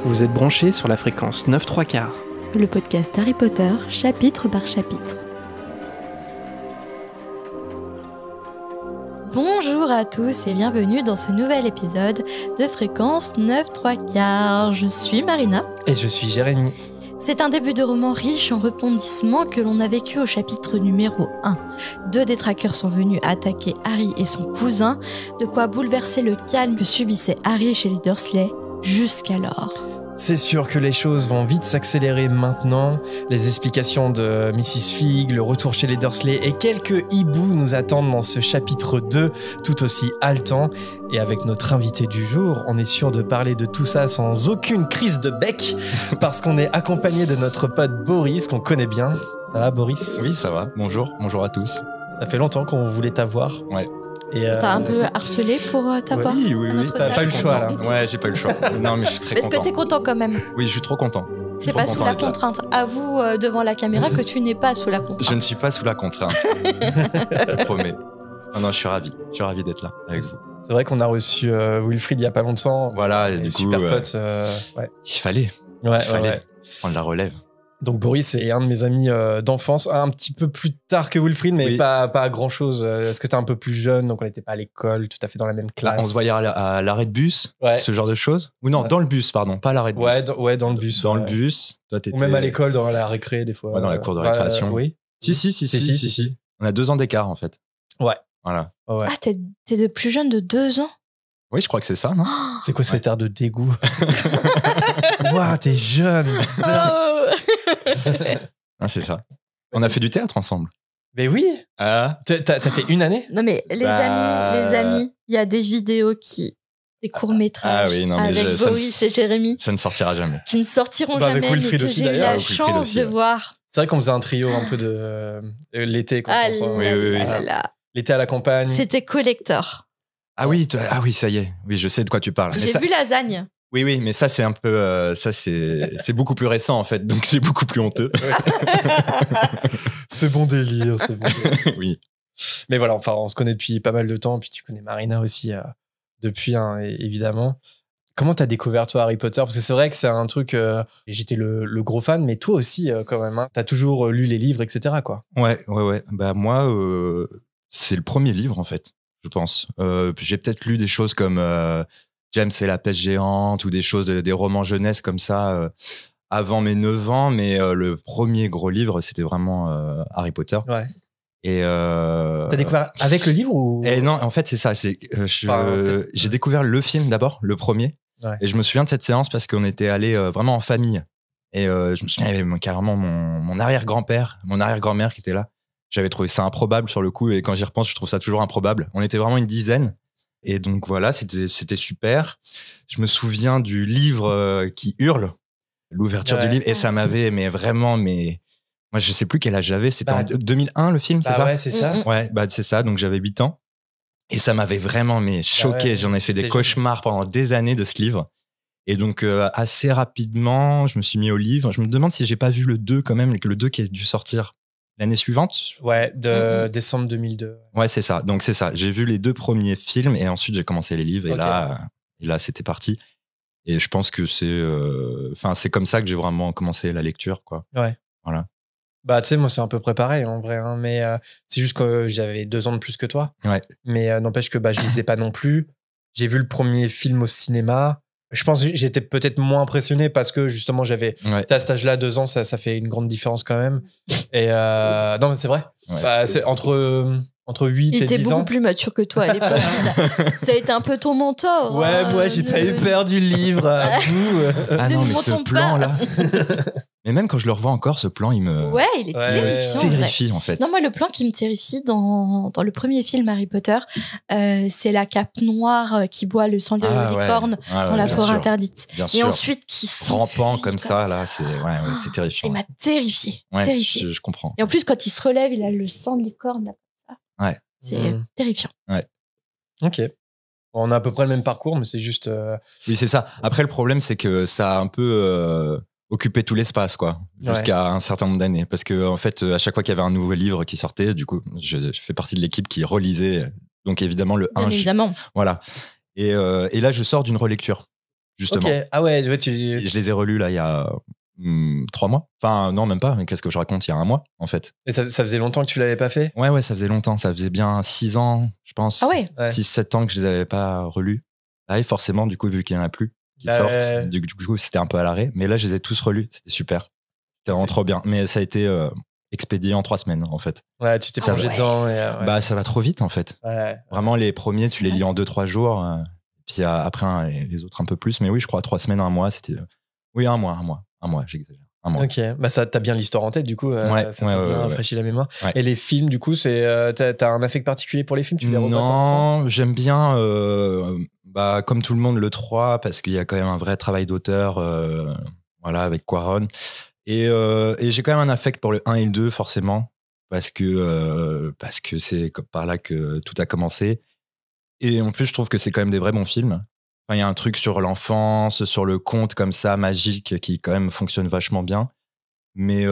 Vous êtes branchés sur la fréquence 9/3. Le podcast Harry Potter, chapitre par chapitre. Bonjour à tous et bienvenue dans ce nouvel épisode de Fréquence 9/3. Je suis Marina. Et je suis Jérémy. C'est un début de roman riche en rebondissements que l'on a vécu au chapitre numéro 1. 2 détraqueurs sont venus attaquer Harry et son cousin, de quoi bouleverser le calme que subissait Harry chez les Dursley jusqu'alors. C'est sûr que les choses vont vite s'accélérer maintenant. Les explications de Mrs. Fig, le retour chez les Dursley et quelques hiboux nous attendent dans ce chapitre 2, tout aussi haletant. Et avec notre invité du jour, on est sûr de parler de tout ça sans aucune crise de bec, parce qu'on est accompagné de notre pote Boris, qu'on connaît bien. Ça va, Boris ? Oui, ça va. Bonjour à tous. Ça fait longtemps qu'on voulait t'avoir. Ouais. Et T'as un peu harcelé pour t'avoir. Oui. T'as pas eu le choix, là. Ouais, j'ai pas eu le choix. Non, mais je suis très content. Est-ce que t'es content quand même ? Oui, je suis trop content. T'es pas sous la contrainte. Avoue devant la caméra que tu n'es pas sous la contrainte. Je ne suis pas sous la contrainte. Je promets. Non, je suis ravi. Je suis ravi d'être là avec vous. C'est vrai qu'on a reçu Wilfried il y a pas longtemps. Voilà, et du coup, super pote. Ouais. Il fallait prendre la relève. Donc Boris est un de mes amis d'enfance, un petit peu plus tard que Wilfried, mais oui. pas grand chose. Est-ce que t'es un peu plus jeune, donc on n'était pas à l'école, tout à fait dans la même classe. Là, on se voyait à l'arrêt de bus, ce genre de choses. Ou non, dans le bus, pardon, pas à l'arrêt de bus. Dans le bus. Dans le bus. Toi, ou même à l'école, dans la récré, des fois. Ouais, dans la cour de récréation. Oui. Si. On a 2 ans d'écart, en fait. Ouais. Voilà. Ouais. Ah, t'es de plus jeune de 2 ans ? Oui, je crois que c'est ça, non ? C'est quoi cet air de dégoût ? Ouah, t'es jeune. Ah, c'est ça. On a fait du théâtre ensemble. Mais oui. Ah. T'as fait une année ? Non mais les amis, il y a des vidéos des courts-métrages avec Boris et Jérémy. Ça ne sortira jamais. Qui ne sortiront jamais, mais que j'ai eu la chance de voir. C'est vrai qu'on faisait un trio un peu de l'été quand on sort. Oui. L'été à la campagne. C'était collector. Ah oui, ça y est. Oui, je sais de quoi tu parles. J'ai vu Lasagne. Oui, mais ça c'est un peu, c'est beaucoup plus récent en fait, donc c'est beaucoup plus honteux. C'est bon délire. Oui. Mais voilà, enfin, on se connaît depuis pas mal de temps, puis tu connais Marina aussi depuis, hein, évidemment. Comment t'as découvert toi Harry Potter ? Parce que c'est vrai que c'est un truc, j'étais le gros fan, mais toi aussi quand même. Hein, t'as toujours lu les livres, etc. quoi. Ouais. Bah moi, c'est le premier livre en fait, je pense. J'ai peut-être lu des choses comme James et la pêche géante ou des romans jeunesse comme ça avant mes 9 ans, mais le premier gros livre, c'était vraiment Harry Potter. Ouais. Et t'as découvert avec le livre ou ? Et non, en fait, c'est ça. J'ai découvert le film d'abord, le premier. Ouais. Et je me souviens de cette séance parce qu'on était allés vraiment en famille. Et je me souviens, il y avait carrément mon arrière-grand-père, mon arrière-grand-mère qui était là. J'avais trouvé ça improbable sur le coup. Et quand j'y repense, je trouve ça toujours improbable. On était vraiment une dizaine. Et donc voilà, c'était super. Je me souviens du livre qui hurle, l'ouverture du livre. Et ça m'avait, moi, je sais plus quel âge j'avais. C'était en 2001, le film, c'est ça ? Ouais, c'est ça. Ouais, c'est ça. Donc, j'avais 8 ans. Et ça m'avait vraiment choqué. J'en ai fait des cauchemars pendant des années de ce livre. Et donc, assez rapidement, je me suis mis au livre. Je me demande si j'ai pas vu le 2 quand même, le 2 qui a dû sortir l'année suivante. Ouais, de décembre 2002. Ouais, c'est ça. Donc, c'est ça. J'ai vu les 2 premiers films et ensuite, j'ai commencé les livres. Et là, c'était parti. Et je pense que c'est comme ça que j'ai vraiment commencé la lecture, quoi. Ouais. Voilà. Bah, tu sais, moi, c'est à peu près pareil, en vrai. Hein, mais c'est juste que j'avais 2 ans de plus que toi. Ouais. Mais n'empêche que je lisais pas non plus. J'ai vu le premier film au cinéma. Je pense que j'étais peut-être moins impressionné parce que, justement, j'avais... À cet âge-là, 2 ans, ça fait une grande différence quand même. Et non, mais c'est vrai. Ouais. C'est entre 8 et 10 ans. Il était beaucoup plus mature que toi à l'époque. Ça a été un peu ton mentor. Ouais, moi, j'ai pas eu peur du livre. Ah non, mais ce plan-là... Mais même quand je le revois encore, ce plan, il me... Ouais, il est terrifiant. Terrifie, en fait. Non, moi, le plan qui me terrifie dans le premier film Harry Potter, c'est la cape noire qui boit le sang de licorne dans la forêt interdite. Bien et sûr. ensuite, qui s'enfuit rampant comme ça, là, c'est terrifiant. Il m'a terrifié. Terrifié. Je comprends. Et en plus, quand il se relève, il a le sang de licorne, là, comme ça. Ouais. C'est terrifiant. Ouais. Ok. On a à peu près le même parcours, mais c'est juste... Oui, c'est ça. Après, le problème, c'est que ça a un peu... occupé tout l'espace, quoi, jusqu'à un certain nombre d'années. Parce que, en fait, à chaque fois qu'il y avait un nouveau livre qui sortait, du coup, je fais partie de l'équipe qui relisait. Donc, évidemment, le 1. Bien évidemment. Voilà. Et là, je sors d'une relecture. justement. Ok. Ah ouais, Et je les ai relus là il y a 3 mois. Enfin, non, même pas. Mais qu'est-ce que je raconte? Il y a 1 mois, en fait. Et ça faisait longtemps que tu l'avais pas fait? Ouais, ça faisait longtemps. Ça faisait bien 6 ans, je pense. Ah ouais. 6-7 ans que je les avais pas relus. Ah, et forcément, du coup, vu qu'il y en a plus qui sortent, du coup, c'était un peu à l'arrêt. Mais là, je les ai tous relus. C'était super. C'était vraiment trop bien. Mais ça a été expédié en 3 semaines, en fait. Ouais, tu t'es plongé dedans. Et, Bah, ça va trop vite, en fait. Ouais. Vraiment, les premiers, tu les lis en 2-3 jours. Puis après, les autres un peu plus. Mais oui, je crois 3 semaines, 1 mois, c'était. Oui, 1 mois, j'exagère. 1 mois. Ok, bah ça t'as bien l'histoire en tête du coup, ça t'a bien rafraîchi la mémoire. Ouais. Et les films du coup, c'est t'as un affect particulier pour les films, tu les revois de temps en temps? Non, j'aime bien, bah, comme tout le monde, le 3 parce qu'il y a quand même un vrai travail d'auteur, voilà, avec Cuarón. Et j'ai quand même un affect pour le 1 et le 2 forcément parce que c'est par là que tout a commencé. Et en plus, je trouve que c'est quand même des vrais bons films. Enfin, il y a un truc sur l'enfance, sur le conte comme ça, magique, qui quand même fonctionne vachement bien. Mais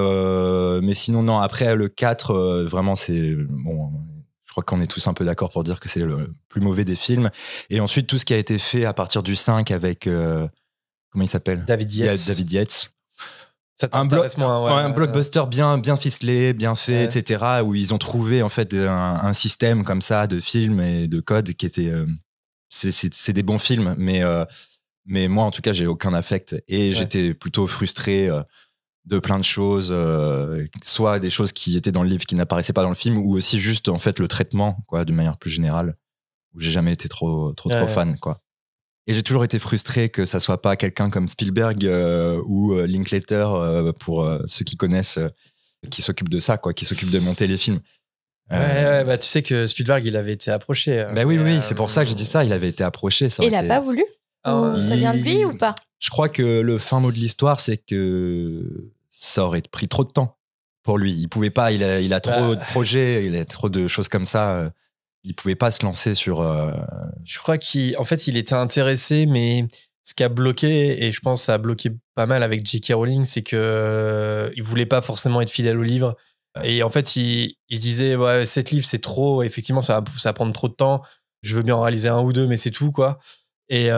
sinon, non. Après, le 4, vraiment, c'est... Bon, je crois qu'on est tous un peu d'accord pour dire que c'est le plus mauvais des films. Et ensuite, tout ce qui a été fait à partir du 5 avec... comment il s'appelle? David Yates. Ça t'intéresse moins, un blockbuster bien ficelé, bien fait, etc. Où ils ont trouvé, en fait, un système comme ça de films et de codes qui était... c'est des bons films, mais moi, en tout cas, j'ai aucun affect. Et j'étais plutôt frustré de plein de choses, soit des choses qui étaient dans le livre qui n'apparaissaient pas dans le film, ou aussi juste, en fait, le traitement, quoi, d'une manière plus générale, où j'ai jamais été trop fan, quoi. Et j'ai toujours été frustré que ça soit pas quelqu'un comme Spielberg ou Linklater, pour ceux qui connaissent, qui s'occupe de ça, quoi, qui s'occupe de monter les films. Ouais, bah tu sais que Spielberg, il avait été approché. Bah oui, c'est pour ça que je dis ça. Il avait été approché. Et il a pas voulu? Ou ça vient de lui ou pas? Je crois que le fin mot de l'histoire, c'est que ça aurait pris trop de temps pour lui. Il pouvait pas. Il a trop de projets. Il a trop de choses comme ça. Il pouvait pas se lancer sur. Je crois qu'en fait, il était intéressé, mais ce qui a bloqué, et je pense que ça a bloqué pas mal avec J.K. Rowling, c'est que il voulait pas forcément être fidèle au livre. Et en fait, il se disait, ouais, 7 livres, c'est trop. Effectivement, ça va prendre trop de temps. Je veux bien en réaliser 1 ou 2, mais c'est tout, quoi. Et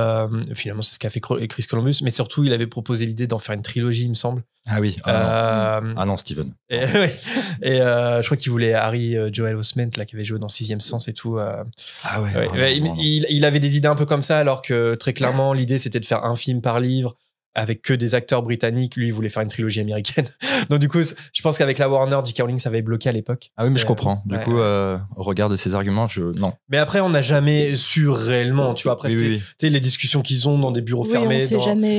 finalement, c'est ce qu'a fait Chris Columbus. Mais surtout, il avait proposé l'idée d'en faire une trilogie, il me semble. Ah oui. Ah non, Steven. Et je crois qu'il voulait Harry Joel Osment, là, qui avait joué dans Sixième Sens et tout. Ah ouais. Il avait des idées un peu comme ça, alors que très clairement, l'idée, c'était de faire un film par livre, avec que des acteurs britanniques. Lui, il voulait faire une trilogie américaine. Donc, du coup, je pense qu'avec la Warner, J.K. Rowling, ça avait bloqué à l'époque. Ah oui, mais je comprends. Du coup, au regard de ces arguments, non. Mais après, on n'a jamais su réellement. Tu vois, après, tu sais, les discussions qu'ils ont dans des bureaux fermés.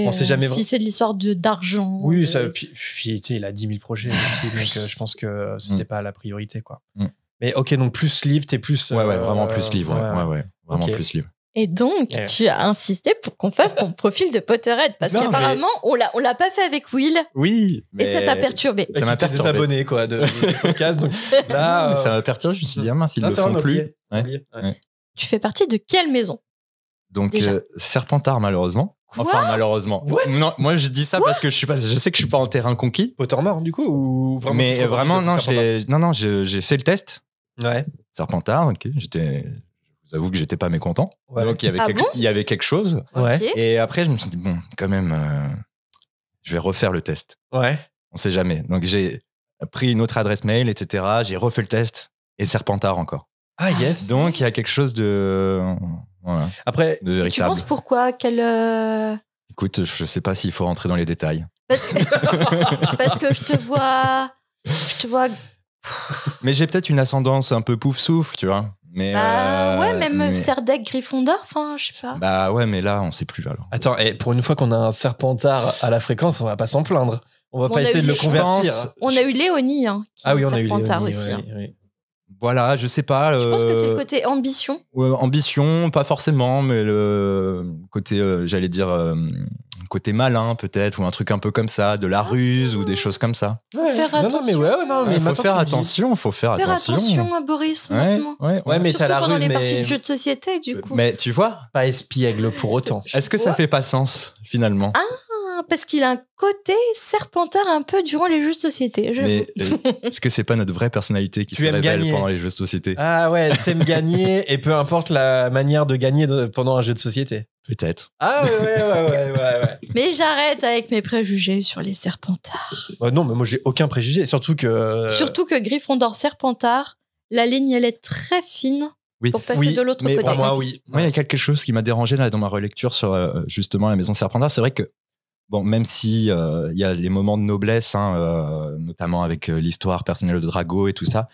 On sait jamais si c'est de l'histoire d'argent. Oui, puis tu sais, il a 10 000 projets aussi. Donc, je pense que c'était pas la priorité, quoi. Mais ok, donc plus livre, t'es plus. Ouais, vraiment plus livre. Ouais. Vraiment plus livre. Et donc, tu as insisté pour qu'on fasse ton profil de Potterhead, parce qu'apparemment, on l'a pas fait avec Will. Oui. Et ça t'a perturbé. Ça m'a perturbé. Des abonnés, quoi, de podcast. Donc là, ça m'a perturbé. Je me suis dit, mince, ils le font plus. Ouais. Tu fais partie de quelle maison? Donc, Serpentard, malheureusement. Quoi? Enfin, malheureusement. Non, moi, je dis ça parce que je sais que je suis pas en terrain conquis. Pottermore, du coup, ou vraiment? Mais vraiment, non, j'ai fait le test. Ouais. Serpentard, ok. J'avoue que j'étais pas mécontent. Ouais. Donc, il y avait quelque chose. Ouais. Et après, je me suis dit, bon, quand même, je vais refaire le test. Ouais. On sait jamais. Donc, j'ai pris une autre adresse mail, etc. J'ai refait le test et Serpentard encore. Ah, yes. Donc, il y a quelque chose de. Voilà. Après, de véritable. Tu penses pourquoi? Écoute, je sais pas s'il faut rentrer dans les détails. Parce que je te vois. Mais j'ai peut-être une ascendance un peu pouf-souffle, tu vois. Mais même Serdaigle, Gryffondor, enfin, je sais pas. Bah ouais, mais là, on sait plus alors. Attends, et pour une fois qu'on a un Serpentard à la fréquence, on va pas s'en plaindre. On va pas essayer de le convertir. On a eu Léonie, qui est un Serpentard aussi. Oui. Voilà, je sais pas. Je pense que c'est le côté ambition. Ambition, pas forcément, mais le côté, j'allais dire, côté malin peut-être, ou un truc un peu comme ça, de la ruse ou des choses comme ça. Faire attention. Il faut faire attention, Faire attention à Boris maintenant. Ouais, mais t'as la ruse, pendant les parties de jeux de société, du coup. Mais tu vois, pas espiègle pour autant. Est-ce que ça fait pas sens finalement? Parce qu'il a un côté Serpentard un peu durant les jeux de société. Mais est-ce que c'est pas notre vraie personnalité qui se révèle pendant les jeux de société? Ah ouais, t'aimes gagner et peu importe la manière de gagner pendant un jeu de société. Peut-être. Ah ouais. Mais j'arrête avec mes préjugés sur les Serpentards. Non, mais moi j'ai aucun préjugé. Surtout que. Surtout que Gryffondor Serpentard, la ligne elle est très fine Oui. pour passer de l'autre mais côté. Pour moi, oui. Moi, il y a quelque chose qui m'a dérangé là dans ma relecture sur justement la maison Serpentard. C'est vrai que bon, même si il y a les moments de noblesse, notamment avec l'histoire personnelle de Drago et tout ça,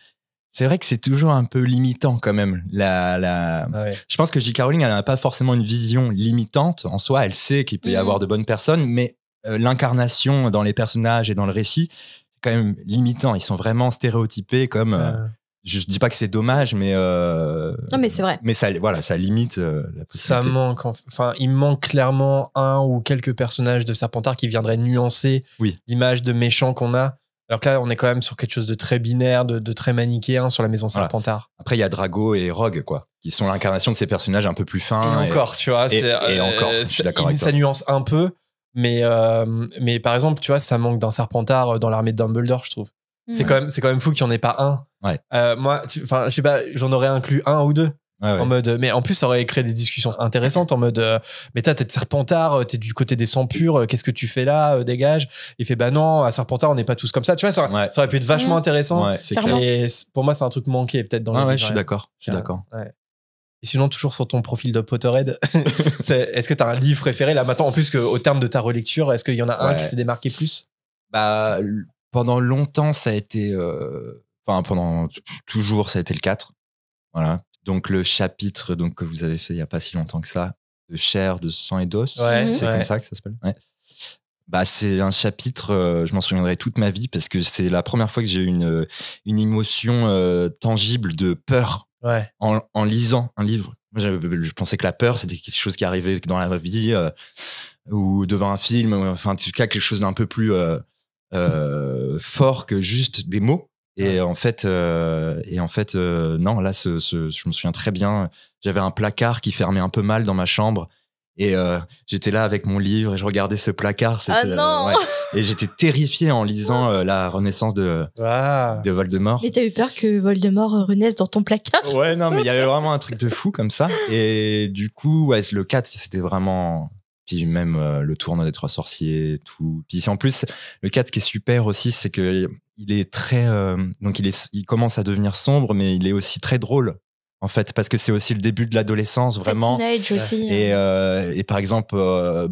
c'est vrai que c'est toujours un peu limitant quand même. Je pense que J.K. Rowling, elle n'a pas forcément une vision limitante en soi. Elle sait qu'il peut y avoir de bonnes personnes, mais l'incarnation dans les personnages et dans le récit, c'est quand même limitant. Ils sont vraiment stéréotypés comme. Je dis pas que c'est dommage, mais Non, mais c'est vrai. Mais ça limite la possibilité. Ça manque. Enfin, il manque clairement un ou quelques personnages de Serpentard qui viendraient nuancer l'image de méchant qu'on a. Alors que là, on est quand même sur quelque chose de très binaire, de très manichéen sur la maison Serpentard. Après, il y a Drago et Rogue, quoi, qui sont l'incarnation de ces personnages un peu plus fins. Et encore, tu vois, et encore, je suis d'accord avec toi. Ça nuance un peu, mais par exemple, tu vois, ça manque d'un Serpentard dans l'armée de Dumbledore, je trouve. C'est quand même fou qu'il n'y en ait pas un. Ouais. Moi, je sais pas, j'en aurais inclus un ou deux. Ouais. En mode, mais en plus, ça aurait créé des discussions intéressantes en mode, mais t'es de Serpentard, t'es du côté des sangs purs, qu'est-ce que tu fais là, dégage. Il fait, bah non, à Serpentard, on n'est pas tous comme ça. Tu vois, ça aurait pu être vachement intéressant. Ouais, c'est clair. Et pour moi, c'est un truc manqué peut-être dans le livre. Ouais, je suis d'accord. Ouais. Et sinon, toujours sur ton profil de Potterhead, est-ce que t'as un livre préféré là maintenant, en plus qu'au terme de ta relecture, est-ce qu'il y en a un qui s'est démarqué plus? Bah, pendant longtemps, ça a été, pendant toujours, ça a été le 4. Voilà. Donc, le chapitre que vous avez fait il n'y a pas si longtemps que ça, de chair, de sang et d'os. C'est comme ça que ça s'appelle. Ouais. Bah, c'est un chapitre, je m'en souviendrai toute ma vie parce que c'est la première fois que j'ai eu une émotion tangible de peur en lisant un livre. Moi, je pensais que la peur, c'était quelque chose qui arrivait dans la vie ou devant un film, enfin, en tout cas, quelque chose d'un peu plus fort que juste des mots. Et en fait, non, là, je me souviens très bien. J'avais un placard qui fermait un peu mal dans ma chambre. Et j'étais là avec mon livre et je regardais ce placard. Non Et j'étais terrifié en lisant la renaissance de Voldemort. Mais t'as eu peur que Voldemort renaisse dans ton placard? Ouais, non, mais il y avait vraiment un truc de fou comme ça. Et du coup, le 4, c'était vraiment... Puis même le tournoi des 3 sorciers, tout. Puis en plus, le 4, ce qui est super aussi, c'est que il est très... donc il commence à devenir sombre, mais il est aussi très drôle. En fait, parce que c'est aussi le début de l'adolescence, vraiment. Teenage aussi. Et par exemple,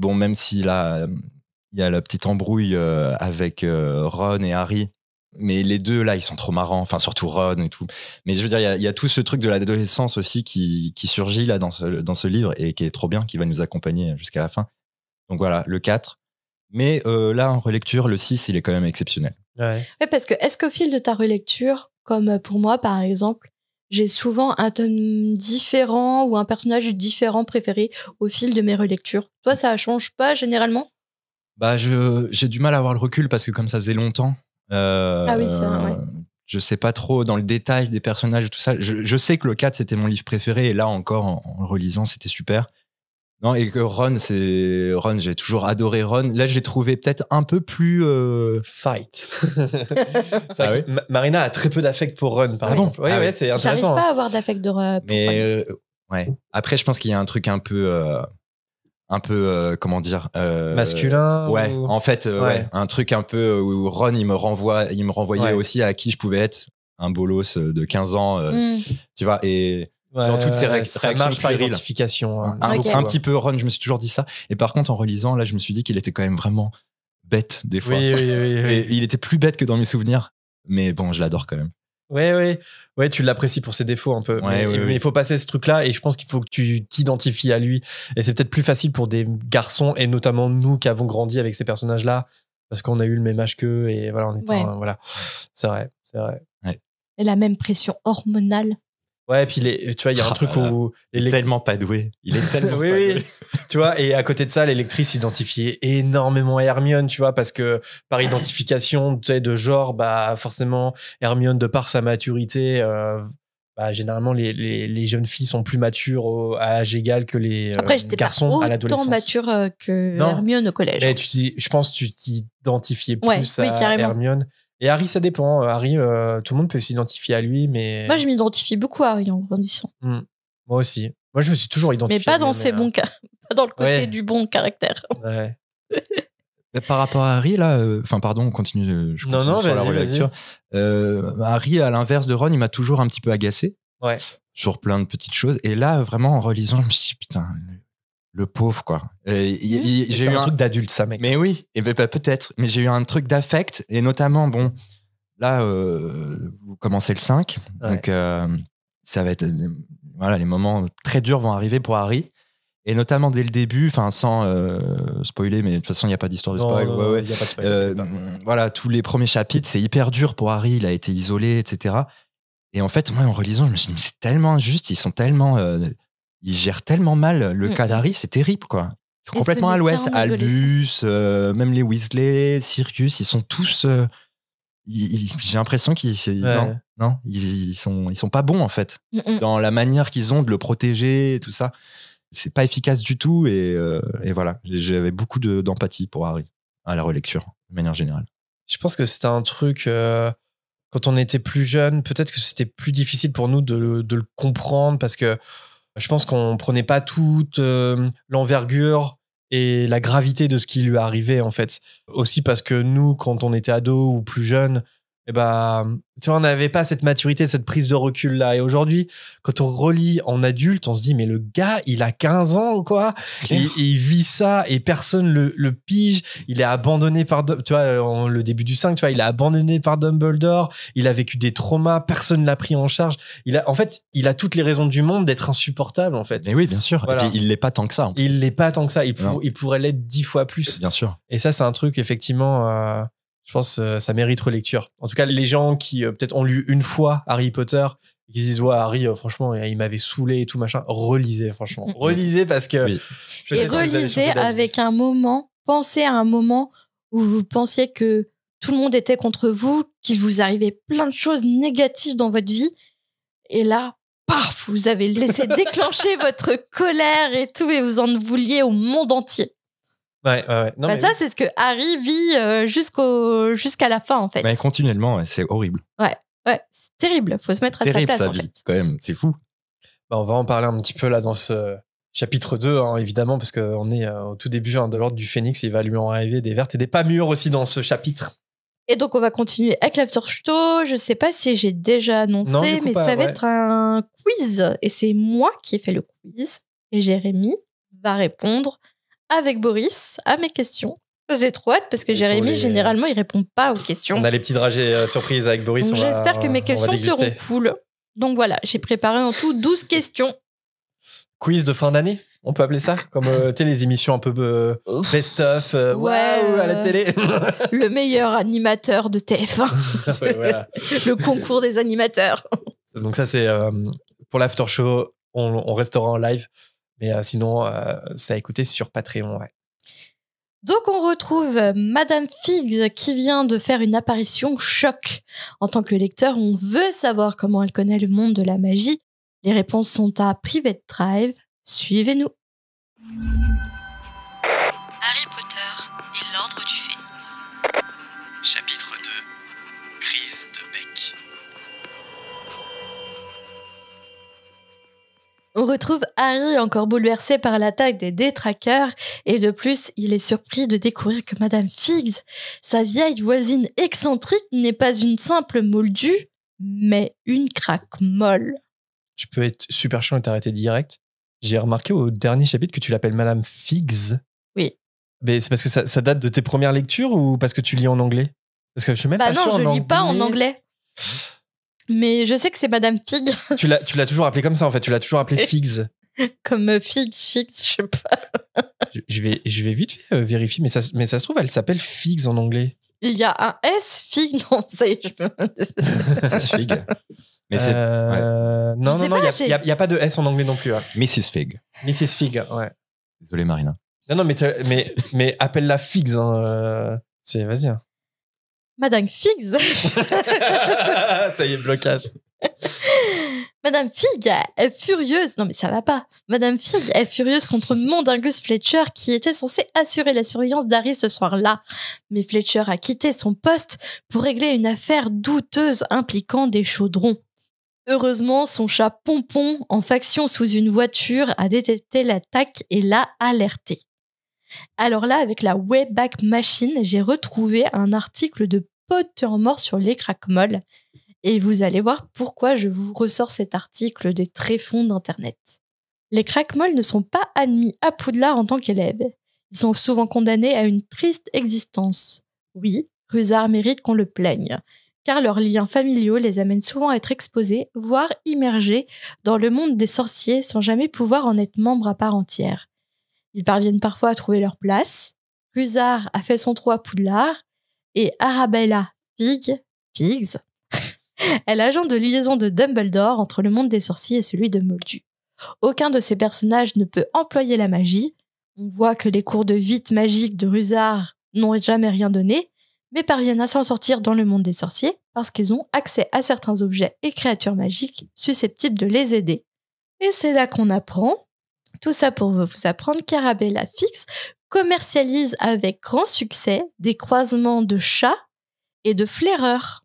même s'il il y a la petite embrouille avec Ron et Harry, mais les deux, là, ils sont trop marrants. Enfin, surtout Ron et tout. Mais je veux dire, il y a tout ce truc de l'adolescence aussi qui surgit là dans ce livre et qui est trop bien, qui va nous accompagner jusqu'à la fin. Donc voilà, le 4. Mais là, en relecture, le 6, il est quand même exceptionnel. Ouais, parce que est-ce qu'au fil de ta relecture, comme pour moi, par exemple, j'ai souvent un tome différent ou un personnage différent préféré au fil de mes relectures. Toi, ça change pas généralement? Bah, j'ai du mal à avoir le recul parce que comme ça faisait longtemps, ah oui, c'est vrai, ouais. Je sais pas trop dans le détail des personnages et tout ça. Je sais que le 4, c'était mon livre préféré et là encore, en le relisant, c'était super. Non, et que Ron, j'ai toujours adoré Ron. Là, je l'ai trouvé peut-être un peu plus fight. Ah oui. Marina a très peu d'affect pour Ron, par exemple. Oui, c'est intéressant. J'arrive pas à avoir d'affect pour Mais ouais. Après, je pense qu'il y a un truc un peu comment dire, masculin. Ouais. Ou... En fait, un truc un peu où Ron, il me renvoyait aussi à qui je pouvais être, un bolos de 15 ans, tu vois, et dans toutes ces réactions puériles. Un petit peu Ron, je me suis toujours dit ça. Et par contre, en relisant, là, je me suis dit qu'il était quand même vraiment bête des fois. Oui. Et il était plus bête que dans mes souvenirs. Mais bon, je l'adore quand même. Ouais, tu l'apprécies pour ses défauts un peu. Mais il faut passer ce truc-là et je pense qu'il faut que tu t'identifies à lui. Et c'est peut-être plus facile pour des garçons et notamment nous qui avons grandi avec ces personnages-là parce qu'on a eu le même âge qu'eux et voilà, on était voilà. C'est vrai. Ouais. Et la même pression hormonale. Ouais, et puis tu vois, il y a un truc où... Il est tellement pas doué. Il est tellement pas doué. Tu vois, et à côté de ça, les lectrices s'identifiaient énormément à Hermione, tu vois, parce que par identification, tu sais, de genre, bah, forcément, Hermione, de par sa maturité, généralement, les jeunes filles sont plus matures à âge égal que les garçons à l'adolescence. Après, j'étais pas autant mature que Hermione au collège. Mais je pense que tu t'identifiais plus à carrément. Hermione. Et Harry, ça dépend. Harry, tout le monde peut s'identifier à lui, mais... Moi, je m'identifie beaucoup à Harry en grandissant. Moi aussi. Moi, je me suis toujours identifié. Mais pas dans ces bons cas. pas dans le côté Ouais. du bon caractère. Ouais. Par rapport à Harry, là, enfin, pardon, on continue, je continue Non, sur la vas-y, relecture. Harry, à l'inverse de Ron, il m'a toujours un petit peu agacé. Ouais. Sur plein de petites choses. Et là, vraiment, en relisant, je me suis dit, putain, le pauvre, quoi. J'ai C'est eu un truc d'adulte, ça, mec. Mais oui, et peut-être. Mais j'ai eu un truc d'affect, et notamment, bon, là, vous commencez le 5, Ouais. donc ça va être... Voilà, les moments très durs vont arriver pour Harry. Et notamment dès le début, enfin sans spoiler, mais de toute façon il n'y a pas d'histoire de spoil. Non, Ouais. il y a pas de spoil. Voilà, tous les premiers chapitres, c'est hyper dur pour Harry, il a été isolé, etc. Et en fait, moi en relisant, je me suis dit, mais c'est tellement injuste, ils gèrent tellement mal le cas d'Harry, c'est terrible, quoi. Ils sont Et complètement ce à n'est l'ouest. qu'un Albus, même les Weasley, Sirius, ils sont tous... j'ai l'impression qu'ils... Ouais. Non, ils sont pas bons, en fait. Mm-mm. Dans la manière qu'ils ont de le protéger et tout ça. C'est pas efficace du tout et voilà, j'avais beaucoup d'empathie pour Harry à la relecture de manière générale. Je pense que c'était un truc quand on était plus jeune, peut-être que c'était plus difficile pour nous de le comprendre parce que je pense qu'on prenait pas toute l'envergure et la gravité de ce qui lui arrivait en fait. Aussi parce que nous, quand on était ado ou plus jeune, tu vois, on n'avait pas cette maturité, cette prise de recul là. Et aujourd'hui, quand on relit en adulte, on se dit mais le gars, il a 15 ans quoi. Et il vit ça et personne le pige. Il est abandonné par, tu vois, le début du 5, tu vois, il est abandonné par Dumbledore. Il a vécu des traumas, personne l'a pris en charge. En fait, il a toutes les raisons du monde d'être insupportable en fait. Mais oui, bien sûr. Voilà. Et puis il l'est pas tant que ça. Et il l'est pas tant que ça. Il pourrait l'être 10 fois plus. Bien sûr. Et ça, c'est un truc effectivement. Je pense ça mérite relecture. En tout cas, les gens qui peut-être ont lu une fois Harry Potter, qui se disent ouais Harry, franchement, il m'avait saoulé et tout machin. Relisez, franchement. Relisez parce que. Oui. Et relisez avec un moment, pensez à un moment où vous pensiez que tout le monde était contre vous, qu'il vous arrivait plein de choses négatives dans votre vie. Et là, paf, vous avez laissé déclencher votre colère et tout, et vous en vouliez au monde entier. Ouais. Non, mais ça, c'est ce que Harry vit jusqu'à la fin, en fait. Mais continuellement, ouais, c'est horrible. Ouais, c'est terrible. Faut se mettre à sa Terrible place, sa en vie, fait. quand même. C'est fou. on va en parler un petit peu là dans ce chapitre 2, hein, évidemment, parce qu'on est au tout début de l'Ordre du Phénix. Il va lui en arriver des vertes et des pas mûres aussi dans ce chapitre. Et donc, on va continuer avec l'after show. Je sais pas si j'ai déjà annoncé, Non, du coup, mais pas, ça va ouais. être un quiz. Et c'est moi qui ai fait le quiz. Et Jérémy va répondre avec Boris à mes questions. J'ai trop hâte parce que Et Jérémy, sur les- généralement, il répond pas aux questions. On a les petits dragées surprises avec Boris. Donc, j'espère que mes questions seront cool. Donc voilà, j'ai préparé en tout 12 questions. Quiz de fin d'année, on peut appeler ça, comme les émissions un peu best-of, Ouais, waouh, à la télé. Le meilleur animateur de TF1. Ouais, voilà. Le concours des animateurs. Donc ça, c'est pour l'after show, on restera en live. Mais sinon, c'est à écouter sur Patreon. Ouais. Donc on retrouve Madame Figgs qui vient de faire une apparition choc. En tant que lecteur, on veut savoir comment elle connaît le monde de la magie. Les réponses sont à Private Drive. Suivez-nous. Harry Potter et l'Ordre du Phénix. Chapitre 2. Crise de bec. On retrouve Harry encore bouleversé par l'attaque des détraqueurs et de plus, il est surpris de découvrir que Madame Figgs, sa vieille voisine excentrique, n'est pas une simple moldue, mais une craque molle. Je peux être super chiant et t'arrêter direct. J'ai remarqué au dernier chapitre que tu l'appelles Madame Figgs. Oui. Mais c'est parce que ça date de tes premières lectures ou parce que tu lis en anglais? Parce que je suis même Bah pas sûr non, je en lis pas en anglais. Mais je sais que c'est Madame Fig, Tu l'as toujours appelé comme ça en fait. Tu l'as toujours appelé Figgs. comme Fig, je sais pas. Je vais vite vérifier, mais ça se trouve, elle s'appelle Figgs en anglais. Il y a un S, Fig, non, c'est... Fig. Mais c'est Non, sais non, pas, il n'y a pas de S en anglais non plus. Hein. Mrs. Fig. Mrs. Fig, ouais. Désolé, Marina. Non, mais appelle-la Figgs. Hein. Vas-y. Hein. Madame Figgs. Ça y est, blocage. Madame Fig est furieuse. Non, mais ça va pas. Madame Fig est furieuse contre Mondingus Fletcher qui était censé assurer la surveillance d'Harry ce soir-là. Mais Fletcher a quitté son poste pour régler une affaire douteuse impliquant des chaudrons. Heureusement, son chat Pompon, en faction sous une voiture, a détecté l'attaque et l'a alerté. Alors là, avec la Wayback Machine, j'ai retrouvé un article de Pottermore sur les craquemolles. Et vous allez voir pourquoi je vous ressors cet article des tréfonds d'Internet. Les craquemolles ne sont pas admis à Poudlard en tant qu'élèves. Ils sont souvent condamnés à une triste existence. Oui, Rusard mérite qu'on le plaigne, car leurs liens familiaux les amènent souvent à être exposés, voire immergés dans le monde des sorciers sans jamais pouvoir en être membre à part entière. Ils parviennent parfois à trouver leur place. Rusard a fait son trou à Poudlard, et Arabella Figgs est l'agent de liaison de Dumbledore entre le monde des sorciers et celui de Moldu. Aucun de ces personnages ne peut employer la magie. On voit que les cours de vite magique de Rusard n'ont jamais rien donné, mais parviennent à s'en sortir dans le monde des sorciers parce qu'ils ont accès à certains objets et créatures magiques susceptibles de les aider. Et c'est là qu'on apprend, tout ça pour vous apprendre qu'Arabella Figgs commercialise avec grand succès des croisements de chats et de flaireurs,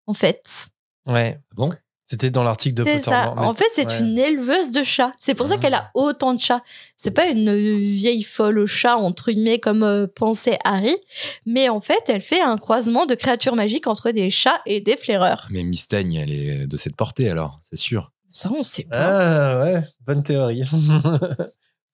en fait. Ouais. Bon. C'était dans l'article de C'est ça. Pottermore. En fait, c'est une éleveuse de chats. C'est pour ça qu'elle a autant de chats. C'est pas une vieille folle au chat, entre guillemets, comme pensait Harry. Mais en fait, elle fait un croisement de créatures magiques entre des chats et des flaireurs. Mais Mystaigne, elle est de cette portée alors, c'est sûr. Ça, on sait pas. Ah ouais, bonne théorie.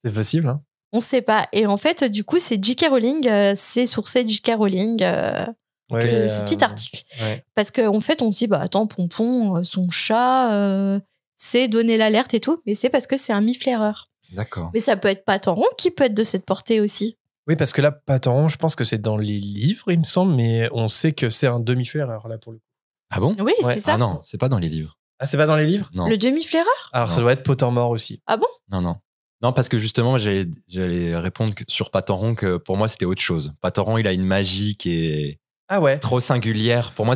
C'est possible, hein. On sait pas. Et en fait, du coup, c'est J.K. Rowling, c'est sourcé J.K. Rowling, ce petit article. Ouais. Parce qu'en fait, on se dit, bah attends, Pompon, son chat, c'est donner l'alerte et tout. Mais c'est parce que c'est un mi-flaireur. D'accord. Mais ça peut être Patenron qui peut être de cette portée aussi. Oui, parce que là, Patenron, je pense que c'est dans les livres, il me semble, mais on sait que c'est un demi-flaireur, là, pour le coup. Ah bon? Oui, Ouais. c'est ça. Ah non, c'est pas dans les livres. Ah, c'est pas dans les livres? Non. Le demi-flaireur? Alors, ça Non. doit être Pottermore aussi. Ah bon? Non. Non, parce que justement, j'allais répondre sur Patenron que pour moi, c'était autre chose. Patenron, il a une magie qui est Ah ouais? trop singulière. Pour moi,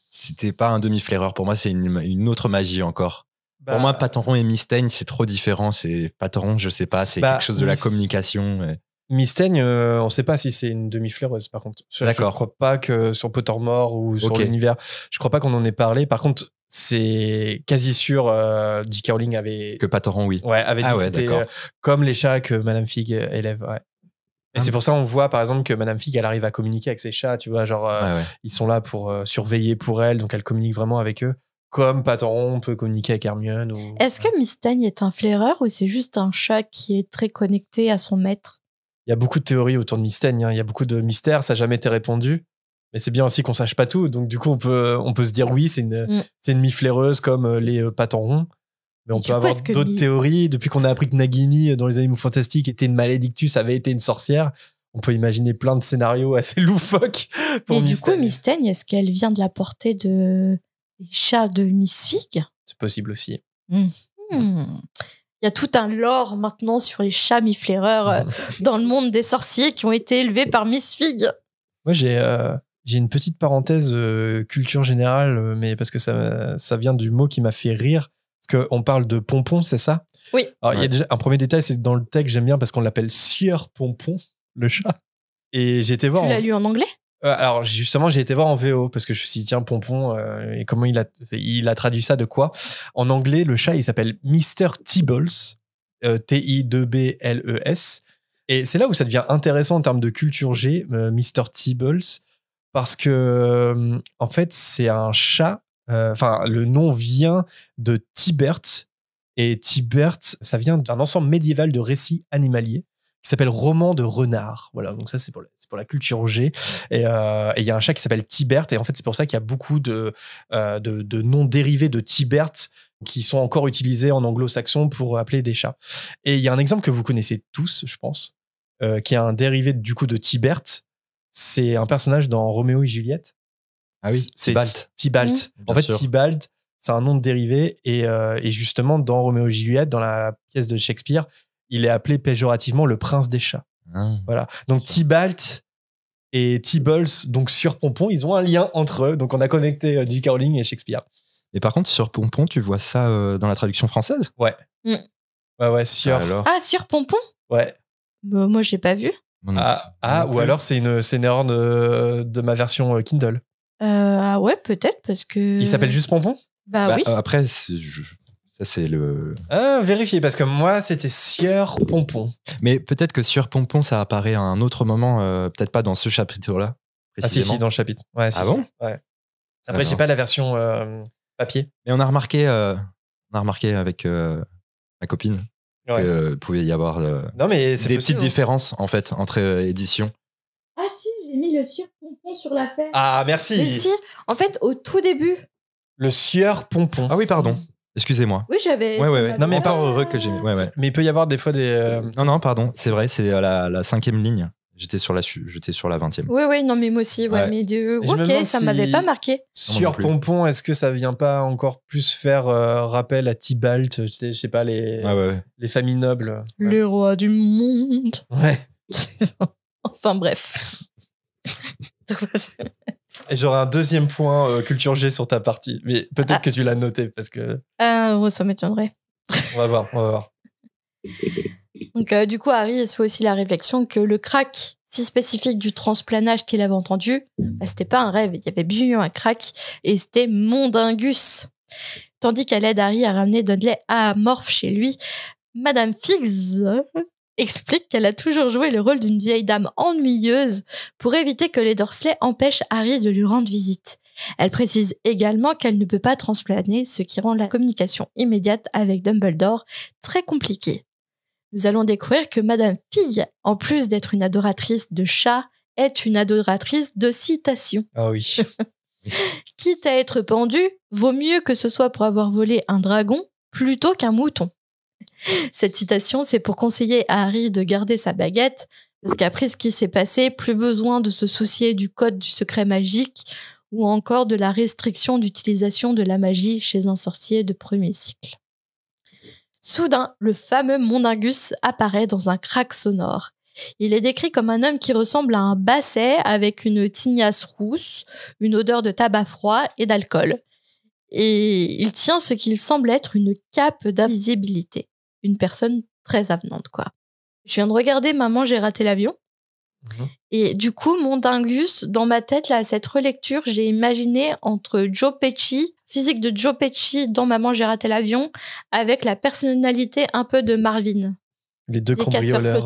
c'était pas un demi-flaireur. Pour moi, c'est une autre magie encore. Pour moi, Patenron et Mystaigne, c'est trop différent. C'est Patenron, je sais pas, c'est quelque chose de la communication. Mystaigne, on sait pas si c'est une demi-flaireuse, par contre. D'accord. Je crois pas que sur Pottermore ou sur Ok. l'univers, je crois pas qu'on en ait parlé. Par contre, c'est quasi sûr, J.K. Rowling avait... Que Patenron, oui. Ouais, avait dit Ah que ouais, c'était d'accord. comme les chats que Madame Fig élève, ouais. Et Ah. c'est pour ça on voit par exemple que Madame Fig elle arrive à communiquer avec ses chats, tu vois, genre Ouais. ils sont là pour surveiller pour elle, donc elle communique vraiment avec eux, comme Patenron peut communiquer avec Hermione. Ou... Est-ce que Mystaigne est un flaireur ou c'est juste un chat qui est très connecté à son maître? Il y a beaucoup de théories autour de Mystaigne, hein. Il y a beaucoup de mystères, ça n'a jamais été répondu. Mais c'est bien aussi qu'on sache pas tout, donc du coup on peut se dire oui c'est une mi-flaireuse comme les Patenron. Mais on Du peut coup, avoir est-ce que d'autres théories. Depuis qu'on a appris que Nagini, dans les Animaux Fantastiques, était une malédictus, avait été une sorcière, on peut imaginer plein de scénarios assez loufoques pour Mais du coup, Mystaigne. Mystaigne, est-ce qu'elle vient de la portée des chats de Miss Fig? C'est possible aussi. Il y a tout un lore maintenant sur les chats mi-flaireurs dans le monde des sorciers qui ont été élevés par Miss Fig. Moi, j'ai une petite parenthèse culture générale, mais parce que ça vient du mot qui m'a fait rire. Parce qu'on parle de Pompon, c'est ça? Oui. Alors, il y a déjà un premier détail, c'est dans le texte, j'aime bien parce qu'on l'appelle Sieur Pompon, le chat. Et j'ai été voir. Tu l'as lu en anglais? Alors, justement, j'ai été voir en VO parce que je me suis dit, tiens, Pompon, et comment il a traduit ça de quoi? En anglais, le chat, il s'appelle Mr. Tibbles, T-I-2-B-L-E-S. Et c'est là où ça devient intéressant en termes de culture G, Mr. Tibbles, parce que, en fait, c'est un chat. Enfin, le nom vient de Tibert. Et Tibert, ça vient d'un ensemble médiéval de récits animaliers qui s'appelle Roman de renard. Voilà, donc ça, c'est pour la culture G. Et il y a un chat qui s'appelle Tibert. Et en fait, c'est pour ça qu'il y a beaucoup de noms dérivés de Tibert qui sont encore utilisés en anglo-saxon pour appeler des chats. Et il y a un exemple que vous connaissez tous, je pense, qui est un dérivé du coup de Tibert. C'est un personnage dans Roméo et Juliette. Ah oui, c'est Tybalt. Tybalt. En fait, Tybalt, c'est un nom de dérivé. Et justement, dans Roméo et Juliette, dans la pièce de Shakespeare, il est appelé péjorativement le prince des chats. Voilà. Donc, Tybalt et Tibbles, donc sur Pompon, ils ont un lien entre eux. Donc, on a connecté J.K. Rowling et Shakespeare. Et par contre, sur Pompon, tu vois ça dans la traduction française? Ouais. Ouais, sur. Alors sur Pompon? Ouais. Moi, je l'ai pas vu. Ou alors c'est une erreur de ma version Kindle. Ouais, peut-être parce que. Il s'appelle juste Pompon? Bah oui. Après, ça c'est le... Ah, vérifiez, parce que moi, c'était Sieur Pompon. Mais peut-être que sur Pompon, ça apparaît à un autre moment, peut-être pas dans ce chapitre-là. Ah si, dans le chapitre. Ouais, si, ah bon? Ouais. Après, j'ai pas la version papier. Mais on a remarqué avec ma copine qu'il pouvait y avoir des petites différences en fait entre éditions. Ah si, j'ai mis le Sieur Pompon sur la fesse. Ah, merci. Mais si, en fait, au tout début. Le Sieur Pompon. Ah oui, pardon. Excusez-moi. Oui, j'avais... Ouais. Non, mais pas heureux que j'ai mis. Ouais. Mais il peut y avoir des fois des... Non, pardon. C'est vrai, c'est à la 5e ligne. J'étais sur la 20e. Oui, non, mais moi aussi. Ouais. Mais ok, ça m'avait pas marqué. Sieur Pompon, est-ce que ça vient pas encore plus faire rappel à Tybalt, je sais pas, les familles nobles. Le roi du monde. Ouais. Enfin, bref. Et j'aurai un deuxième point culture G sur ta partie. Mais peut-être que tu l'as noté parce que... ça m'étonnerait. On va voir. Donc, du coup, Harry se fait aussi la réflexion que le crack si spécifique du transplanage qu'il avait entendu, c'était pas un rêve. Il y avait bien eu un crack et c'était Mondingus. Tandis qu'elle aide Harry à ramener Dudley amorphe chez lui, Madame Figgs explique qu'elle a toujours joué le rôle d'une vieille dame ennuyeuse pour éviter que les Dursley empêchent Harry de lui rendre visite. Elle précise également qu'elle ne peut pas transplaner, ce qui rend la communication immédiate avec Dumbledore très compliquée. Nous allons découvrir que Madame Figg, en plus d'être une adoratrice de chats, est une adoratrice de citations. Ah oui. Quitte à être pendue, vaut mieux que ce soit pour avoir volé un dragon plutôt qu'un mouton. Cette citation, c'est pour conseiller à Harry de garder sa baguette, parce qu'après ce qui s'est passé, plus besoin de se soucier du code du secret magique ou encore de la restriction d'utilisation de la magie chez un sorcier de premier cycle. Soudain, le fameux Mondingus apparaît dans un crack sonore. Il est décrit comme un homme qui ressemble à un basset avec une tignasse rousse, une odeur de tabac froid et d'alcool. Et il tient ce qu'il semble être une cape d'invisibilité. Une personne très avenante, quoi. Je viens de regarder Maman, j'ai raté l'avion. Et du coup, Mondingus, dans ma tête, là, à cette relecture, j'ai imaginé entre Joe Pesci, physique de Joe Pesci dans Maman, j'ai raté l'avion, avec la personnalité un peu de Marvin. Les deux cambrioleurs.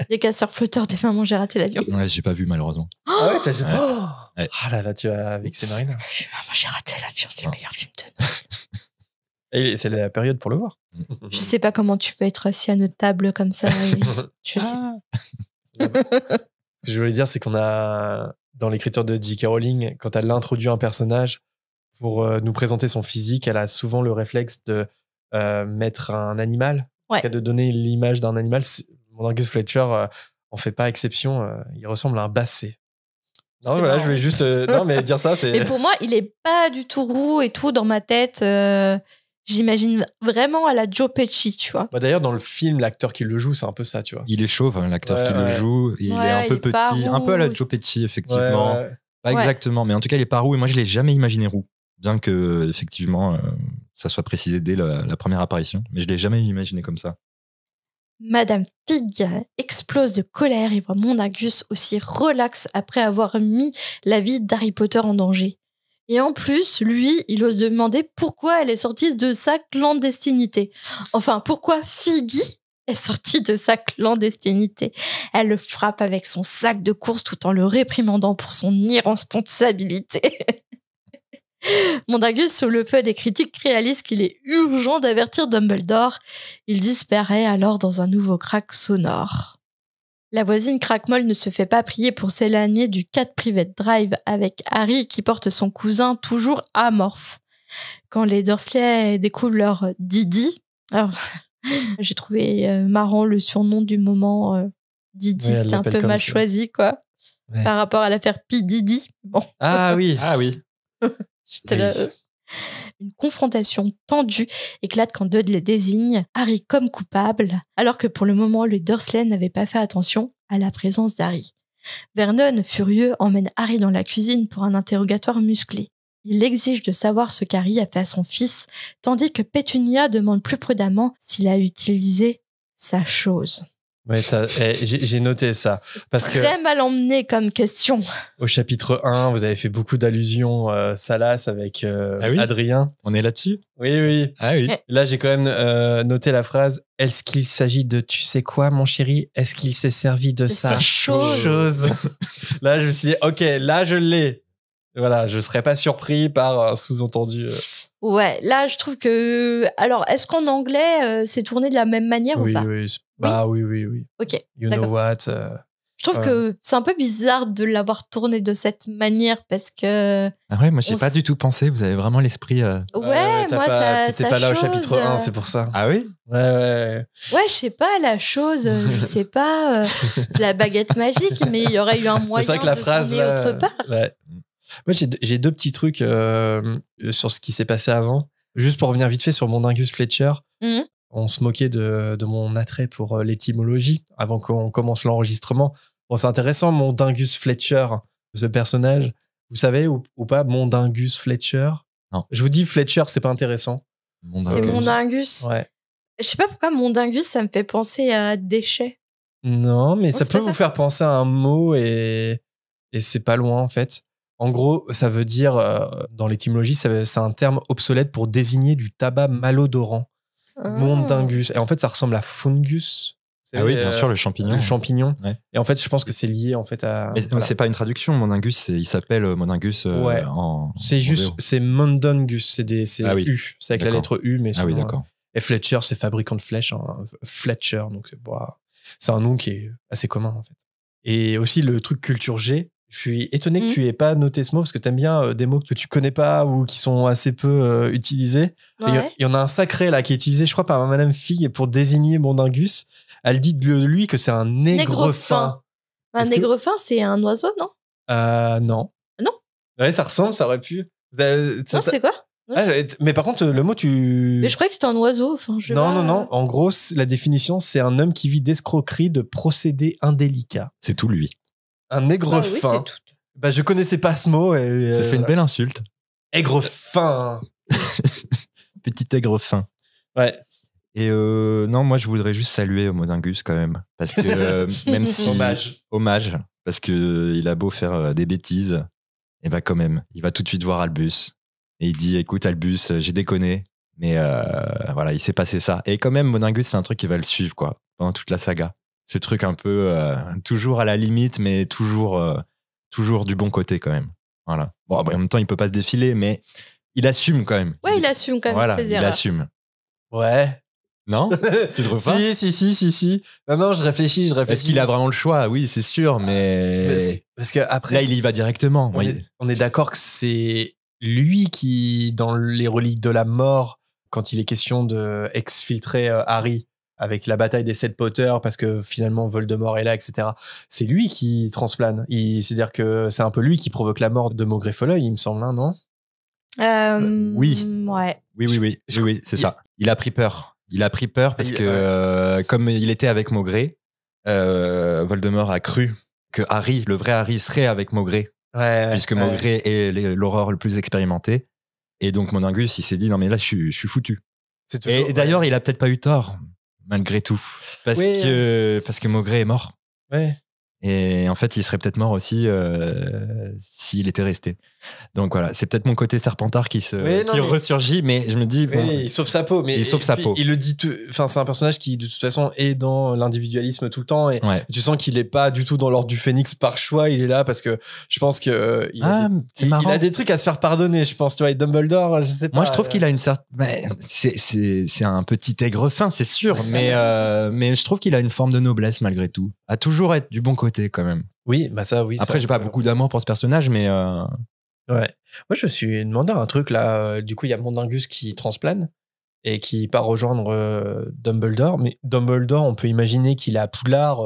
Des casseurs-flotteurs de Maman, j'ai raté l'avion. Ouais, j'ai pas vu, malheureusement. Ah ouais, t'as... Ouais. Ah là, tu as vexé Marina. Maman, j'ai raté l'avion, c'est le meilleur film de Noël. Et c'est la période pour le voir. Je sais pas comment tu peux être assis à notre table comme ça. Je sais. Ce que je voulais dire, c'est qu'on a, dans l'écriture de J.K. Rowling, quand elle introduit un personnage pour nous présenter son physique, elle a souvent le réflexe de mettre un animal, de donner l'image d'un animal. Mondingus Fletcher en fait pas exception, il ressemble à un basset. Non, voilà, marrant. Je voulais juste mais dire ça. Et pour moi, il est pas du tout roux et tout dans ma tête. J'imagine vraiment à la Joe Pesci, tu vois. Bah d'ailleurs, dans le film, l'acteur qui le joue, c'est un peu ça, tu vois. Il est chauve, hein, l'acteur qui le joue. Il est un peu petit, un peu à la Joe Pesci, effectivement. Pas exactement, mais en tout cas, il est pas roux. Et moi, je l'ai jamais imaginé roux. Bien que, effectivement, ça soit précisé dès la première apparition. Mais je l'ai jamais imaginé comme ça. Madame Figg explose de colère et voit Mondingus aussi relax après avoir mis la vie d'Harry Potter en danger. Et en plus, lui, il ose demander pourquoi elle est sortie de sa clandestinité. Enfin, pourquoi Figgy est sortie de sa clandestinité. Elle le frappe avec son sac de course tout en le réprimandant pour son irresponsabilité. Mondingus, sous le feu des critiques, réalise qu'il est urgent d'avertir Dumbledore. Il disparaît alors dans un nouveau crack sonore. La voisine craquemolle ne se fait pas prier pour s'éloigner du Cat Private Drive avec Harry qui porte son cousin toujours amorphe. Quand les Dursley découvrent leur Didi, alors, j'ai trouvé marrant le surnom du moment. Didi, c'était un peu mal choisi, quoi. Ouais. Par rapport à l'affaire P. Didi. Bon. Ah oui. J'étais là. Une confrontation tendue éclate quand Dudley désigne Harry comme coupable, alors que pour le moment, les Dursley n'avaient pas fait attention à la présence d'Harry. Vernon, furieux, emmène Harry dans la cuisine pour un interrogatoire musclé. Il exige de savoir ce qu'Harry a fait à son fils, tandis que Pétunia demande plus prudemment s'il a utilisé sa chose. Ouais, j'ai noté ça. Parce que Très mal emmené comme question. au chapitre 1, vous avez fait beaucoup d'allusions salaces avec Ah oui Adrien. On est là-dessus? Oui, oui. Ah oui. Là, j'ai quand même noté la phrase « Est-ce qu'il s'agit de tu sais quoi, mon chéri? Est-ce qu'il s'est servi de ça? ces choses. » Là, je me suis dit « Ok, là, je l'ai. » Voilà, je serais pas surpris par un sous-entendu. Ouais, là, je trouve que... Alors, est-ce qu'en anglais, c'est tourné de la même manière ou pas? Oui. Bah oui. Ok, You know d'accord. what? Je trouve que c'est un peu bizarre de l'avoir tourné de cette manière parce que... Ah ouais, moi, j'ai On pas s- du tout pensé. Vous avez vraiment l'esprit. Ouais, moi, ça... T'étais pas là au chapitre 1, c'est pour ça. Ah oui? Ouais. Ouais, je sais pas, la chose, je sais pas, c'est la baguette magique, mais il y aurait eu un moyen C'est vrai que la de phrase tourner là, autre part. Ouais. Moi j'ai deux petits trucs sur ce qui s'est passé avant. Juste pour revenir vite fait sur mon Dingus Fletcher, Mhm. on se moquait de mon attrait pour l'étymologie avant qu'on commence l'enregistrement. Bon, c'est intéressant, mon Dingus Fletcher, ce personnage. Vous savez ou pas, mon Dingus Fletcher? Non. Je vous dis Fletcher, c'est pas intéressant. C'est mon dingus. Ouais. Je sais pas pourquoi mon dingus, ça me fait penser à déchets. Non, mais ça c'est peut pas vous ça. faire penser à un mot et c'est pas loin en fait. En gros, ça veut dire, dans l'étymologie, c'est un terme obsolète pour désigner du tabac malodorant. Mondingus. Et en fait, ça ressemble à fungus. Ah oui, bien sûr, le champignon. Le champignon. Ouais. Et en fait, je pense que c'est lié en fait à. Mais voilà. c'est pas une traduction, Mondingus, il s'appelle Mondingus Ouais. en. C'est juste, VO. c'est Mondungus. C'est Ah oui. U. C'est avec la D'accord. lettre U, mais Ah oui, sinon, d'accord. Et Fletcher, c'est fabricant de flèches. Hein. Fletcher, donc c'est un nom qui est assez commun en fait. Et aussi le truc culture G. Je suis étonné que tu aies pas noté ce mot parce que t'aimes bien des mots que tu connais pas ou qui sont assez peu utilisés. Ouais. Il y en a un sacré là qui est utilisé, je crois, par Madame Fig pour désigner Mondingus. Elle dit de lui que c'est un négrefin. Un Est-ce que- négrefin, c'est un oiseau, non? Non. Non. Ouais, ça ressemble, ça aurait pu. Non, c'est quoi? Mais par contre, le mot, tu. Mais je croyais que c'était un oiseau. Enfin, je sais Non, pas. non. En gros, la définition, c'est un homme qui vit d'escroquerie, de procédés indélicats. C'est tout lui. Un Ah négrefin. oui, c'est tout. Bah, je connaissais pas ce mot. Et, Ça fait une belle insulte. Aigrefin. Petit aigre fin. Ouais. Et non, moi, je voudrais juste saluer Mondingus quand même. Parce que même si. Hommage. Parce que il a beau faire des bêtises, et bah quand même, il va tout de suite voir Albus. Et il dit, écoute Albus, j'ai déconné. Mais voilà, il s'est passé ça. Et quand même, Mondingus, c'est un truc qui va le suivre, quoi, pendant toute la saga. Ce truc un peu toujours à la limite, mais toujours du bon côté quand même. Voilà. Bon, en même temps, il peut pas se défiler, mais il assume quand même. Ouais, il assume quand même Voilà, ses il erreurs. assume. Ouais. Non? Tu trouves pas? Si. Non, je réfléchis. Est-ce qu'il a vraiment le choix? Oui, c'est sûr, mais Parce que après, là, il y va directement. on est d'accord que c'est lui qui, dans les reliques de la mort, quand il est question de exfiltrer Harry avec la bataille des 7 Potter, parce que finalement Voldemort est là, etc. C'est lui qui transplane. C'est-à-dire que c'est un peu lui qui provoque la mort de Maugrey Folleuil, il me semble, hein, non? Oui. Ouais. Oui, c'est ça. Il a pris peur. Il a pris peur parce que comme il était avec Maugrey, Voldemort a cru que Harry, le vrai Harry, serait avec Maugrey, puisque Maugrey est l'aurore le plus expérimenté. Et donc Mondingus, il s'est dit non mais là je suis foutu. Et d'ailleurs, il a peut-être pas eu tort malgré tout, parce que Maugrey est mort. Ouais. Et en fait, il serait peut-être mort aussi s'il était resté. Donc voilà, c'est peut-être mon côté Serpentard qui ressurgit, mais je me dis bon, il sauve sa peau, mais il sauve sa peau. Il le dit, enfin c'est un personnage qui de toute façon est dans l'individualisme tout le temps et tu sens qu'il est pas du tout dans l'ordre du Phénix par choix. Il est là parce que je pense que il a des trucs à se faire pardonner. Je pense, tu vois, et Dumbledore, je sais pas. Moi, je trouve qu'il a une certaine, c'est un petit aigre fin, c'est sûr, mais je trouve qu'il a une forme de noblesse malgré tout, à toujours être du bon côté quand même. Oui, bah ça, oui. Après, j'ai pas beaucoup d'amour pour ce personnage, mais ouais. Moi, je me suis demandé un truc là. Du coup, il y a Mondingus qui transplane et qui part rejoindre Dumbledore. Mais Dumbledore, on peut imaginer qu'il est à Poudlard.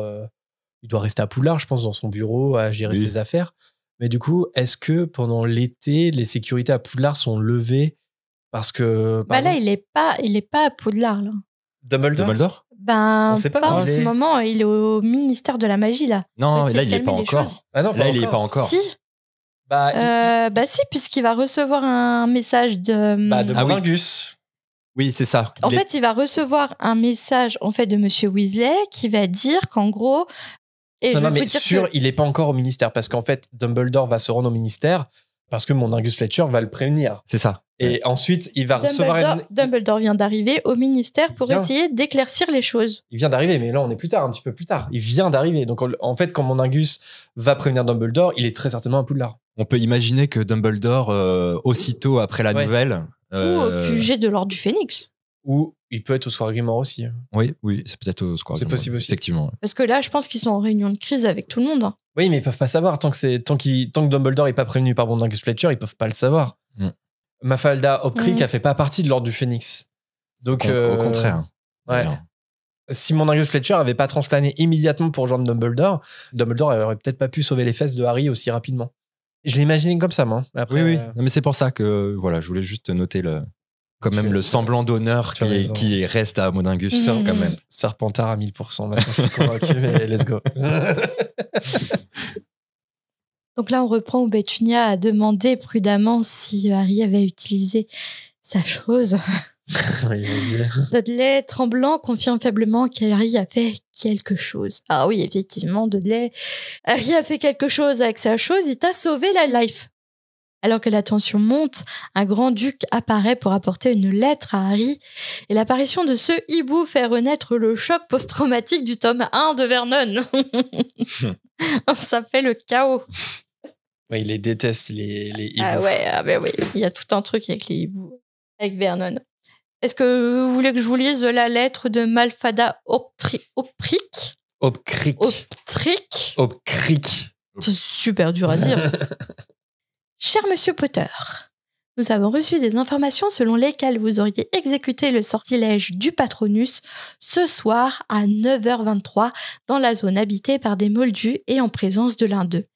Il doit rester à Poudlard, je pense, dans son bureau à gérer ses affaires. Mais du coup, est-ce que pendant l'été, les sécurités à Poudlard sont levées parce que Là, il est pas à Poudlard là. Dumbledore. Ben, on sait pas en ce moment, il est au ministère de la magie là. Non, Ouais, là il est calmer pas les encore. choses. Ah non, là il est pas encore. Si. Bah Si, puisqu'il va recevoir un message de. De Mondingus. Oui, c'est ça. En fait, il va recevoir un message en fait de Monsieur Weasley qui va dire qu'en gros, et Non, je vais mais vous dire sûr, que il n'est pas encore au ministère parce qu'en fait, Dumbledore va se rendre au ministère parce que mon Angus Fletcher va le prévenir. C'est ça. Et ensuite, il va recevoir Dumbledore vient d'arriver au ministère pour essayer d'éclaircir les choses. Il vient d'arriver, mais là, on est plus tard, un petit peu plus tard. Il vient d'arriver. Donc, en fait, quand mon Angus va prévenir Dumbledore, il est très certainement à Poudlard. On peut imaginer que Dumbledore, aussitôt après la nouvelle... Ou au QG de l'Ordre du Phénix. Ou il peut être au Soir Grimmauld aussi. Oui, c'est peut-être au Square. C'est possible aussi. Effectivement. Parce que là, je pense qu'ils sont en réunion de crise avec tout le monde. Hein. Oui, mais ils peuvent pas savoir. Tant que Dumbledore n'est pas prévenu par mon Angus Fletcher, ils peuvent pas le savoir. Mafalda Hopcrick, elle fait pas partie de l'Ordre du Phénix. Donc, au contraire. Ouais. Si mon Angus Fletcher avait pas transplané immédiatement pour rejoindre Dumbledore, Dumbledore aurait peut-être pas pu sauver les fesses de Harry aussi rapidement. Je l'ai imaginé comme ça, moi. Après, oui. Non, mais c'est pour ça que je voulais juste noter le semblant d'honneur qui reste à Modingus quand même. Serpentard à 1000%. Maintenant, je suis convaincu, mais let's go. Donc là, on reprend où Pétunia a demandé prudemment si Harry avait utilisé sa chose. Oui, vas-y. Dudley, tremblant, confirme faiblement qu'Harry a fait quelque chose. Ah oui, effectivement, Dudley. Harry a fait quelque chose avec sa chose, il t'a sauvé la life. Alors que la tension monte, un grand-duc apparaît pour apporter une lettre à Harry et l'apparition de ce hibou fait renaître le choc post-traumatique du tome 1 de Vernon. Ça fait le chaos. Ouais, il les déteste, les hiboux. Oui, il y a tout un truc avec les hiboux, avec Vernon. Est-ce que vous voulez que je vous lise la lettre de Malfada Hopcrick? C'est super dur à dire. Cher Monsieur Potter, nous avons reçu des informations selon lesquelles vous auriez exécuté le sortilège du Patronus ce soir à 9h23 dans la zone habitée par des moldus et en présence de l'un d'eux.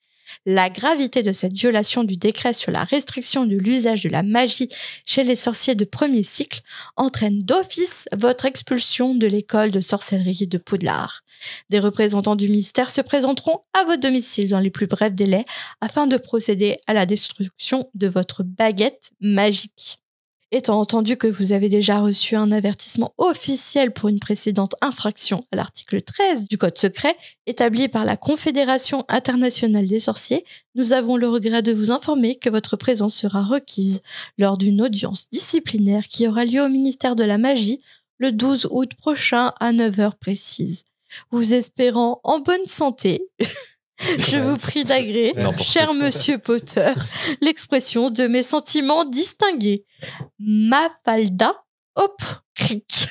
La gravité de cette violation du décret sur la restriction de l'usage de la magie chez les sorciers de premier cycle entraîne d'office votre expulsion de l'école de sorcellerie de Poudlard. Des représentants du ministère se présenteront à votre domicile dans les plus brefs délais afin de procéder à la destruction de votre baguette magique. Étant entendu que vous avez déjà reçu un avertissement officiel pour une précédente infraction à l'article 13 du Code secret établi par la Confédération internationale des sorciers, nous avons le regret de vous informer que votre présence sera requise lors d'une audience disciplinaire qui aura lieu au ministère de la Magie le 12 août prochain à 9h précise. Vous espérant en bonne santé... Je vous prie d'agréer, cher Monsieur Potter, l'expression de mes sentiments distingués. Mafalda Hopcrick.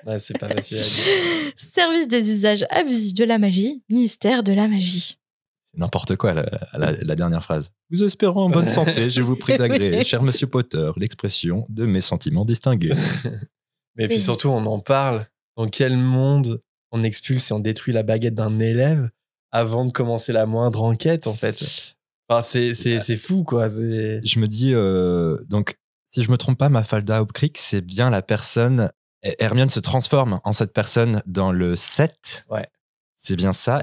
Ouais, c'est pas facile à dire. Service des usages abusifs de la magie, ministère de la magie. C'est n'importe quoi, la dernière phrase. Vous espérant en bonne santé, je vous prie d'agréer, cher Monsieur Potter, l'expression de mes sentiments distingués. Mais puis surtout, on en parle. Dans quel monde on expulse et on détruit la baguette d'un élève avant de commencer la moindre enquête, en fait. Enfin, c'est fou, quoi. Je me dis, donc, si je me trompe pas, Mafalda Hopcrick, c'est bien la personne... Hermione se transforme en cette personne dans le 7. Ouais. C'est bien ça.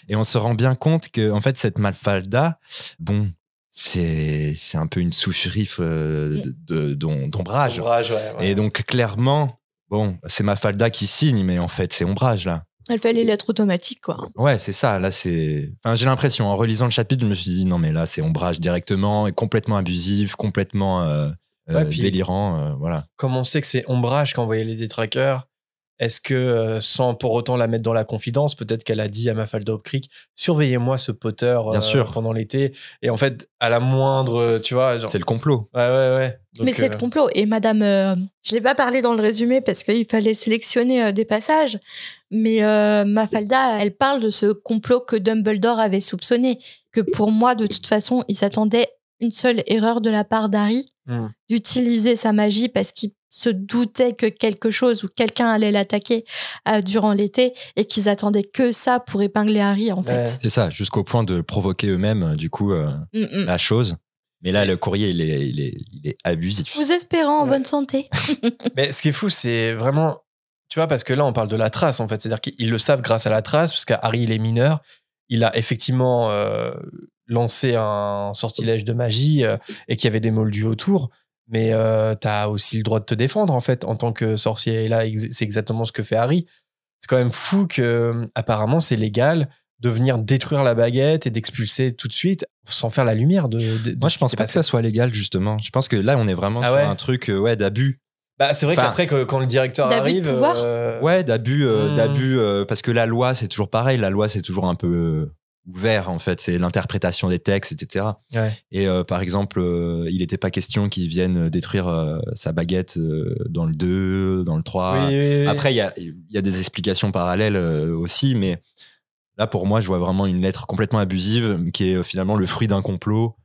Et on se rend bien compte que, en fait, cette Mafalda, bon, c'est un peu une sous-furif d'ombrage. Ouais. Et donc, clairement, bon, c'est Mafalda qui signe, mais en fait, c'est ombrage, là. Elle fait les lettres automatiques, quoi. Ouais, c'est ça. Là, c'est. Enfin, j'ai l'impression, en relisant le chapitre, je me suis dit non, mais là, c'est ombrage directement, et complètement abusif, complètement puis, délirant, voilà. Comme on sait que c'est ombrage quand on voyait les détraqueurs, est-ce que sans pour autant la mettre dans la confidence, peut-être qu'elle a dit à Mafalda Hopcrick, surveillez-moi ce Potter pendant l'été, et en fait, à la moindre, tu vois, genre... C'est le complot. Ouais. Donc, mais c'est le complot. Et madame, je l'ai pas parlé dans le résumé parce qu'il fallait sélectionner des passages, mais Mafalda, elle parle de ce complot que Dumbledore avait soupçonné, que pour moi, de toute façon, il s'attendait une seule erreur de la part d'Harry, d'utiliser sa magie parce qu'il se doutaient que quelque chose ou quelqu'un allait l'attaquer durant l'été et qu'ils attendaient que ça pour épingler Harry, en fait. C'est ça, jusqu'au point de provoquer eux-mêmes, du coup, la chose. Mais là, le courrier, il est abusif. Vous espérant en bonne santé. Mais ce qui est fou, c'est vraiment... Tu vois, parce que là, on parle de la trace, en fait. C'est-à-dire qu'ils le savent grâce à la trace, parce qu'Harry, il est mineur. Il a effectivement lancé un sortilège de magie et qu'il y avait des moldus autour. mais t'as aussi le droit de te défendre en fait en tant que sorcier. Et là, c'est exactement ce que fait Harry. C'est quand même fou que apparemment c'est légal de venir détruire la baguette et d'expulser tout de suite sans faire la lumière de Moi, je pense pas que ça soit légal, justement. Je pense que là, on est vraiment sur un truc d'abus. Bah, c'est vrai qu'après, quand le directeur arrive... D'abus de pouvoir Ouais, d'abus, parce que la loi, c'est toujours pareil. La loi, c'est toujours un peu ouvert, en fait. C'est l'interprétation des textes, etc. Ouais. Et par exemple, il n'était pas question qu'ils viennent détruire sa baguette dans le 2, dans le 3. Oui. Après, il y a des explications parallèles aussi, mais là, pour moi, je vois vraiment une lettre complètement abusive qui est finalement le fruit d'un complot.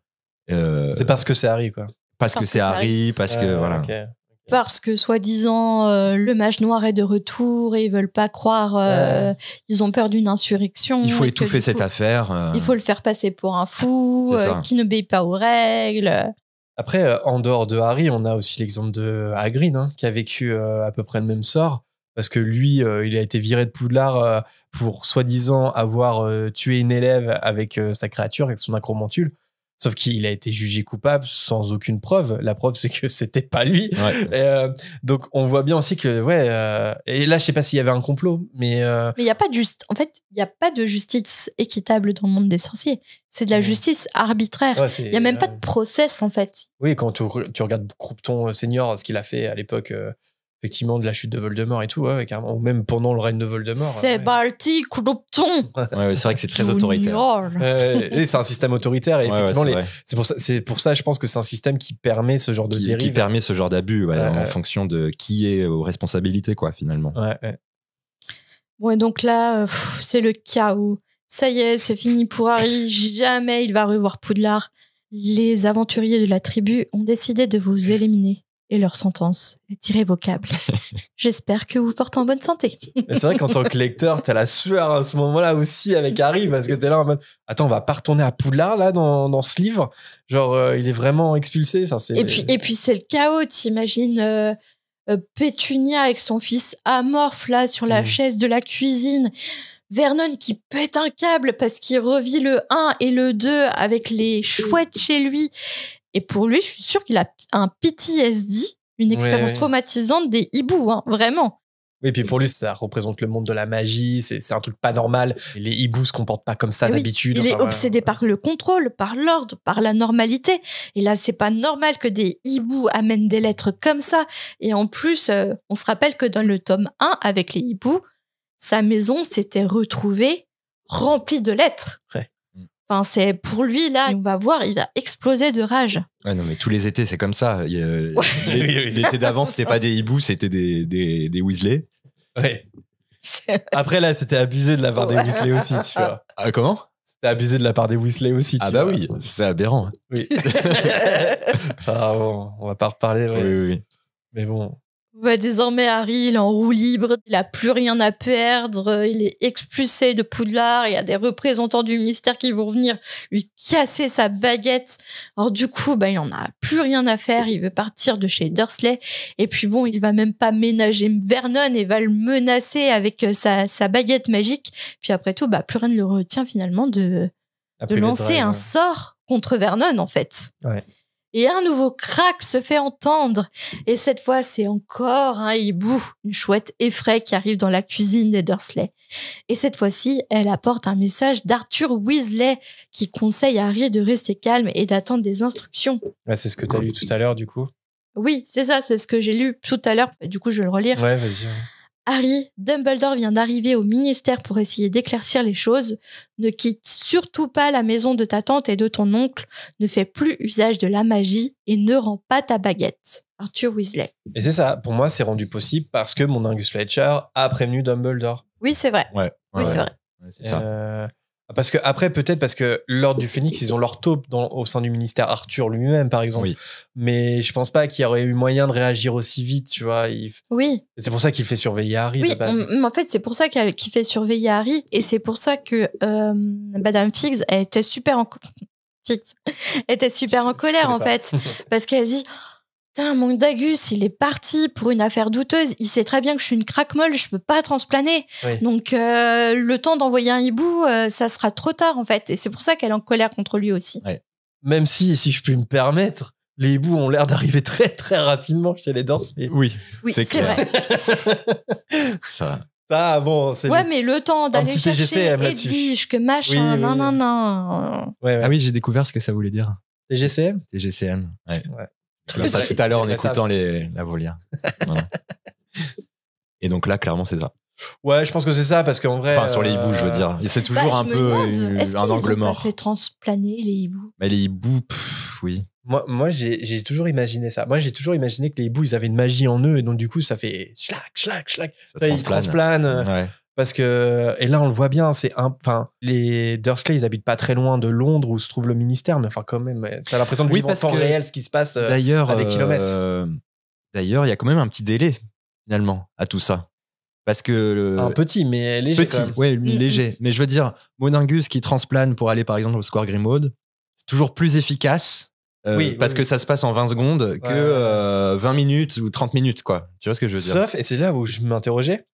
C'est parce que c'est Harry, quoi. Parce que c'est Harry, parce que voilà. Okay. Parce que soi-disant le mage noir est de retour et ils veulent pas croire, ils ont peur d'une insurrection. Il faut étouffer cette affaire. Il faut le faire passer pour un fou qui n'obéit pas aux règles. Après, en dehors de Harry, on a aussi l'exemple de Hagrid, qui a vécu à peu près le même sort. Parce que lui, il a été viré de Poudlard pour soi-disant avoir tué une élève avec sa créature, avec son acromantule. Sauf qu'il a été jugé coupable sans aucune preuve. La preuve, c'est que c'était pas lui. Ouais. Et, donc, on voit bien aussi que, et là, je sais pas s'il y avait un complot, mais il y a pas de en fait, il y a pas de justice équitable dans le monde des sorciers. C'est de la justice arbitraire. Il y a même pas de process, en fait. Oui, quand tu regardes Croupton Senior, ce qu'il a fait à l'époque, effectivement, de la chute de Voldemort et tout, carrément. Ou même pendant le règne de Voldemort. C'est Balti Croupton. Ouais, c'est vrai que c'est très autoritaire. Et c'est un système autoritaire. Et effectivement, ouais, c'est pour ça, je pense que c'est un système qui permet ce genre de dérive. Qui permet ce genre d'abus, en fonction de qui est aux responsabilités, quoi, finalement. Ouais. Bon, et donc là, c'est le chaos. Ça y est, c'est fini pour Harry. Jamais il va revoir Poudlard. Les aventuriers de la tribu ont décidé de vous éliminer. Et leur sentence est irrévocable. J'espère que vous portez en bonne santé. Mais c'est vrai qu'en tant que lecteur, t'as la sueur à ce moment-là aussi avec Harry, parce que t'es là en mode attends, on va pas retourner à Poudlard là dans ce livre. Genre, il est vraiment expulsé. Enfin, et puis c'est le chaos. T'imagines Pétunia avec son fils amorphe là sur la chaise de la cuisine. Vernon qui pète un câble parce qu'il revit le 1 et le 2 avec les chouettes chez lui. Et pour lui, je suis sûre qu'il a un PTSD, une expérience traumatisante des hiboux, vraiment. Oui, puis pour lui, ça représente le monde de la magie, c'est un truc pas normal. Et les hiboux se comportent pas comme ça d'habitude. Il est obsédé par le contrôle, par l'ordre, par la normalité. Et là, c'est pas normal que des hiboux amènent des lettres comme ça. Et en plus, on se rappelle que dans le tome 1, avec les hiboux, sa maison s'était retrouvée remplie de lettres. Ouais. Enfin, c'est pour lui, là, on va voir, il va exploser de rage. Ouais, non, mais tous les étés, c'est comme ça. L'été d'avant, c'était pas des hiboux, c'était des Weasley. Ouais. Après, là, c'était abusé de la part des Weasley aussi, tu vois. Ah, comment? C'était abusé de la part des Weasley aussi, tu vois. Oui, c'est aberrant. Oui. Ah bon, on va pas reparler, Oui. Mais bon. Désormais, Harry, il est en roue libre, il a plus rien à perdre, il est expulsé de Poudlard, il y a des représentants du ministère qui vont venir lui casser sa baguette. Alors du coup, il en a plus rien à faire, il veut partir de chez Dursley, et puis bon, il va même pas ménager Vernon et va le menacer avec sa baguette magique, puis après tout, plus rien ne le retient finalement de lancer un sort contre Vernon, en fait. Ouais. Et un nouveau crack se fait entendre. Et cette fois, c'est encore un hibou, une chouette effraie qui arrive dans la cuisine des Dursley. Et cette fois-ci, elle apporte un message d'Arthur Weasley qui conseille à Harry de rester calme et d'attendre des instructions. Ouais, c'est ce que tu as lu tout à l'heure, du coup. Oui, c'est ça, c'est ce que j'ai lu tout à l'heure. Du coup, je vais le relire. Ouais, vas-y. Harry, Dumbledore vient d'arriver au ministère pour essayer d'éclaircir les choses. Ne quitte surtout pas la maison de ta tante et de ton oncle. Ne fais plus usage de la magie et ne rends pas ta baguette. Arthur Weasley. Et c'est ça, pour moi, c'est rendu possible parce que mon Angus Fletcher a prévenu Dumbledore. Oui, c'est vrai. Oui, c'est vrai. C'est ça. Parce que après, peut-être parce que l'Ordre du Phénix, ils ont leur taupe au sein du ministère, Arthur lui-même, par exemple. Oui. Mais je pense pas qu'il y aurait eu moyen de réagir aussi vite, tu vois. Oui. C'est pour ça qu'il fait surveiller Harry. Oui, de base. en fait, c'est pour ça qu'il fait surveiller Harry, et c'est pour ça que Madame Figgs était super en colère, en fait, parce qu'elle dit. Putain, mon Dagus, il est parti pour une affaire douteuse. Il sait très bien que je suis une craque-molle, je peux pas transplaner. Oui. Donc, le temps d'envoyer un hibou, ça sera trop tard, en fait. Et c'est pour ça qu'elle est en colère contre lui aussi. Ouais. Même si je puis me permettre, Les hiboux ont l'air d'arriver très très rapidement chez les Dursley. Oui, Oui, c'est clair. vrai. Ça. Ah bon, c'est Ouais, mais le temps d'aller petit chercher TGCM là-dessus. Edwige, que machin, Oui, oui. non. Ouais, ouais. Ah oui, j'ai découvert ce que ça voulait dire. TGCM. TGCM. Ouais. Ouais. Comme ça tout à l'heure en C'est écoutant la volière. Voilà. Et donc là, clairement, c'est ça. Ouais, je pense que c'est ça parce qu'en vrai. Enfin, sur les hiboux, je veux dire. Et c'est toujours un peu Est-ce un qu'ils angle ont pas mort. fait transplaner les hiboux? Mais les hiboux, oui. Moi j'ai toujours imaginé ça. Moi, j'ai toujours imaginé que les hiboux, ils avaient une magie en eux et donc du coup, ça fait schlac, schlac, schlac. Ça Ils transplanent. Ouais. Parce que, et là, on le voit bien, les Dursley, ils habitent pas très loin de Londres où se trouve le ministère, mais enfin, quand même, t'as l'impression de vivre en temps réel ce qui se passe D'ailleurs, à des kilomètres. D'ailleurs, il y a quand même un petit délai, finalement, à tout ça. Parce que Un petit, mais léger quand même. ouais, léger. Mais je veux dire, Moningus qui transplane pour aller, par exemple, au Square Grimmauld, c'est toujours plus efficace. Parce que ça se passe en 20 secondes que 20 minutes ou 30 minutes, quoi. Tu vois ce que je veux dire? Sauf, et c'est là où je m'interrogeais,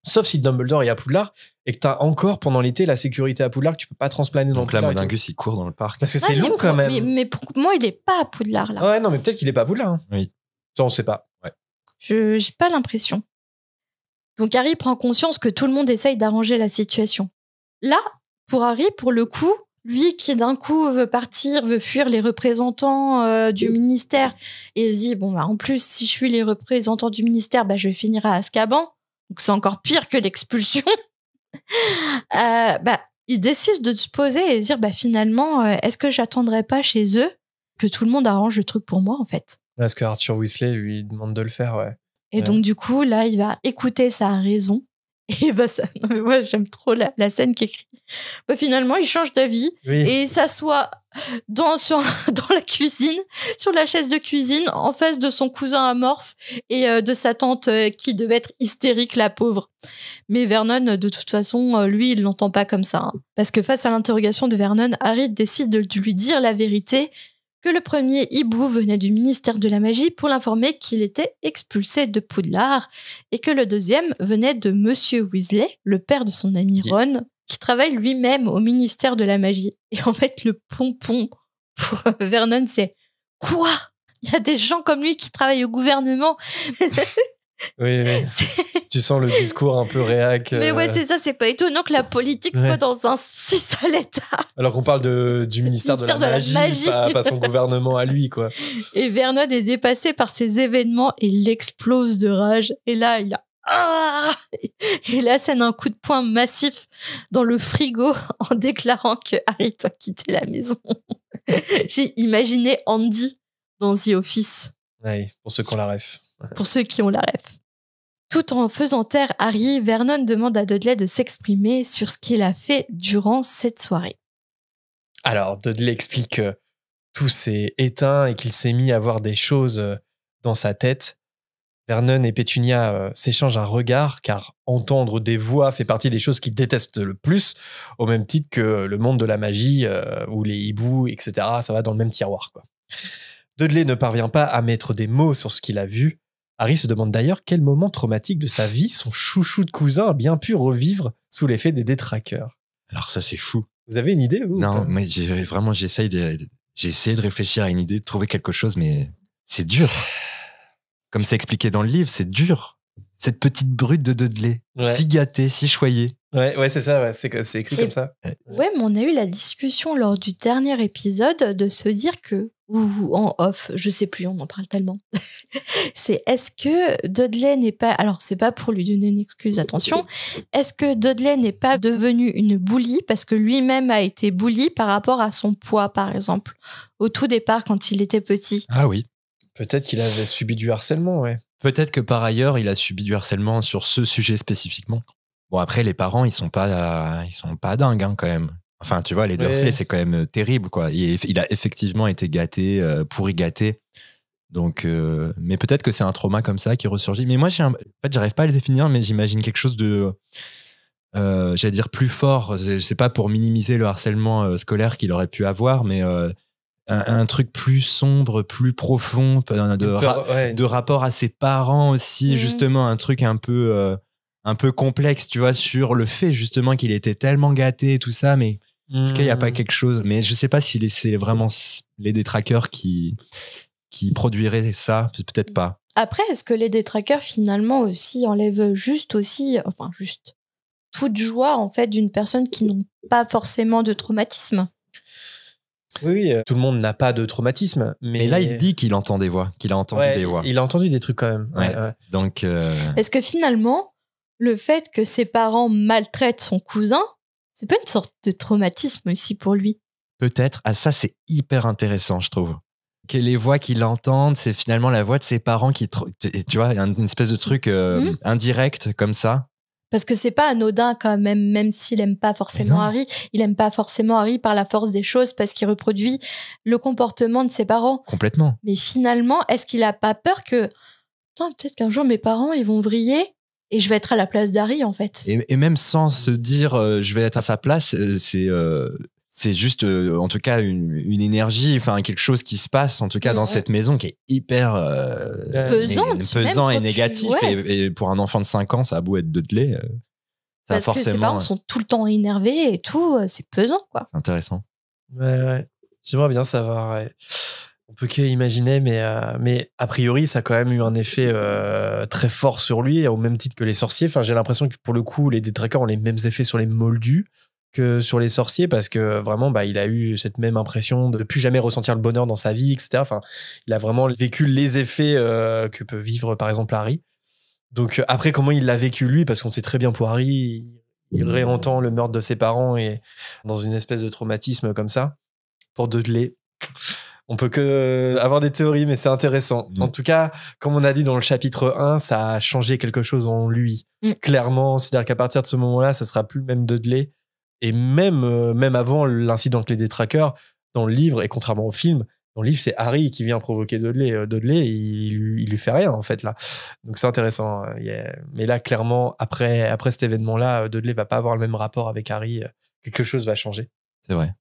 sauf si Dumbledore est à Poudlard et que t'as encore pendant l'été la sécurité à Poudlard, que tu peux pas transplaner dans Donc là, Poudlard. Moningus, il court dans le parc. Parce que c'est long quand même. Mais pour moi, il est pas à Poudlard, là. Ouais, non, mais peut-être qu'il est pas à Poudlard. Hein. Oui. Ça, on sait pas. Ouais. J'ai pas l'impression. Donc Harry prend conscience que tout le monde essaye d'arranger la situation. Là, pour Harry, pour le coup, lui qui d'un coup veut partir, veut fuir les représentants du ministère, et il se dit, bon, bah, en plus, si je fuis les représentants du ministère, bah, je finirai à Azkaban. Donc c'est encore pire que l'expulsion. Il décide de se poser et de dire, bah, finalement, est-ce que j'attendrai pas chez eux que tout le monde arrange le truc pour moi, en fait? Parce que Arthur Weasley lui demande de le faire, ouais. Et donc, du coup, là, il va écouter sa raison. Et bah, ça, non, mais moi, j'aime trop la scène qui écrit. Bah, finalement, il change d'avis et il s'assoit dans la cuisine, sur la chaise de cuisine, en face de son cousin amorphe et de sa tante qui devait être hystérique, la pauvre. Mais Vernon, de toute façon, lui, il l'entend pas comme ça. Hein. Parce que face à l'interrogation de Vernon, Harry décide de lui dire la vérité, que le premier hibou venait du ministère de la magie pour l'informer qu'il était expulsé de Poudlard et que le deuxième venait de Monsieur Weasley, le père de son ami Ron, qui travaille lui-même au ministère de la magie. Et en fait, le pompon pour Vernon, c'est « Quoi ? Il y a des gens comme lui qui travaillent au gouvernement ?» Oui. Tu sens le discours un peu réac. Mais ouais, c'est ça, c'est pas étonnant que la politique soit dans un si sale état. Alors qu'on parle du ministère de la magie. Pas son gouvernement à lui, quoi. Et Vernon est dépassé par ces événements et il explose de rage. Et là, il a... Ah et là, ça donne un coup de poing massif dans le frigo en déclarant que Harry doit quitter la maison. J'ai imaginé Andy dans The Office. Oui, pour ceux qui ont la ref. Pour ceux qui ont la ref. Tout en faisant taire Harry, Vernon demande à Dudley de s'exprimer sur ce qu'il a fait durant cette soirée. Alors, Dudley explique que tout s'est éteint et qu'il s'est mis à voir des choses dans sa tête. Vernon et Pétunia s'échangent un regard, car entendre des voix fait partie des choses qu'ils détestent le plus, au même titre que le monde de la magie, ou les hiboux, etc. Ça va dans le même tiroir, quoi. Dudley ne parvient pas à mettre des mots sur ce qu'il a vu. Harry se demande d'ailleurs quel moment traumatique de sa vie son chouchou de cousin a bien pu revivre sous l'effet des détraqueurs. Alors ça, c'est fou. Vous avez une idée, vous? Non, mais j'ai essayé de réfléchir à une idée, de trouver quelque chose, mais c'est dur. Comme c'est expliqué dans le livre, c'est dur. Cette petite brute de Dudley, si gâtée, si choyée. Ouais, c'est ça, c'est écrit comme ça. Ouais, mais on a eu la discussion lors du dernier épisode de se dire que, ou en off, je sais plus, on en parle tellement. C'est est-ce que Dudley n'est pas, alors c'est pas pour lui donner une excuse, attention, est-ce que Dudley n'est pas devenu une bully parce que lui-même a été bully par rapport à son poids, par exemple, au tout départ quand il était petit? Ah oui. Peut-être qu'il avait subi du harcèlement, ouais. Peut-être que par ailleurs, il a subi du harcèlement sur ce sujet spécifiquement. Bon, après, les parents, ils sont pas dingues, hein, quand même. Enfin, tu vois, les Dursley, c'est quand même terrible, quoi. Il a effectivement été gâté, pourri gâté. Donc, mais peut-être que c'est un trauma comme ça qui ressurgit. Mais moi, en fait, j'arrive pas à le définir, mais j'imagine quelque chose de, j'allais dire plus fort. C'est pas pour minimiser le harcèlement scolaire qu'il aurait pu avoir, mais un truc plus sombre, plus profond, de rapport à ses parents aussi, justement, un truc un peu complexe, tu vois, sur le fait justement qu'il était tellement gâté et tout ça, mais est-ce qu'il n'y a pas quelque chose? Mais je sais pas si c'est vraiment les détraqueurs qui qui produirait ça, peut-être pas. Après, est-ce que les détraqueurs finalement aussi enlèvent juste toute joie en fait d'une personne qui n'ont pas forcément de traumatisme? Oui, tout le monde n'a pas de traumatisme. Mais là, il dit qu'il entend des voix, qu'il a entendu des voix. Il a entendu des trucs quand même. Ouais. Donc, est-ce que finalement, le fait que ses parents maltraitent son cousin, c'est pas une sorte de traumatisme aussi pour lui? peut-être. Ah, ça, c'est hyper intéressant, je trouve. Que les voix qu'il entend, c'est finalement la voix de ses parents qui... Tu vois, une espèce de truc indirect comme ça. Parce que c'est pas anodin quand même s'il aime pas forcément Harry. Il aime pas forcément Harry par la force des choses parce qu'il reproduit le comportement de ses parents. Complètement. Mais finalement, est-ce qu'il a pas peur que... peut-être qu'un jour mes parents, ils vont vriller et je vais être à la place d'Harry, en fait. Et même sans se dire je vais être à sa place, c'est juste, en tout cas, une énergie, enfin quelque chose qui se passe, en tout cas, dans cette maison qui est hyper pesant et négatif. Et pour un enfant de 5 ans, ça a beau être Dudley. Ça parce forcément, que ses parents sont tout le temps énervés et tout, c'est pesant, quoi. C'est intéressant. Ouais. J'aimerais bien savoir. Ouais. On peut qu'imaginer, mais a priori, ça a quand même eu un effet très fort sur lui, au même titre que les sorciers. Enfin, j'ai l'impression que pour le coup, les détraqueurs ont les mêmes effets sur les moldus que sur les sorciers, parce que vraiment, il a eu cette même impression de ne plus jamais ressentir le bonheur dans sa vie, etc. Enfin, il a vraiment vécu les effets que peut vivre, par exemple, Harry. Donc, après, comment il l'a vécu, lui, parce qu'on sait très bien pour Harry, il réentend le meurtre de ses parents et dans une espèce de traumatisme comme ça. Pour Dudley, on peut que avoir des théories, mais c'est intéressant. En tout cas, comme on a dit dans le chapitre 1, ça a changé quelque chose en lui. Clairement, c'est-à-dire qu'à partir de ce moment-là, ça sera plus le même Dudley. Et même avant l'incident avec les détraqueurs, dans le livre, et contrairement au film, dans le livre, c'est Harry qui vient provoquer Dudley. Dudley, il lui fait rien, en fait, là. Donc, c'est intéressant. Mais là, clairement, après cet événement-là, Dudley va pas avoir le même rapport avec Harry. Quelque chose va changer. C'est vrai.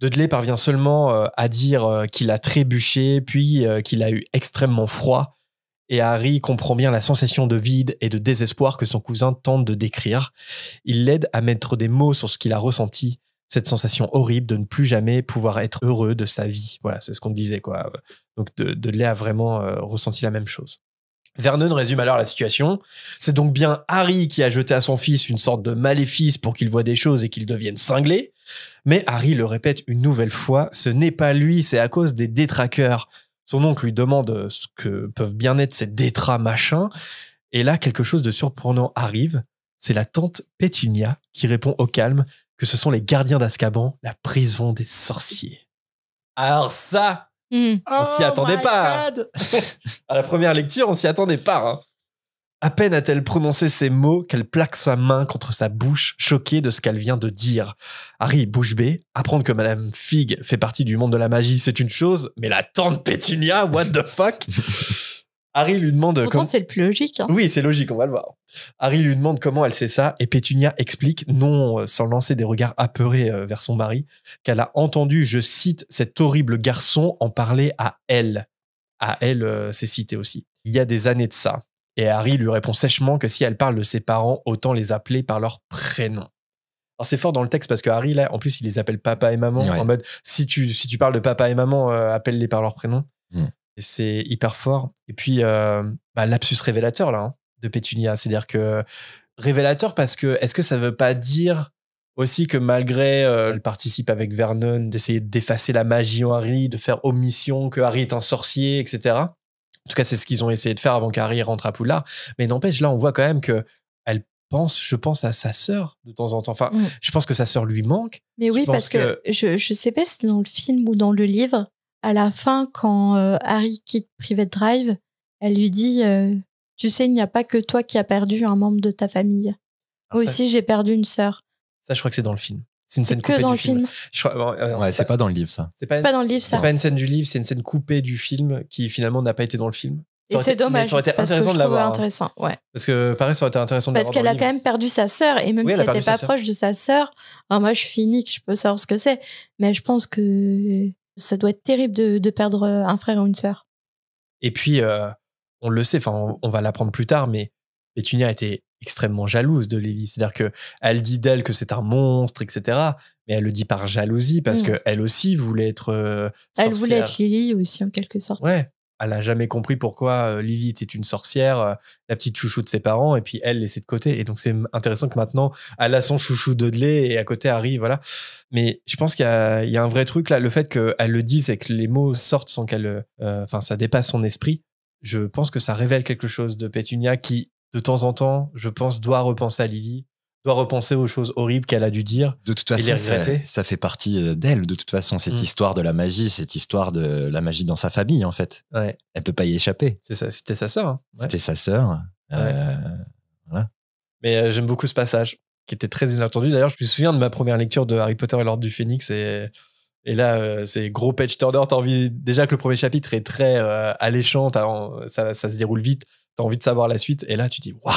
Dudley parvient seulement à dire qu'il a trébuché, puis qu'il a eu extrêmement froid. Et Harry comprend bien la sensation de vide et de désespoir que son cousin tente de décrire. Il l'aide à mettre des mots sur ce qu'il a ressenti, cette sensation horrible de ne plus jamais pouvoir être heureux de sa vie. Voilà, c'est ce qu'on disait, quoi. Donc Dudley a vraiment ressenti la même chose. Vernon résume alors la situation. C'est donc bien Harry qui a jeté à son fils une sorte de maléfice pour qu'il voie des choses et qu'il devienne cinglé. Mais Harry le répète une nouvelle fois, ce n'est pas lui, c'est à cause des détraqueurs. Son oncle lui demande ce que peuvent bien être ces détras machins. Et là, quelque chose de surprenant arrive. C'est la tante Pétunia qui répond au calme que ce sont les gardiens d'Azkaban, la prison des sorciers. Alors ça, on s'y attendait pas. À la première lecture, on s'y attendait pas. Hein. À peine a-t-elle prononcé ces mots qu'elle plaque sa main contre sa bouche, choquée de ce qu'elle vient de dire. Harry, bouche bée, apprendre que Madame Fig fait partie du monde de la magie, c'est une chose, mais la tante Pétunia, what the fuck? Harry lui demande... Pourtant, c'est le plus logique. Hein. Oui, c'est logique, on va le voir. Harry lui demande comment elle sait ça, et Pétunia explique, non sans lancer des regards apeurés vers son mari, qu'elle a entendu, je cite, cet horrible garçon en parler à elle. À elle, c'est cité aussi. Il y a des années de ça. Et Harry lui répond sèchement que si elle parle de ses parents, autant les appeler par leur prénom. Alors c'est fort dans le texte parce que Harry, là, en plus, il les appelle papa et maman. Ouais. En mode, si tu parles de papa et maman, appelle-les par leur prénom. Et c'est hyper fort. Et puis, lapsus révélateur, là, hein, de Pétunia. C'est-à-dire que révélateur parce que, est-ce que ça veut pas dire aussi que malgré elle participe avec Vernon d'essayer d'effacer la magie en Harry, de faire omission que Harry est un sorcier, etc. En tout cas, c'est ce qu'ils ont essayé de faire avant qu'Harry rentre à Poudlard. Mais n'empêche, là, on voit quand même que elle pense, je pense, à sa sœur de temps en temps. Enfin, je pense que sa sœur lui manque. Mais oui, parce que je sais pas si c'est dans le film ou dans le livre, à la fin, quand Harry quitte Private Drive, elle lui dit tu sais, il n'y a pas que toi qui as perdu un membre de ta famille. Moi aussi, j'ai perdu une sœur. Ça, je crois que c'est dans le film. C'est une scène que coupée dans du le film. C'est pas dans le livre, ça. C'est pas dans le livre, ça. C'est pas une scène du livre, c'est une scène coupée du film qui finalement n'a pas été dans le film. Et c'est dommage. Ça aurait été intéressant de l'avoir. Intéressant, ouais. Parce que pareil, ça aurait été intéressant de l'avoir. Parce qu'elle a quand même perdu sa sœur, et même si elle n'était pas proche de sa sœur, alors moi je suis unique, je peux savoir ce que c'est, mais je pense que ça doit être terrible de perdre un frère ou une sœur. Et puis, on le sait, enfin, on va l'apprendre plus tard, mais Pétunia était extrêmement jalouse de Lily. C'est-à-dire que elle dit d'elle que c'est un monstre, etc. Mais elle le dit par jalousie parce que elle aussi voulait être sorcière. Elle voulait être Lily aussi, en quelque sorte. Ouais. Elle a jamais compris pourquoi Lily était une sorcière, la petite chouchou de ses parents, et puis elle laissée de côté. Et donc c'est intéressant que maintenant elle a son chouchou Dudley et à côté Harry, voilà. Mais je pense qu'il y a un vrai truc là, le fait qu'elle le dise et que les mots sortent sans qu'elle, ça dépasse son esprit. Je pense que ça révèle quelque chose de Pétunia qui, de temps en temps, je pense, doit repenser à Lily, doit repenser aux choses horribles qu'elle a dû dire. De toute façon, ça fait partie d'elle. De toute façon, cette histoire de la magie, cette histoire de la magie dans sa famille, en fait. Ouais. Elle peut pas y échapper. C'est ça, c'était sa sœur. Hein. Ouais. C'était sa sœur. Voilà. Mais j'aime beaucoup ce passage, qui était très inattendu. D'ailleurs, je me souviens de ma première lecture de Harry Potter et l'Ordre du Phénix. Et là, c'est gros page turner. T'as envie, déjà que le premier chapitre est très alléchant, ça se déroule vite. T'as envie de savoir la suite. Et là, tu dis, waouh,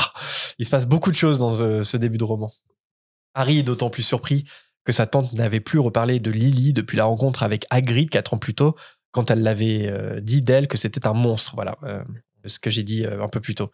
il se passe beaucoup de choses dans ce début de roman. Harry est d'autant plus surpris que sa tante n'avait plus reparlé de Lily depuis la rencontre avec Hagrid 4 ans plus tôt, quand elle l'avait dit d'elle que c'était un monstre. Voilà, ce que j'ai dit un peu plus tôt.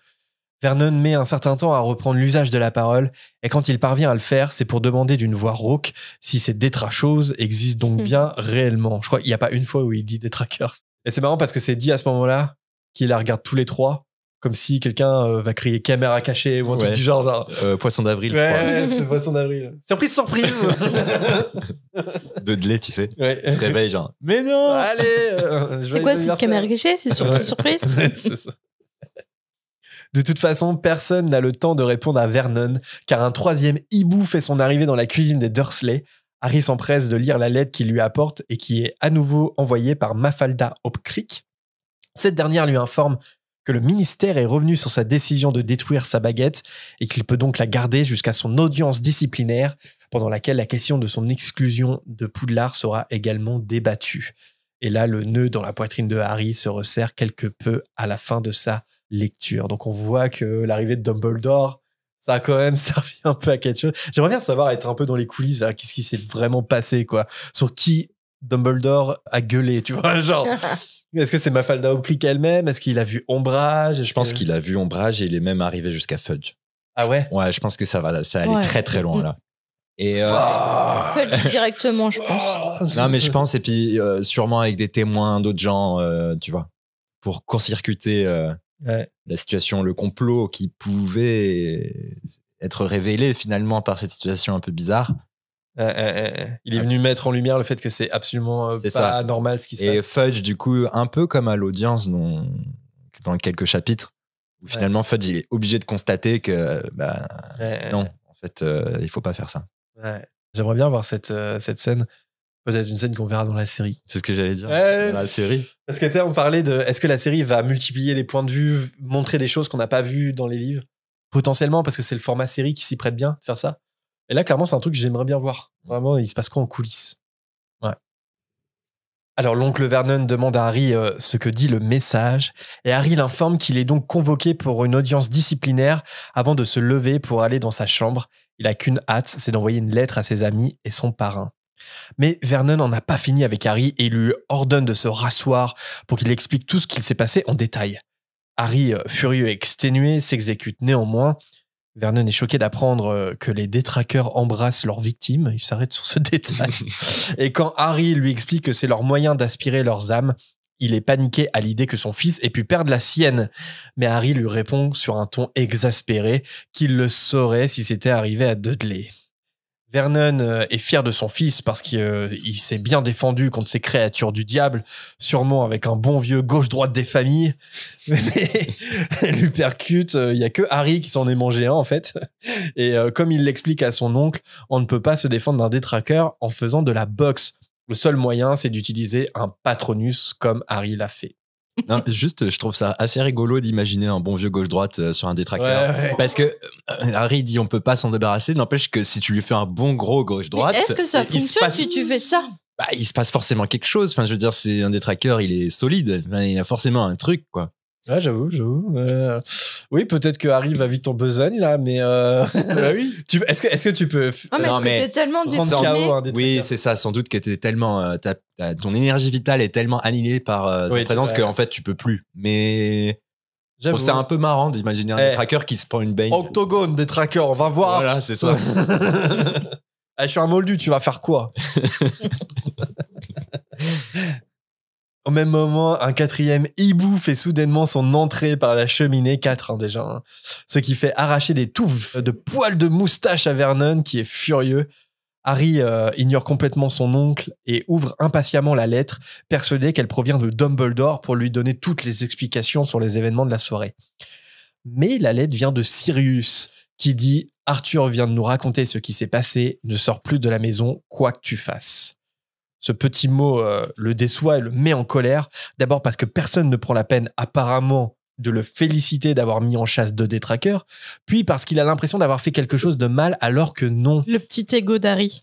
Vernon met un certain temps à reprendre l'usage de la parole, et quand il parvient à le faire, c'est pour demander d'une voix rauque si ces détrachoses existent donc bien réellement. Je crois qu'il n'y a pas une fois où il dit détraqueurs. Et c'est marrant parce que c'est dit à ce moment-là qu'il la regarde tous les trois, comme si quelqu'un va crier caméra cachée ou un truc du genre. Poisson d'avril. Ouais, c'est Poisson d'avril. Surprise, surprise. Dudley, tu sais. Ouais. Il se réveille genre. Mais non. Allez. C'est quoi cette caméra cachée? C'est surprise. C'est ça. De toute façon, personne n'a le temps de répondre à Vernon, car un troisième hibou fait son arrivée dans la cuisine des Dursley. Harry s'empresse de lire la lettre qu'il lui apporte et qui est à nouveau envoyée par Mafalda Hopcrick. Cette dernière lui informe que le ministère est revenu sur sa décision de détruire sa baguette et qu'il peut donc la garder jusqu'à son audience disciplinaire, pendant laquelle la question de son exclusion de Poudlard sera également débattue. Et là, le nœud dans la poitrine de Harry se resserre quelque peu à la fin de sa lecture. Donc on voit que l'arrivée de Dumbledore, ça a quand même servi un peu à quelque chose. J'aimerais bien savoir, être un peu dans les coulisses, là, qu'est-ce qui s'est vraiment passé, quoi. Sur qui Dumbledore a gueulé, tu vois, genre... Est-ce que c'est Mafalda Hopcrick elle-même? Est-ce qu'il a vu Ombrage? Je pense qu'il a vu Ombrage et il est même arrivé jusqu'à Fudge. Ah ouais? Ouais, je pense que ça allait très très loin là. Et Fudge directement, je pense. Non, mais je pense, et puis sûrement avec des témoins, d'autres gens, tu vois, pour court-circuiter la situation, le complot qui pouvait être révélé finalement par cette situation un peu bizarre. Il est venu mettre en lumière le fait que c'est absolument pas normal ce qui se passe. Et Fudge, du coup, un peu comme à l'audience dans quelques chapitres, où finalement Fudge il est obligé de constater que non, en fait, il faut pas faire ça. Ouais. J'aimerais bien voir cette scène. Peut-être une scène qu'on verra dans la série. C'est ce que j'allais dire. Dans la série. Parce que tu sais, on parlait de est-ce que la série va multiplier les points de vue, montrer des choses qu'on n'a pas vues dans les livres? Potentiellement, parce que c'est le format série qui s'y prête bien de faire ça. Et là, clairement, c'est un truc que j'aimerais bien voir. Vraiment, il se passe quoi en coulisses? Ouais. Alors, l'oncle Vernon demande à Harry ce que dit le message, et Harry l'informe qu'il est donc convoqué pour une audience disciplinaire avant de se lever pour aller dans sa chambre. Il a qu'une hâte, c'est d'envoyer une lettre à ses amis et son parrain. Mais Vernon n'en a pas fini avec Harry et lui ordonne de se rasseoir pour qu'il explique tout ce qu'il s'est passé en détail. Harry, furieux et exténué, s'exécute néanmoins. Vernon est choqué d'apprendre que les détraqueurs embrassent leurs victimes. Il s'arrête sur ce détail. Et quand Harry lui explique que c'est leur moyen d'aspirer leurs âmes, il est paniqué à l'idée que son fils ait pu perdre la sienne. Mais Harry lui répond sur un ton exaspéré qu'il le saurait si c'était arrivé à Dudley. Vernon est fier de son fils parce qu'il s'est bien défendu contre ces créatures du diable, sûrement avec un bon vieux gauche-droite des familles. Mais lui percute, il y a que Harry qui s'en est mangé un en fait. Et comme il l'explique à son oncle, on ne peut pas se défendre d'un détraqueur en faisant de la boxe. Le seul moyen, c'est d'utiliser un Patronus comme Harry l'a fait. Non, juste, je trouve ça assez rigolo d'imaginer un bon vieux gauche-droite sur un détraqueur. Ouais. Parce que Harry dit on peut pas s'en débarrasser, n'empêche que si tu lui fais un bon gros gauche-droite. Mais est-ce que ça fonctionne si tu fais ça? Il se passe forcément quelque chose. Enfin, je veux dire, c'est un détraqueur, il est solide. Enfin, il y a forcément un truc, quoi. Ouais, j'avoue. Oui, peut-être que Harry va vite en besogne, là, mais bah oui. Est-ce que tu peux. Non, mais est-ce que t'es tellement déterminé? Oui, c'est ça. Sans doute que t'es tellement. Ton énergie vitale est tellement annihilée par ta présence qu'en fait, tu peux plus. Mais. J'avoue. C'est un peu marrant d'imaginer un détraqueur qui se prend une baigne. Octogone des trackers, on va voir. Voilà, c'est ça. Je suis un moldu, tu vas faire quoi? Au même moment, un quatrième hibou fait soudainement son entrée par la cheminée, 4 déjà, hein. Ce qui fait arracher des touffes de poils de moustache à Vernon, qui est furieux. Harry ignore complètement son oncle et ouvre impatiemment la lettre, persuadé qu'elle provient de Dumbledore pour lui donner toutes les explications sur les événements de la soirée. Mais la lettre vient de Sirius, qui dit « Arthur vient de nous raconter ce qui s'est passé, ne sors plus de la maison, quoi que tu fasses ». Ce petit mot le déçoit et le met en colère, d'abord parce que personne ne prend la peine apparemment de le féliciter d'avoir mis en chasse 2 détraqueurs, puis parce qu'il a l'impression d'avoir fait quelque chose de mal alors que non. Le petit ego d'Harry.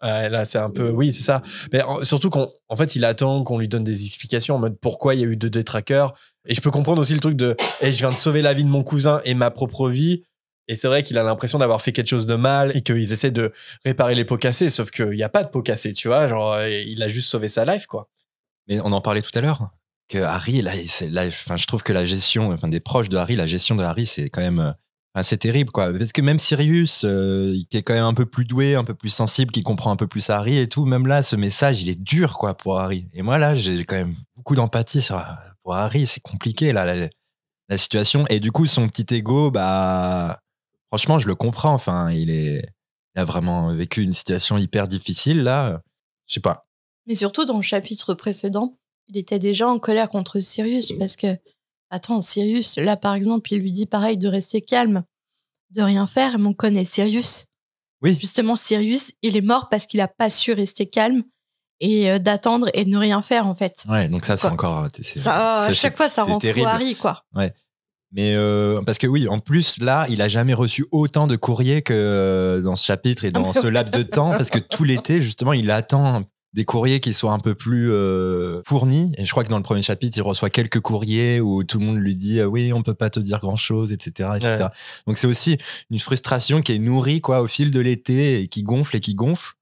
Là, c'est un peu... Oui, c'est ça. Mais surtout qu'en fait, il attend qu'on lui donne des explications en mode pourquoi il y a eu 2 détraqueurs. Et je peux comprendre aussi le truc de je viens de sauver la vie de mon cousin et ma propre vie. Et c'est vrai qu'il a l'impression d'avoir fait quelque chose de mal et qu'ils essaient de réparer les pots cassés, sauf qu'il n'y a pas de pots cassés, tu vois. Genre, il a juste sauvé sa life, quoi. Mais on en parlait tout à l'heure. Que Harry, là, je trouve que la gestion, des proches de Harry, la gestion de Harry, c'est quand même c'est terrible, quoi. Parce que même Sirius, qui est quand même un peu plus doué, un peu plus sensible, qui comprend un peu plus Harry et tout, même là, ce message, il est dur, quoi, pour Harry. Et moi, là, j'ai quand même beaucoup d'empathie pour Harry. C'est compliqué, là, la situation. Et du coup, son petit ego, franchement, je le comprends. Enfin, il a vraiment vécu une situation hyper difficile, là. Je sais pas. Mais surtout, dans le chapitre précédent, il était déjà en colère contre Sirius parce que, attends, Sirius, là, par exemple, il lui dit pareil de rester calme, de rien faire, mais on connaît Sirius. Oui. Justement, Sirius, il est mort parce qu'il a pas su rester calme et d'attendre et de ne rien faire, en fait. Ouais, donc ça, c'est encore... À chaque fois, ça rend terrible. fou Harry, quoi. Ouais. Mais parce que oui, en plus, là, il a jamais reçu autant de courriers que dans ce chapitre et dans ce laps de temps, parce que tout l'été, justement, il attend des courriers qui soient un peu plus fournis. Et je crois que dans le premier chapitre, il reçoit quelques courriers où tout le monde lui dit oui, on peut pas te dire grand-chose, etc., etc. Ouais. Donc c'est aussi une frustration qui est nourrie, quoi, au fil de l'été et qui gonfle et qui gonfle.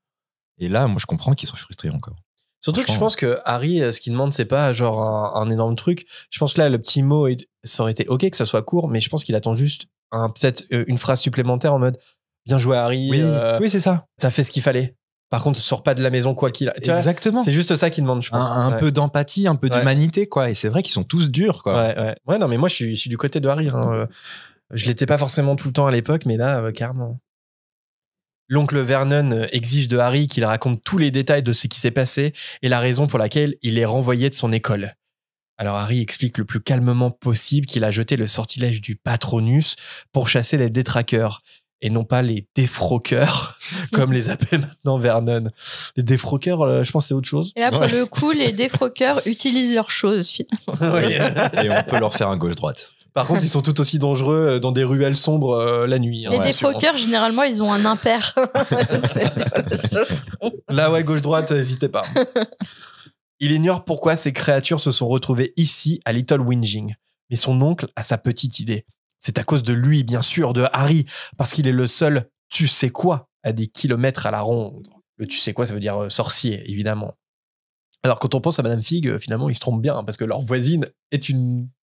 Et là, moi, je comprends qu'ils soient frustrés encore. Surtout que je pense que Harry, ce qu'il demande, c'est pas genre un énorme truc. Je pense que là, le petit mot, ça aurait été ok que ça soit court, mais je pense qu'il attend juste peut-être une phrase supplémentaire en mode bien joué Harry. Oui, c'est ça. T'as fait ce qu'il fallait. Par contre, sors pas de la maison quoi qu'il a. Exactement. C'est juste ça qu'il demande, je pense. Un peu d'empathie, un peu d'humanité, quoi. Et c'est vrai qu'ils sont tous durs, quoi. Ouais, non, mais moi, je suis du côté de Harry. Hein. Je l'étais pas forcément tout le temps à l'époque, mais là, carrément. L'oncle Vernon exige de Harry qu'il raconte tous les détails de ce qui s'est passé et la raison pour laquelle il est renvoyé de son école. Alors Harry explique le plus calmement possible qu'il a jeté le sortilège du Patronus pour chasser les détraqueurs et non pas les défroqueurs, comme les appelle maintenant Vernon. Les défroqueurs, je pense que c'est autre chose. Et là, pour le coup, les défroqueurs utilisent leurs choses, finalement. Oui. Et on peut leur faire un gauche-droite. Par contre, ils sont tout aussi dangereux dans des ruelles sombres la nuit. Les défroqueurs, généralement, ils ont un impair. Là, ouais, gauche-droite, n'hésitez pas. Il ignore pourquoi ces créatures se sont retrouvées ici, à Little Whinging. Mais son oncle a sa petite idée. C'est à cause de lui, bien sûr, de Harry, parce qu'il est le seul « tu sais quoi » à des kilomètres à la ronde. Le « tu sais quoi », ça veut dire sorcier, évidemment. Alors, quand on pense à Madame Fig, finalement, ils se trompent bien, parce que leur voisine est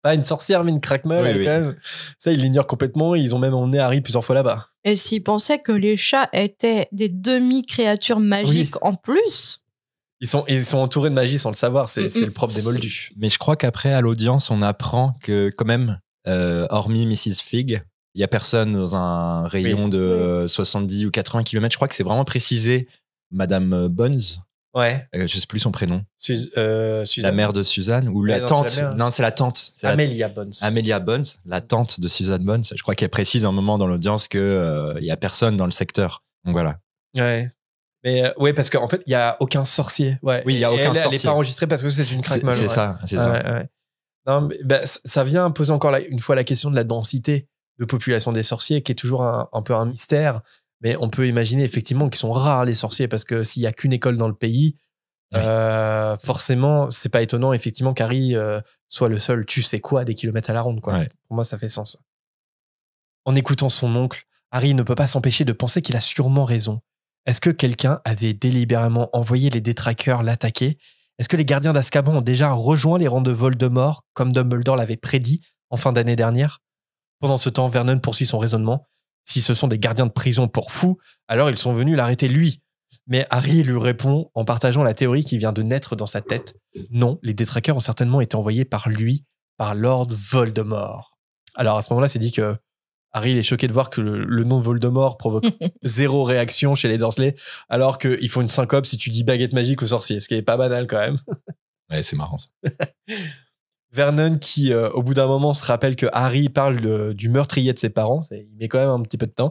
pas une sorcière, mais une craquemeule. Oui. Quand même. Ça, ils l'ignorent complètement. Ils ont même emmené Harry plusieurs fois là-bas. Et s'ils pensaient que les chats étaient des demi-créatures magiques en plus... Ils sont entourés de magie sans le savoir. C'est le propre des Moldus. Mais je crois qu'après, à l'audience, on apprend que, quand même, hormis Mrs. Fig, il n'y a personne dans un rayon de 70 ou 80 km. Je crois que c'est vraiment précisé Madame Bones. Ouais. Je sais plus son prénom. Suzanne. La mère de Suzanne ou la tante. Non, c'est la tante. Amelia Bones. Amelia Bones, la tante de Suzanne Bones. Je crois qu'elle précise un moment dans l'audience que il y a personne dans le secteur. Donc voilà. Ouais. Mais ouais, parce qu'en fait, il y a aucun sorcier. Ouais. Oui, il y a aucun sorcier. Elle n'est pas enregistrée parce que c'est une craquemeule. C'est ça. Ouais. Non, mais, ça vient poser encore une fois la question de la densité de population des sorciers, qui est toujours un peu un mystère. Mais on peut imaginer effectivement qu'ils sont rares les sorciers, parce que s'il y a qu'une école dans le pays, forcément, c'est pas étonnant effectivement qu'Harry soit le seul. Tu sais quoi, des kilomètres à la ronde, quoi. Ouais. Pour moi, ça fait sens. En écoutant son oncle, Harry ne peut pas s'empêcher de penser qu'il a sûrement raison. Est-ce que quelqu'un avait délibérément envoyé les détraqueurs l'attaquer ? Est-ce que les gardiens d'Azkaban ont déjà rejoint les rangs de Voldemort, comme Dumbledore l'avait prédit en fin d'année dernière. Pendant ce temps, Vernon poursuit son raisonnement. Si ce sont des gardiens de prison pour fous, alors ils sont venus l'arrêter lui. Mais Harry lui répond en partageant la théorie qui vient de naître dans sa tête. Non, les détraqueurs ont certainement été envoyés par lui, par Lord Voldemort. Alors à ce moment-là, c'est dit que Harry il est choqué de voir que le nom de Voldemort provoque zéro réaction chez les Dursley, alors qu'il faut une syncope si tu dis baguette magique ou sorcier, ce qui est pas banal quand même. Ouais, c'est marrant ça. Vernon qui, au bout d'un moment, se rappelle que Harry parle du meurtrier de ses parents. Il met quand même un petit peu de temps.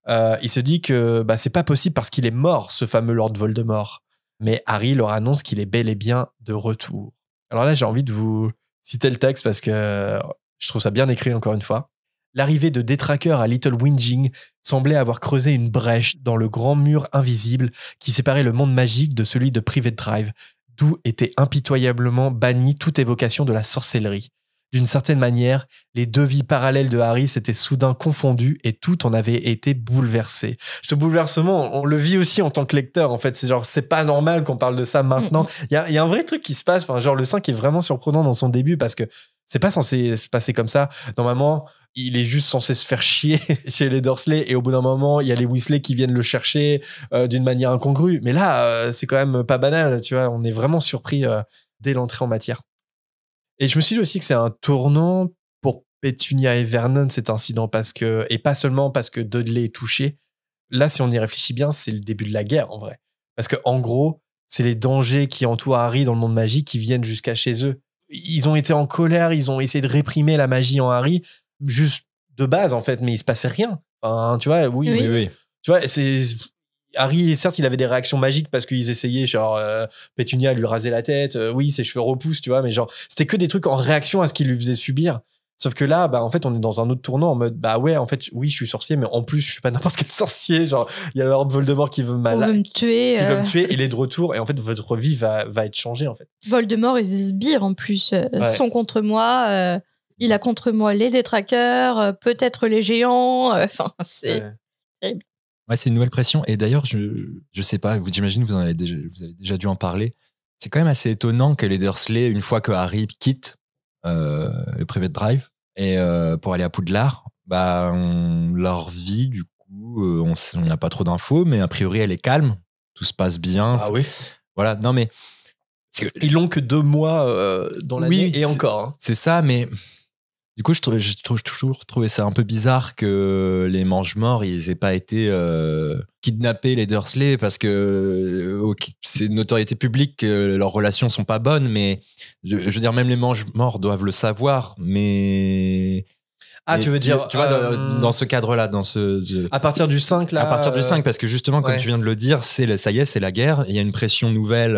Il se dit que c'est pas possible parce qu'il est mort, ce fameux Lord Voldemort. Mais Harry leur annonce qu'il est bel et bien de retour. Alors là, j'ai envie de vous citer le texte parce que je trouve ça bien écrit encore une fois. L'arrivée de détraqueurs à Little Whinging semblait avoir creusé une brèche dans le grand mur invisible qui séparait le monde magique de celui de Private Drive, d'où était impitoyablement bannie toute évocation de la sorcellerie. D'une certaine manière, les deux vies parallèles de Harry s'étaient soudain confondues et tout en avait été bouleversé. Ce bouleversement, on le vit aussi en tant que lecteur, en fait. C'est genre, c'est pas normal qu'on parle de ça maintenant. Il y a un vrai truc qui se passe. Enfin, genre, le 5 est vraiment surprenant dans son début parce que c'est pas censé se passer comme ça. Normalement, il est juste censé se faire chier chez les Dursley et au bout d'un moment, il y a les Weasley qui viennent le chercher d'une manière incongrue. Mais là, c'est quand même pas banal, tu vois. On est vraiment surpris dès l'entrée en matière. Et je me suis dit aussi que c'est un tournant pour Pétunia et Vernon, cet incident, et pas seulement parce que Dudley est touché. Là, si on y réfléchit bien, c'est le début de la guerre, en vrai. Parce que, en gros, c'est les dangers qui entourent Harry dans le monde magique qui viennent jusqu'à chez eux. Ils ont été en colère, ils ont essayé de réprimer la magie en Harry, juste de base, en fait, mais il se passait rien. Enfin, tu vois, oui. Tu vois, Harry, certes, il avait des réactions magiques parce qu'ils essayaient, genre, Pétunia lui raser la tête, ses cheveux repoussent, tu vois, mais genre, c'était que des trucs en réaction à ce qu'il lui faisait subir. Sauf que là, en fait, on est dans un autre tournant en mode, en fait, oui, je suis sorcier, mais en plus, je suis pas n'importe quel sorcier. Genre, il y a Lord Voldemort qui veut me tuer. Qui veut me tuer, il est de retour, et en fait, votre vie va être changée, en fait. Voldemort et ses sbires, en plus, sont contre moi. Il a contre moi les détraqueurs, peut-être les géants. C'est terrible. Ouais, c'est une nouvelle pression. Et d'ailleurs, je sais pas, j'imagine que vous avez déjà dû en parler. C'est quand même assez étonnant que les Dursley, une fois que Harry quitte le Private Drive et pour aller à Poudlard, leur vie, du coup, on n'a pas trop d'infos, mais a priori, elle est calme. Tout se passe bien. Ah oui. Voilà. Non, mais ils l'ont que 2 mois dans l'année et encore. Hein. C'est ça, mais du coup, j'ai toujours trouvé ça un peu bizarre que les Mange-Morts, ils aient pas été kidnappés, les Dursley, parce que c'est une notoriété publique que leurs relations sont pas bonnes, mais je veux dire, même les Mange-Morts doivent le savoir, mais... Ah, tu veux dire... Tu vois, dans ce cadre-là, à partir du 5, là... À partir du 5, parce que justement, comme tu viens de le dire, ça y est, c'est la guerre. Il y a une pression nouvelle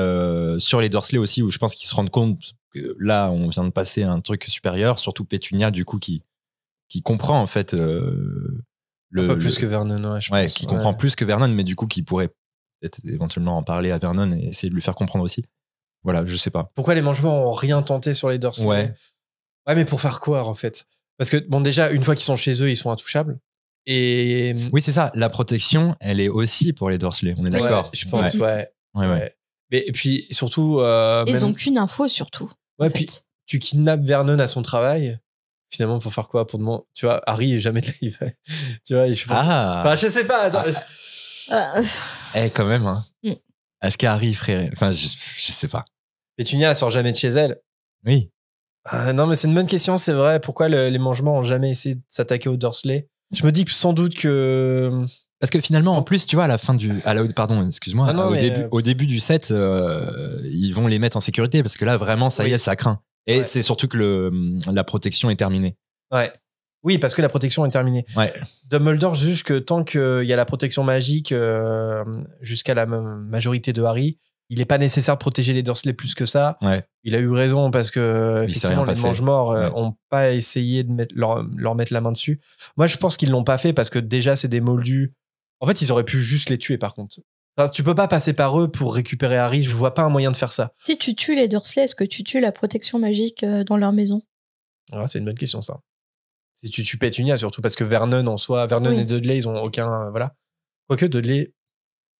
sur les Dursley aussi, où je pense qu'ils se rendent compte que là, on vient de passer à un truc supérieur, surtout Pétunia, du coup, qui comprend, en fait... un peu plus que Vernon, ouais, je pense. Qui comprend plus que Vernon, mais du coup, qui pourrait peut-être éventuellement en parler à Vernon et essayer de lui faire comprendre aussi. Voilà, je sais pas. Pourquoi les Mange-Morts ont rien tenté sur les Dursley ? Ouais, mais pour faire quoi, en fait ? Parce que, bon, déjà, une fois qu'ils sont chez eux, ils sont intouchables. Et... Oui, c'est ça. La protection, elle est aussi pour les Dursley. On est d'accord. Je pense, ouais. Mais, et puis, surtout... ils ont qu'une info, surtout. Ouais, puis tu kidnappes Vernon à son travail. Finalement, pour faire quoi ? Pour demander... Tu vois, Harry est jamais de là. Tu vois, je pense... Enfin, je sais pas. Quand même, hein. Est-ce qu'Harry ferait... Enfin, je sais pas. Pétunia, elle sort jamais de chez elle. Oui. Non, mais c'est une bonne question, c'est vrai. Pourquoi les Mange-Morts ont jamais essayé de s'attaquer aux Dursley ? Je me dis que sans doute que... Parce que finalement, en plus, tu vois, à la fin pardon, excuse-moi, au début du set, ils vont les mettre en sécurité parce que là, vraiment, ça y est, ça craint. Et c'est surtout que la protection est terminée. Ouais. Oui, parce que la protection est terminée. Ouais. Dumbledore juge que tant qu'il y a la protection magique jusqu'à la majorité de Harry, il n'est pas nécessaire de protéger les Dursley plus que ça. Ouais. Il a eu raison parce que effectivement, les Mange-Morts n'ont pas essayé de leur mettre la main dessus. Moi, je pense qu'ils l'ont pas fait parce que déjà, c'est des moldus. En fait, ils auraient pu juste les tuer par contre. Enfin, tu peux pas passer par eux pour récupérer Harry. Je vois pas un moyen de faire ça. Si tu tues les Dursley, est-ce que tu tues la protection magique dans leur maison ? C'est une bonne question, ça. Si tu tues Pétunia, surtout parce que Vernon en soi, et Dudley, ils ont aucun... voilà. Quoique Dudley...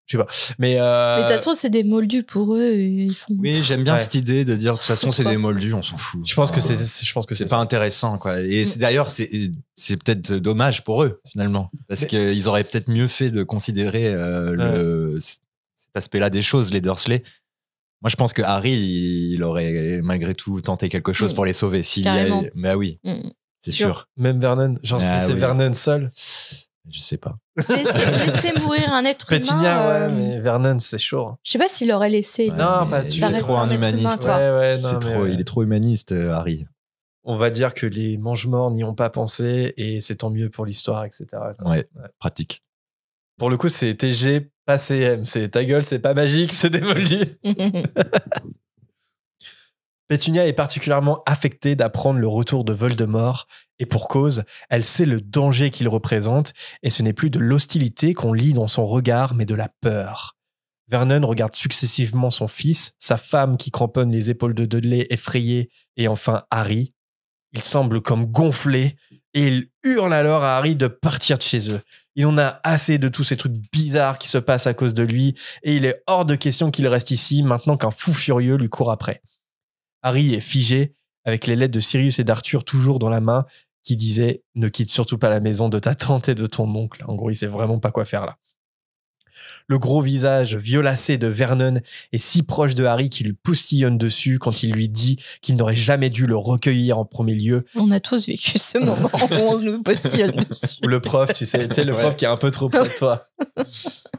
Je sais pas. Mais Mais de toute façon, c'est des moldus pour eux. Ils font... Oui, j'aime bien Ouais. cette idée de dire de toute façon c'est des moldus, on s'en fout. je pense que Enfin, c'est c'est pas intéressant quoi. Et d'ailleurs c'est peut-être dommage pour eux finalement parce qu'ils auraient peut-être mieux fait de considérer cet aspect-là des choses, les Dursley. Moi je pense que Harry il aurait malgré tout tenté quelque chose pour les sauver s'il y Carrément. avait... Mais oui, c'est sûr. Même Vernon. Genre, Ah si c'est oui. Vernon seul. Je sais pas. Laissez mourir un être Pétunia, humain. mais Vernon, c'est chaud. Je sais pas s'il aurait laissé. Ouais, Non, c'est- pas tu- Ça c'est reste trop un être humain, humaniste. quoi. Ouais, non, C'est mais trop, ouais. il est trop humaniste, Harry. On va dire que les mange-morts n'y ont pas pensé et c'est tant mieux pour l'histoire, etc. Ouais, pratique. Pour le coup, c'est TG, pas CM. C'est ta gueule, c'est pas magique, c'est des moldus. Pétunia est particulièrement affectée d'apprendre le retour de Voldemort et pour cause, elle sait le danger qu'il représente et ce n'est plus de l'hostilité qu'on lit dans son regard mais de la peur. Vernon regarde successivement son fils, sa femme qui cramponne les épaules de Dudley effrayé et enfin Harry. Il semble comme gonflé et il hurle alors à Harry de partir de chez eux. Il en a assez de tous ces trucs bizarres qui se passent à cause de lui et il est hors de question qu'il reste ici maintenant qu'un fou furieux lui court après. Harry est figé, avec les lettres de Sirius et d'Arthur toujours dans la main, qui disaient « Ne quitte surtout pas la maison de ta tante et de ton oncle ». En gros, il sait vraiment pas quoi faire là. Le gros visage violacé de Vernon est si proche de Harry qu'il lui postillonne dessus quand il lui dit qu'il n'aurait jamais dû le recueillir en premier lieu. On a tous vécu ce moment où on nous postillonne dessus. Ou le prof, tu sais, t'es le prof qui est un peu trop près de toi.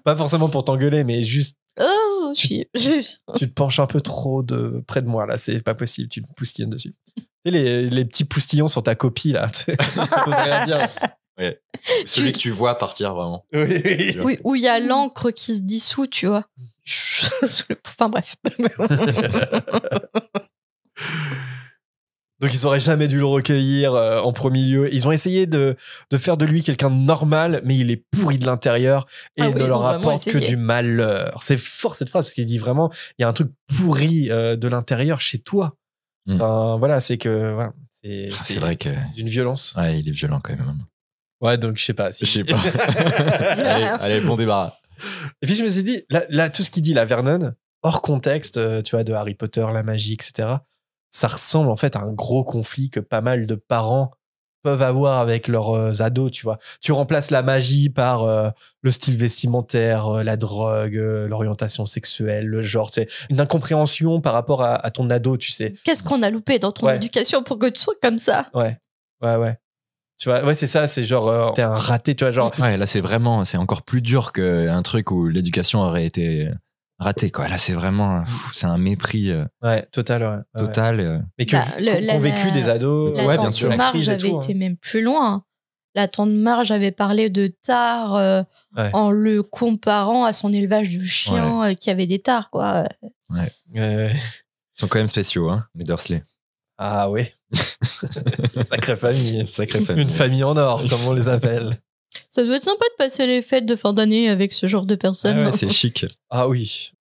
Pas forcément pour t'engueuler, mais juste Oh, tu te penches un peu trop près de moi là, c'est pas possible, tu me poustillonnes dessus. Tu sais, les petits poustillons sur ta copie là, tu sais, t'oses rien dire. Ouais. Celui que tu vois partir vraiment. Oui, oui. Oui, où il y a l'encre qui se dissout, tu vois. Enfin bref. Donc ils auraient jamais dû le recueillir en premier lieu. Ils ont essayé de faire de lui quelqu'un de normal, mais il est pourri de l'intérieur et Ah il oui, ne ils leur ont vraiment apporte que essayé. du malheur. C'est fort cette phrase parce qu'il dit vraiment, il y a un truc pourri de l'intérieur chez toi. Enfin, voilà, c'est que voilà, C'est vrai que c'est d'une violence. ouais, il est violent quand même. Ouais, donc je sais pas. Je sais pas. allez, bon débarras. Et puis je me suis dit, là tout ce qu'il dit, là, Vernon, hors contexte, tu vois, de Harry Potter, la magie, etc., ça ressemble en fait à un gros conflit que pas mal de parents peuvent avoir avec leurs ados, tu vois. Tu remplaces la magie par le style vestimentaire, la drogue, l'orientation sexuelle, le genre, tu sais, une incompréhension par rapport à ton ado, tu sais. Qu'est-ce qu'on a loupé dans ton Ouais. éducation pour que tu sois comme ça? Ouais. Tu vois, ouais, c'est ça, c'est genre, t'es un raté, tu vois, genre, Ouais, là c'est encore plus dur qu'un truc où l'éducation aurait été ratée quoi. Là c'est vraiment c'est un mépris ouais, total, ouais. total. Mais que Bah, qu'ont vécu des ados, La ouais, tante bien sûr, la Marge crise et avait tout, été hein. même plus loin. La tante Marge avait parlé de tares Ouais. en le comparant à son élevage de chiens qui avait des tares, quoi. Ils Ils sont quand même spéciaux hein, les Dursley. Ah ouais. Sacrée famille. Sacrée famille. Une famille en or, comme on les appelle. Ça doit être sympa de passer les fêtes de fin d'année avec ce genre de personnes. Ah ouais, c'est chic. Ah oui.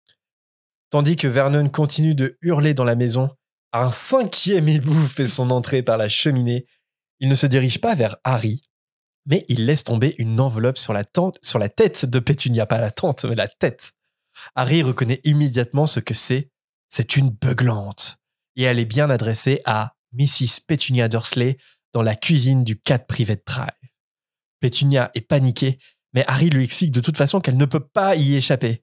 Tandis que Vernon continue de hurler dans la maison, un 5e hibou fait son entrée par la cheminée. Il ne se dirige pas vers Harry, mais il laisse tomber une enveloppe sur la tête de Pétunia. Pas la tente, mais la tête. Harry reconnaît immédiatement ce que c'est. C'est une beuglante. Et elle est bien adressée à Mrs. Pétunia Dursley dans la cuisine du 4 Privet Drive. Pétunia est paniquée, mais Harry lui explique de toute façon qu'elle ne peut pas y échapper.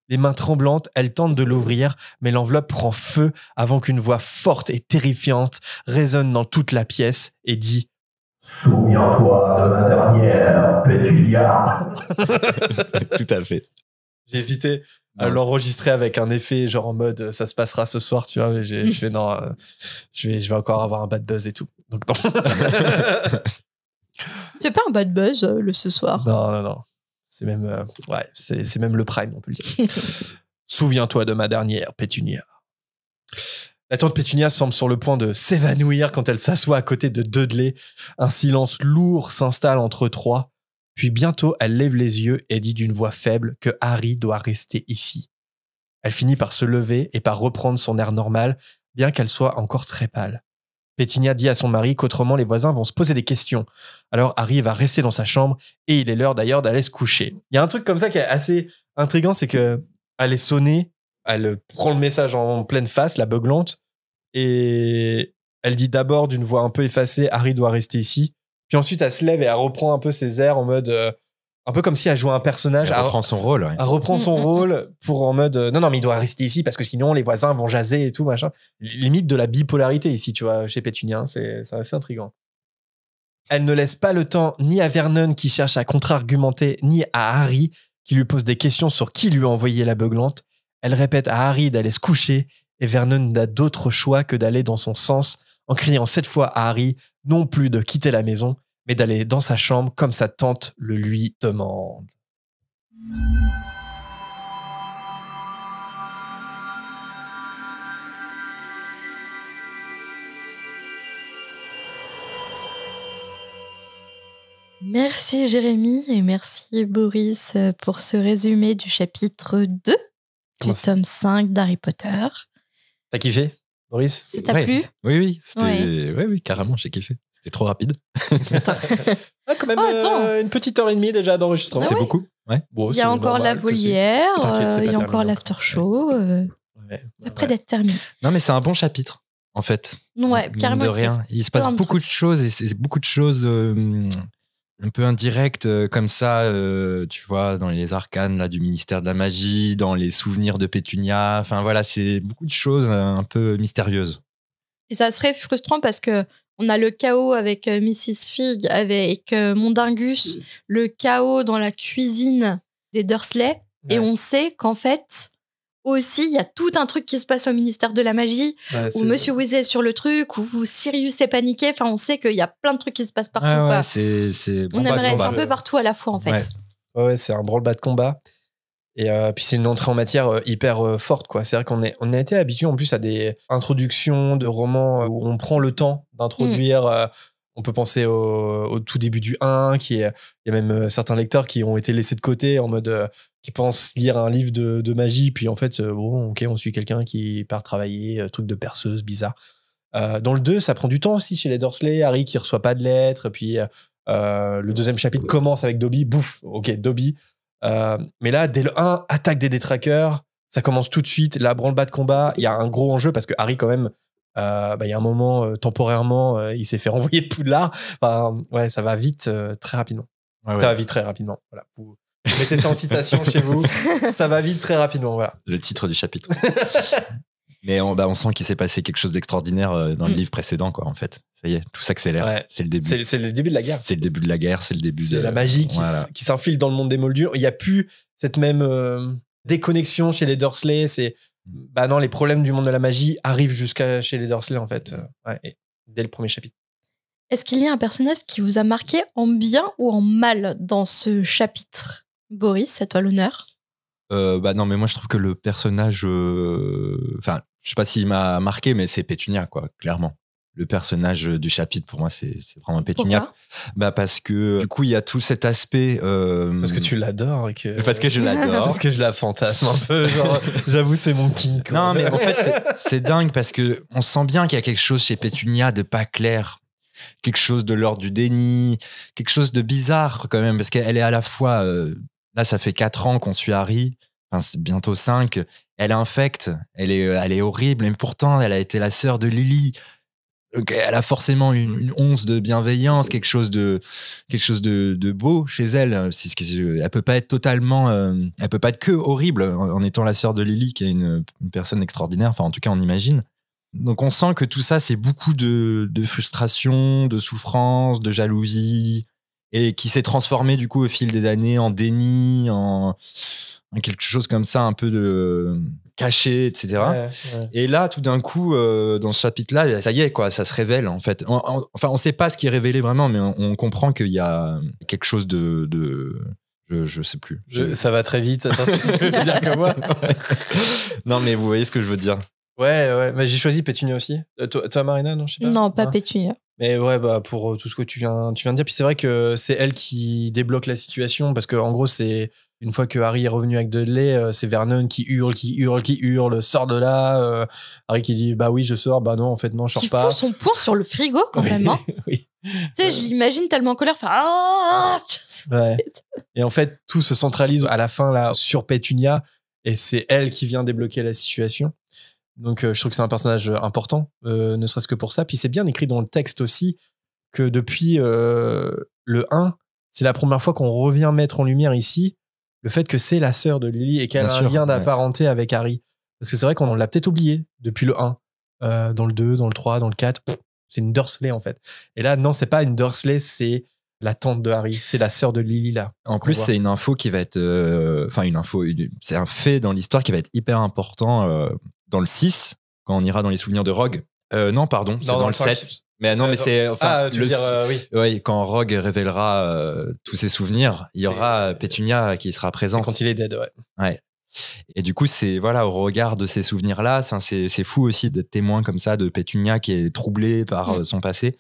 Les mains tremblantes, elle tente de l'ouvrir, mais l'enveloppe prend feu avant qu'une voix forte et terrifiante résonne dans toute la pièce et dit « Souviens-toi de ma dernière, Pétunia !» Tout à fait. J'ai hésité à Non, l'enregistrer avec un effet genre en mode ça se passera ce soir, tu vois, mais je fais non, je vais encore avoir un bad buzz et tout. Donc non. C'est pas un bad buzz, le ce soir. Non. C'est même, c'est même le prime, on peut le dire. Souviens-toi de ma dernière, Pétunia. La tante Pétunia semble sur le point de s'évanouir quand elle s'assoit à côté de Dudley. Un silence lourd s'installe entre eux trois. Puis bientôt, elle lève les yeux et dit d'une voix faible que Harry doit rester ici. Elle finit par se lever et par reprendre son air normal, bien qu'elle soit encore très pâle. Pétunia dit à son mari qu'autrement les voisins vont se poser des questions. Alors Harry va rester dans sa chambre et il est l'heure d'ailleurs d'aller se coucher. Il y a un truc comme ça qui est assez intriguant, c'est que elle est sonnée, elle prend le message en pleine face, la beuglante, et elle dit d'abord d'une voix un peu effacée, Harry doit rester ici. Puis ensuite, elle se lève et elle reprend un peu ses airs en mode, un peu comme si elle jouait un personnage. Elle reprend son rôle. Ouais. Elle reprend son rôle pour en mode, non, mais il doit rester ici parce que sinon les voisins vont jaser et tout, machin. Limite de la bipolarité ici, tu vois, chez Pétunia, c'est assez intriguant. Elle ne laisse pas le temps ni à Vernon qui cherche à contre-argumenter, ni à Harry qui lui pose des questions sur qui lui a envoyé la beuglante. Elle répète à Harry d'aller se coucher et Vernon n'a d'autre choix que d'aller dans son sens en criant cette fois à Harry non plus de quitter la maison, mais d'aller dans sa chambre comme sa tante le lui demande. Merci Jérémy et merci Boris pour ce résumé du chapitre 2 du tome 5 d'Harry Potter. T'as kiffé, Boris? Ça t'a plu? Oui, oui, carrément, j'ai kiffé. C'était trop rapide. Quand même une petite heure et demie déjà d'enregistrement. C'est beaucoup. Ouais. Bon, il y a encore la volière, il y a encore l'after show. Après d'être terminé. Non, mais c'est un bon chapitre, en fait. Ouais, carrément. De rien. Il se passe beaucoup de choses et c'est beaucoup de choses un peu indirectes comme ça, tu vois, dans les arcanes là, du ministère de la magie, dans les souvenirs de Pétunia. Enfin voilà, c'est beaucoup de choses un peu mystérieuses. Et ça serait frustrant parce que on a le chaos avec Mrs. Fig, avec Mondingus, le chaos dans la cuisine des Dursley. Ouais. Et on sait qu'en fait, aussi, il y a tout un truc qui se passe au ministère de la magie, où Monsieur Weasley est sur le truc, où Sirius est paniqué. Enfin, on sait qu'il y a plein de trucs qui se passent partout. Ah ouais, quoi. C'est on aimerait être un peu partout à la fois, en fait. Ouais, c'est un branle-bas de combat. Et puis c'est une entrée en matière hyper forte, quoi. C'est vrai qu'on a été habitué en plus à des introductions de romans où on prend le temps d'introduire. On peut penser au tout début du 1, il y a même certains lecteurs qui ont été laissés de côté en mode qui pensent lire un livre de magie, puis en fait, bon, ok, on suit quelqu'un qui part travailler, truc de perceuse bizarre. Dans le 2, ça prend du temps aussi chez les Dursley, Harry qui reçoit pas de lettres, puis le deuxième chapitre commence avec Dobby, bouf, ok, Dobby. Mais là, dès le 1, attaque des détraqueurs, ça commence tout de suite, la branle-bas de combat, il y a un gros enjeu parce que Harry quand même, il y a un moment, temporairement, il s'est fait renvoyer de Poudlard. Enfin, ouais, ça va vite, très rapidement. Ça va vite très rapidement. Voilà. Vous mettez ça en citation chez vous, ça va vite très rapidement. Voilà. Le titre du chapitre. Mais on sent qu'il s'est passé quelque chose d'extraordinaire dans le livre précédent, quoi, en fait. Ça y est, tout s'accélère. Ouais. C'est le début. C'est le début de la guerre. C'est le début de la guerre, c'est le début de la magie qui s'infile dans le monde des Moldus. Il n'y a plus cette même déconnexion chez les Dursley. Non, les problèmes du monde de la magie arrivent jusqu'à chez les Dursley, en fait. Dès le premier chapitre. Est-ce qu'il y a un personnage qui vous a marqué en bien ou en mal dans ce chapitre? Boris, c'est toi l'honneur. Non, mais moi je trouve que le personnage, enfin, je sais pas s'il m'a marqué, mais c'est Pétunia, quoi, clairement. Le personnage du chapitre, pour moi, c'est vraiment Pétunia. Pourquoi? Parce que du coup, il y a tout cet aspect. Parce que tu l'adores. Parce que je l'adore. Parce que je la fantasme un peu. Genre, j'avoue, c'est mon king. Quoi. Non, mais en fait, c'est dingue parce que on sent bien qu'il y a quelque chose chez Pétunia de pas clair. Quelque chose de l'ordre du déni. Quelque chose de bizarre, quand même. Parce qu'elle est à la fois. Là, ça fait 4 ans qu'on suit Harry. Enfin, c'est bientôt 5. Elle est infecte. Elle est horrible. Et pourtant, elle a été la sœur de Lily. Donc, elle a forcément une once de bienveillance, quelque chose de beau chez elle. Elle peut pas être totalement, elle peut pas être que horrible en étant la sœur de Lily, qui est une personne extraordinaire. Enfin, en tout cas, on imagine. Donc, on sent que tout ça, c'est beaucoup de frustration, de souffrance, de jalousie, et qui s'est transformé du coup au fil des années en déni, en quelque chose comme ça, un peu de caché, etc. Ouais. Et là, tout d'un coup, dans ce chapitre-là, ça y est, quoi, ça se révèle, en fait. Enfin, on sait pas ce qui est révélé vraiment, mais on comprend qu'il y a quelque chose de je sais plus. Ça va très vite. Attends, tu veux dire que moi? Non, mais vous voyez ce que je veux dire. Ouais. Mais j'ai choisi Pétunia aussi. Toi, Marina, non, je sais pas. Non, pas Pétunia. Mais ouais, pour tout ce que tu viens de dire. Puis c'est vrai que c'est elle qui débloque la situation parce que en gros, c'est Une fois que Harry est revenu avec Dudley, c'est Vernon qui hurle, sort de là. Harry qui dit bah oui je sors, bah non en fait non je sors Qui pas. fout son poing sur le frigo quand même. Hein. Oui. Tu sais, je l'imagine tellement en colère. Faire Ouais. Et en fait tout se centralise à la fin là sur Pétunia et c'est elle qui vient débloquer la situation. Donc je trouve que c'est un personnage important, ne serait-ce que pour ça. Puis c'est bien écrit dans le texte aussi que depuis le 1, c'est la première fois qu'on revient mettre en lumière ici le fait que c'est la sœur de Lily et qu'elle a un lien d'apparenté avec Harry. Parce que c'est vrai qu'on l'a peut-être oublié depuis le 1. Dans le 2, dans le 3, dans le 4, c'est une Dursley en fait. Et là, non, c'est pas une Dursley, c'est la tante de Harry, c'est la sœur de Lily là. En plus, c'est une info qui va être... c'est un fait dans l'histoire qui va être hyper important dans le 6, quand on ira dans les souvenirs de Rogue. Non, pardon, c'est dans le 7. Mais non, mais c'est... tu veux dire, oui. Oui, quand Rogue révélera tous ses souvenirs, il y aura Pétunia qui sera présente. C'est quand il est dead, ouais. Ouais. Et du coup, c'est voilà, au regard de ces souvenirs-là, c'est fou aussi d'être témoin comme ça de Pétunia qui est troublée par son passé.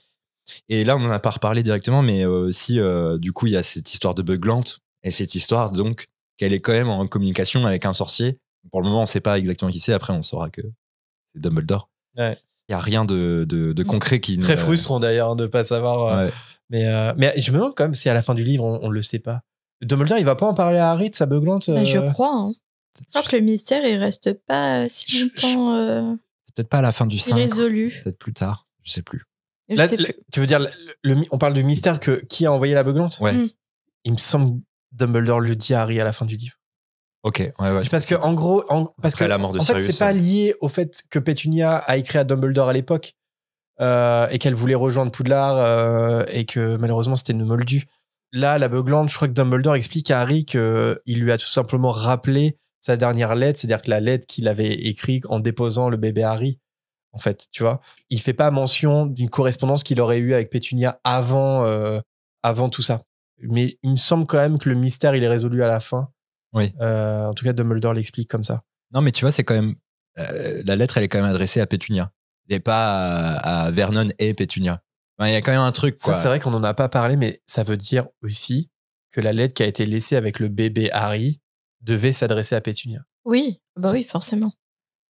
Et là, on n'en a pas reparlé directement, mais aussi, du coup, il y a cette histoire de Beuglante et cette histoire, donc, qu'elle est quand même en communication avec un sorcier. Pour le moment, on ne sait pas exactement qui c'est. Après, on saura que c'est Dumbledore. Ouais. Il n'y a rien de concret qui... Très frustrant d'ailleurs de ne pas savoir. Ouais. Mais je me demande quand même si à la fin du livre, on ne le sait pas. Dumbledore, il va pas en parler à Harry de sa Beuglante Je crois. Hein. Je crois que le mystère, il reste pas si longtemps c'est peut-être pas à la fin du 5. irrésolu. Peut-être plus tard. Je sais plus. Là, tu veux dire, on parle du mystère qui a envoyé la Beuglante? Ouais. Il me semble que Dumbledore le dit à Harry à la fin du livre. Ok, ouais. Parce que en gros, parce que la mort de en fait, Sirius, c'est pas lié au fait que Pétunia a écrit à Dumbledore à l'époque et qu'elle voulait rejoindre Poudlard et que malheureusement c'était une moldue. Là, la Beuglante, je crois que Dumbledore explique à Harry qu'il lui a tout simplement rappelé sa dernière lettre, c'est-à-dire que la lettre qu'il avait écrite en déposant le bébé Harry. En fait, tu vois, il fait pas mention d'une correspondance qu'il aurait eue avec Pétunia avant tout ça. Mais il me semble quand même que le mystère il est résolu à la fin. Oui. En tout cas, Dumbledore l'explique comme ça. Non, mais tu vois, c'est quand même la lettre, elle est quand même adressée à Pétunia et pas à Vernon et Pétunia. Enfin, il y a quand même un truc. Quoi. Ça, c'est vrai qu'on en a pas parlé, mais ça veut dire aussi que la lettre qui a été laissée avec le bébé Harry devait s'adresser à Pétunia. Oui, bah oui, forcément.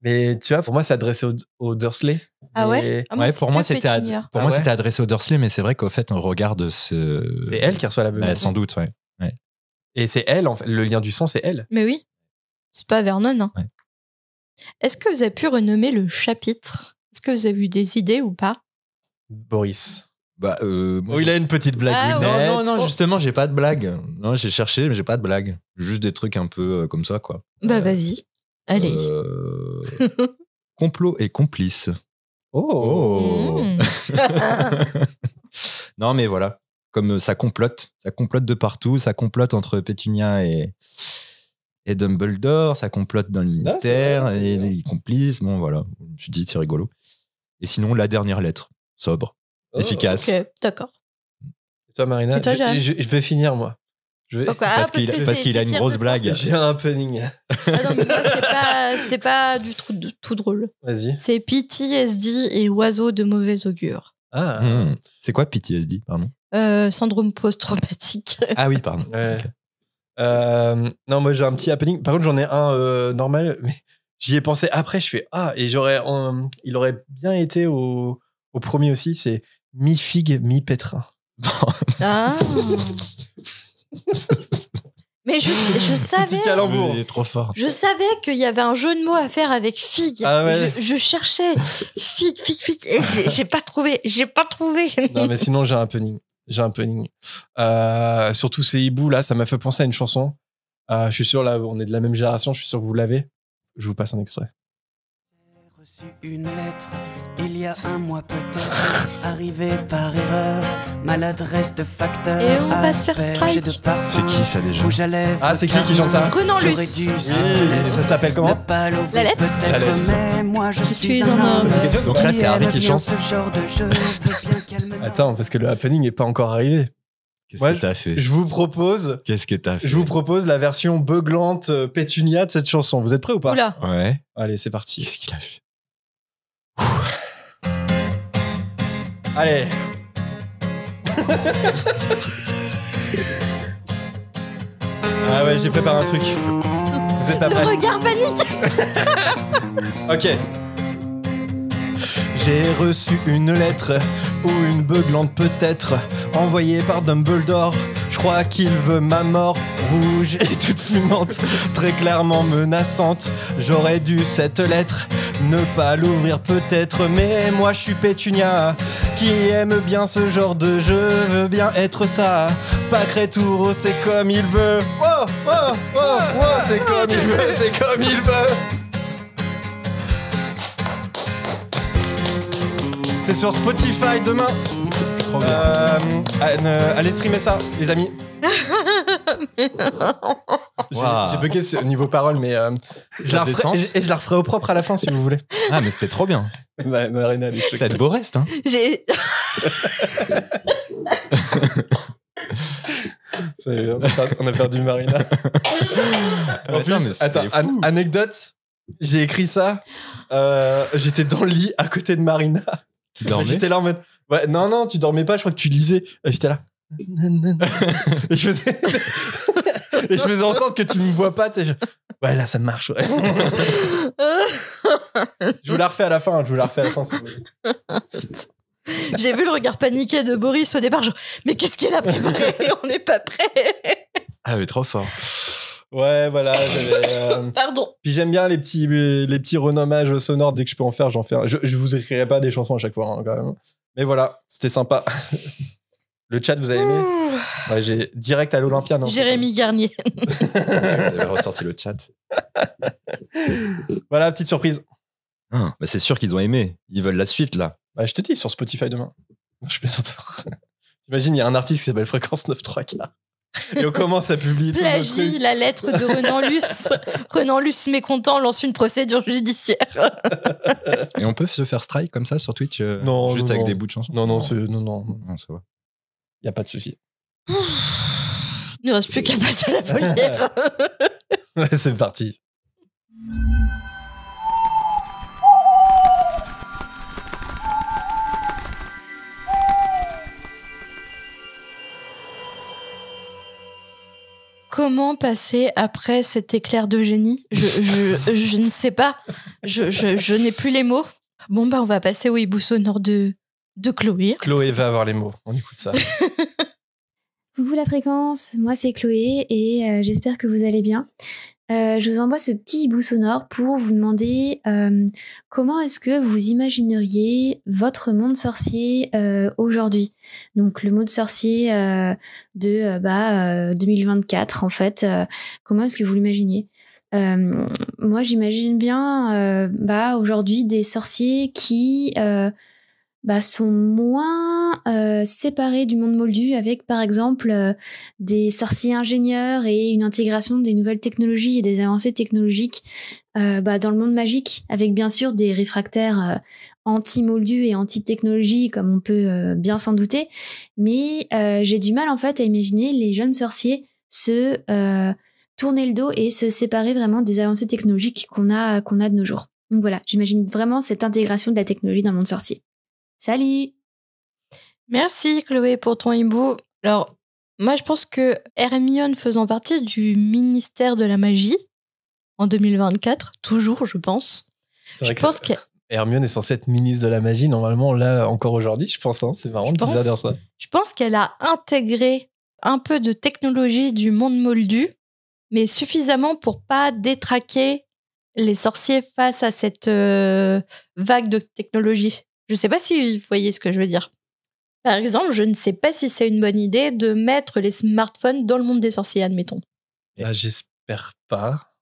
Mais tu vois, pour moi, c'est adressé aux Dursley. Ah ouais, pour moi, c'était adressé aux Dursley, mais c'est vrai qu'au fait, on regarde ce. C'est elle qui reçoit la Beuglante. Sans doute, ouais. Et c'est elle, en fait, le lien du sang, c'est elle. Mais oui, c'est pas Vernon. Hein. Ouais. Est-ce que vous avez pu renommer le chapitre? Est-ce que vous avez eu des idées ou pas? Boris. Moi, il a une petite blague. Ah, ouais. Non, justement, j'ai pas de blague. Non, j'ai cherché, mais j'ai pas de blague. Juste des trucs un peu comme ça, quoi. Bah, vas-y. Allez. Complot et complice. Oh. Non, mais voilà. Comme ça complote de partout, ça complote entre Pétunia et Dumbledore, ça complote dans le ministère, et les complices, bon voilà, je dis c'est rigolo. Et sinon, la dernière lettre, sobre, efficace. Ok, d'accord. Et toi, Marina? Et toi, je vais finir, moi. Parce qu'il a une grosse blague. J'ai un punning. Ah non, mais moi, c'est pas du tout drôle. Vas-y. C'est PTSD et oiseau de mauvais augure. Ah. C'est quoi PTSD, pardon? Syndrome post-traumatique. Ah oui, pardon. Ouais. Non, moi j'ai un petit happening. Par contre, j'en ai un normal, mais j'y ai pensé après. Je fais et il aurait bien été au premier aussi. C'est mi-figue, mi-pétrin. Ah. Mais je savais. Petit calembour. Il est trop fort. Je savais qu'il y avait un jeu de mots à faire avec figue. Ah ouais. Je cherchais figue. Et j'ai pas trouvé. Non, mais sinon, j'ai un happening. Surtout ces hiboux là, ça m'a fait penser à une chanson. Je suis sûr, là, on est de la même génération, je suis sûr que vous l'avez. Je vous passe un extrait. J'ai reçu une lettre, il y a un mois peut-être, arrivée par erreur, maladresse de facteur. Et on va se faire strike. C'est qui ça déjà? C'est qui chante ça? Renan Luce. Et ça s'appelle comment? La lettre. Mais moi je suis un homme. Donc là, c'est Harry qui chante. Attends, parce que le happening n'est pas encore arrivé. Qu'est-ce que t'as fait? Je vous propose la version beuglante Pétunia de cette chanson. Vous êtes prêts ou pas? Oula. Ouais. Allez, c'est parti. Qu'est-ce qu'il a fait? Allez. Ah ouais, j'ai préparé un truc. Vous êtes pas Le prêts? regard panique. Ok. J'ai reçu une lettre, ou une beuglante peut-être, envoyée par Dumbledore. Je crois qu'il veut ma mort, rouge et toute fumante, très clairement menaçante. J'aurais dû cette lettre ne pas l'ouvrir peut-être, mais moi je suis Pétunia, qui aime bien ce genre de jeu, veux bien être ça. Pâqueretour, c'est comme il veut. Oh, oh, oh, oh, c'est comme il veut, c'est comme il veut. C'est sur Spotify demain. Trop bien. Allez streamer ça, les amis. Waouh. J'ai bugué au niveau parole, mais je la referai au propre à la fin si vous voulez. Ah, mais c'était trop bien. Marina, elle est choquée. T'as de beaux restes, hein. J'ai... On a perdu Marina. En Attends, mais plus, c'était fou. anecdote, j'ai écrit ça. J'étais dans le lit à côté de Marina. Qui dormait. J'étais là en mode. Ouais, non, tu dormais pas, je crois que tu lisais. J'étais là. Et je faisais. Et je faisais en sorte que tu me vois pas. Ouais, là, ça marche. Ouais. Je vous la refais à la fin. Si vous voulez. J'ai vu le regard paniqué de Boris au départ. Genre, mais qu'est-ce qu'il a préparé? On n'est pas prêt. Ah, mais trop fort. Ouais, voilà. Pardon. Puis j'aime bien les petits renommages sonores. Dès que je peux en faire, j'en fais un. Je vous écrirai pas des chansons à chaque fois, hein, quand même. Mais voilà, c'était sympa. Le chat, vous avez aimé? Ouais, j'ai direct à l'Olympia, non? Jérémy Garnier. J'avais ressorti le chat. Voilà, petite surprise. Bah c'est sûr qu'ils ont aimé. Ils veulent la suite, là. Bah, je te dis, sur Spotify demain. Je plaisante. T'imagines, il y a un artiste qui s'appelle Fréquence 9.3. Et on commence à publier tout le Plagie truc. la lettre de Renan Luce. Renan Luce mécontent lance une procédure judiciaire. Et on peut se faire strike comme ça sur Twitch Non, juste non, avec non. des bouts de chansons? Non, Non, ça va. y a pas de souci. Il ne reste plus qu'à passer à la volière. Ouais, c'est parti. Comment passer après cet éclair de génie? Je ne sais pas. Je n'ai plus les mots. Bon, bah, on va passer au hibou sonore de Chloé. Chloé va avoir les mots. On écoute ça. Coucou la fréquence, moi c'est Chloé et j'espère que vous allez bien. Je vous envoie ce petit hibou sonore pour vous demander comment est-ce que vous imagineriez votre monde sorcier aujourd'hui. Donc le monde sorcier de 2024 en fait. Comment est-ce que vous l'imaginez? Moi j'imagine bien aujourd'hui des sorciers qui sont moins séparés du monde moldu avec par exemple des sorciers ingénieurs et une intégration des nouvelles technologies et des avancées technologiques dans le monde magique avec bien sûr des réfractaires anti-moldus et anti-technologie comme on peut bien s'en douter, mais j'ai du mal en fait à imaginer les jeunes sorciers se tourner le dos et se séparer vraiment des avancées technologiques qu'on a de nos jours. Donc voilà, j'imagine vraiment cette intégration de la technologie dans le monde sorcier. Salut! Merci Chloé pour ton hibou. Alors, moi je pense que Hermione faisant partie du ministère de la magie en 2024, toujours je pense. Je pense que Hermione est censée être ministre de la magie, normalement, là, encore aujourd'hui, je pense. Hein, c'est marrant de dire ça. Je pense qu'elle a intégré un peu de technologie du monde moldu, mais suffisamment pour pas détraquer les sorciers face à cette vague de technologie. Je sais pas si vous voyez ce que je veux dire. Par exemple, je ne sais pas si c'est une bonne idée de mettre les smartphones dans le monde des sorciers, admettons. J'espère pas.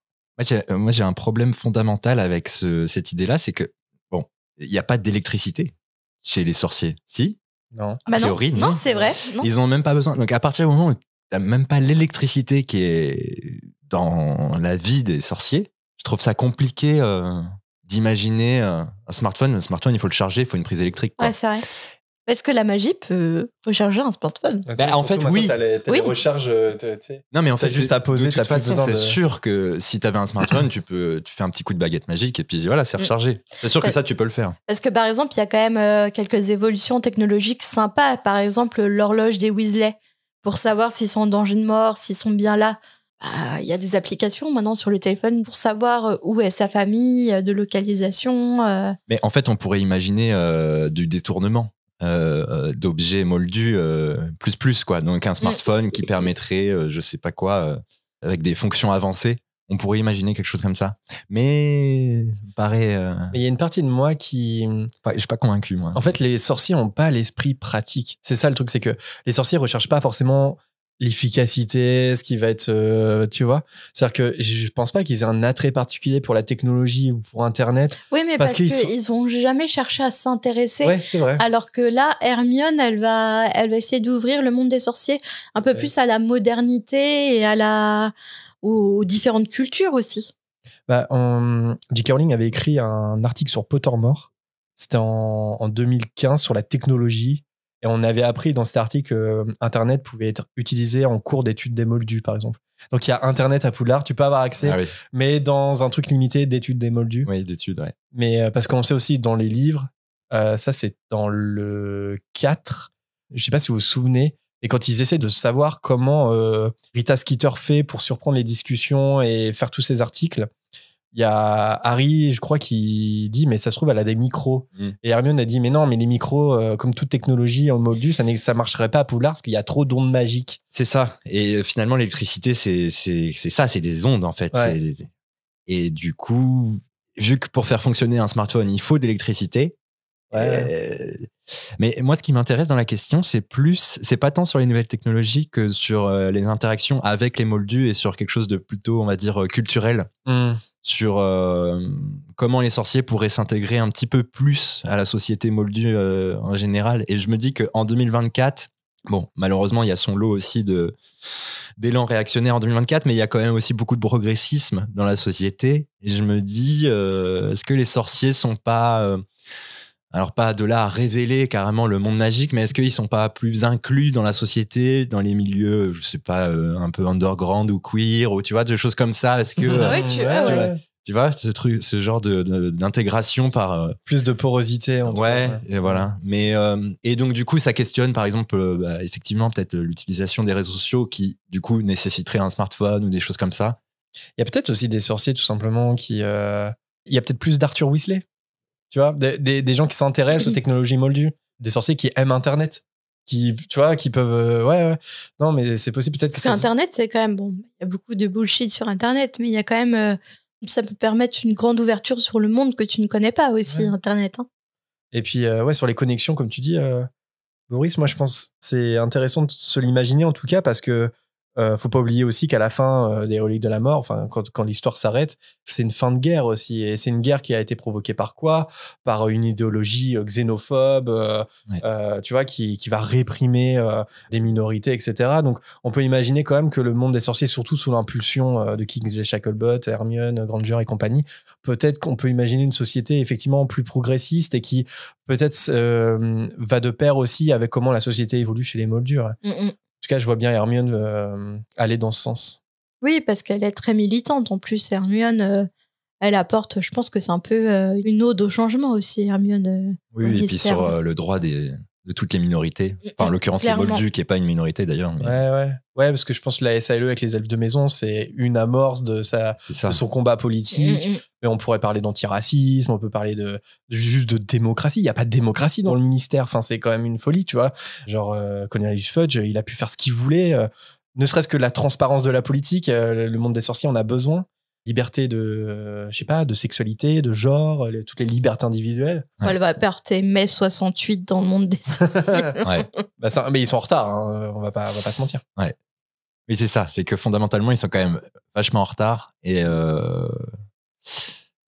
Moi, j'ai un problème fondamental avec cette idée-là, c'est que, bon, il n'y a pas d'électricité chez les sorciers. Si? Non. A priori, non, c'est vrai. Non. Ils n'ont même pas besoin. Donc, à partir du moment où tu n'as même pas l'électricité qui est dans la vie des sorciers, je trouve ça compliqué d'imaginer un smartphone. Un smartphone, il faut le charger, il faut une prise électrique, quoi. Ouais, c'est vrai. Est-ce que la magie peut recharger un smartphone? En fait, oui. T'as les recharges, tu sais. Non, mais en fait, juste à poser. De toute façon, c'est sûr que si t'avais un smartphone, tu fais un petit coup de baguette magique et puis voilà, c'est rechargé. C'est sûr que ça, tu peux le faire. Parce que par exemple, il y a quand même quelques évolutions technologiques sympas. Par exemple, l'horloge des Weasley pour savoir s'ils sont en danger de mort, s'ils sont bien là. il y a des applications maintenant sur le téléphone pour savoir où est sa famille, de localisation. Mais en fait, on pourrait imaginer du détournement d'objets moldus plus, quoi. Donc, un smartphone qui permettrait, je sais pas quoi, avec des fonctions avancées. On pourrait imaginer quelque chose comme ça. Mais, pareil. Mais il y a une partie de moi qui. Je suis pas convaincu, moi. En fait, les sorciers n'ont pas l'esprit pratique. C'est ça le truc, c'est que les sorciers recherchent pas forcément l'efficacité, ce qui va être, tu vois. C'est-à-dire que je pense pas qu'ils aient un attrait particulier pour la technologie ou pour Internet. Oui, mais parce qu'ils vont jamais chercher à s'intéresser. Ouais, c'est vrai. Alors que là, Hermione, elle va essayer d'ouvrir le monde des sorciers un peu plus à la modernité et aux différentes cultures aussi. J.K. Rowling avait écrit un article sur Pottermore. C'était en 2015 sur la technologie. Et on avait appris dans cet article que Internet pouvait être utilisé en cours d'études des moldus, par exemple. Donc, il y a Internet à Poudlard, tu peux avoir accès, mais dans un truc limité d'études des moldus. Oui, d'études, ouais. Mais parce qu'on sait aussi dans les livres, ça c'est dans le 4, je sais pas si vous vous souvenez, et quand ils essaient de savoir comment Rita Skeeter fait pour surprendre les discussions et faire tous ces articles, il y a Harry, je crois, qui dit mais ça se trouve elle a des micros. Et Hermione a dit mais non, mais les micros, comme toute technologie en moldu, ça marcherait pas à Poudlard parce qu'il y a trop d'ondes magiques. C'est ça. Et finalement l'électricité c'est ça, c'est des ondes en fait. Ouais. Et du coup, vu que pour faire fonctionner un smartphone il faut de l'électricité. Mais moi, ce qui m'intéresse dans la question, c'est pas tant sur les nouvelles technologies que sur les interactions avec les moldus et sur quelque chose de plutôt, on va dire, culturel. Sur comment les sorciers pourraient s'intégrer un petit peu plus à la société moldue en général. Et je me dis qu'en 2024, bon, malheureusement, il y a son lot aussi d'élan réactionnaire en 2024, mais il y a quand même aussi beaucoup de progressisme dans la société. Et je me dis, est-ce que les sorciers sont pas... alors pas de là à révéler carrément le monde magique, mais est-ce qu'ils sont pas plus inclus dans la société, dans les milieux, je sais pas, un peu underground ou queer, ou tu vois, des choses comme ça. Est-ce que tu vois ce genre d'intégration par plus de porosité. Et voilà. Mais et donc du coup, ça questionne par exemple, effectivement peut-être l'utilisation des réseaux sociaux qui du coup nécessiterait un smartphone ou des choses comme ça. Il y a peut-être aussi des sorciers tout simplement qui, il y a peut-être plus d'Arthur Weasley. Tu vois, des gens qui s'intéressent aux technologies moldues, des sorciers qui aiment Internet, qui peuvent, non, mais c'est possible peut-être que Internet, c'est quand même bon. Il y a beaucoup de bullshit sur Internet, mais il y a quand même, ça peut permettre une grande ouverture sur le monde que tu ne connais pas aussi, Internet. Hein. Et puis, sur les connexions, comme tu dis, Boris, moi je pense que c'est intéressant de se l'imaginer en tout cas parce que faut pas oublier aussi qu'à la fin des Reliques de la Mort, enfin quand l'histoire s'arrête, c'est une fin de guerre aussi, et c'est une guerre qui a été provoquée par quoi ? Par une idéologie xénophobe, tu vois, qui va réprimer des minorités, etc. Donc on peut imaginer quand même que le monde des sorciers, surtout sous l'impulsion de Kingsley Shacklebolt, Hermione Granger et compagnie, peut-être qu'on peut imaginer une société effectivement plus progressiste et qui peut-être va de pair aussi avec comment la société évolue chez les moldus. En tout cas, je vois bien Hermione aller dans ce sens. Oui, parce qu'elle est très militante. En plus, Hermione, elle apporte, je pense que c'est un peu une ode au changement aussi, Hermione. Oui, et puis sur le droit de toutes les minorités. Enfin, en l'occurrence, les moldus, qui n'est pas une minorité d'ailleurs. Mais... Ouais, parce que je pense que la SALE avec les elfes de maison, c'est une amorce de son combat politique. Mais on pourrait parler d'antiracisme, on peut parler juste de démocratie. Il n'y a pas de démocratie dans le ministère. Enfin, c'est quand même une folie, tu vois. Genre, Cornelius Fudge, il a pu faire ce qu'il voulait. Ne serait-ce que la transparence de la politique. Le monde des sorciers, on a besoin. Liberté de, je sais pas, de sexualité, de genre, toutes les libertés individuelles. Elle va porter mai 68 dans le monde des sorciers. Mais ils sont en retard, hein. On va pas se mentir. Ouais. Oui, c'est ça. C'est que fondamentalement, ils sont quand même vachement en retard. Et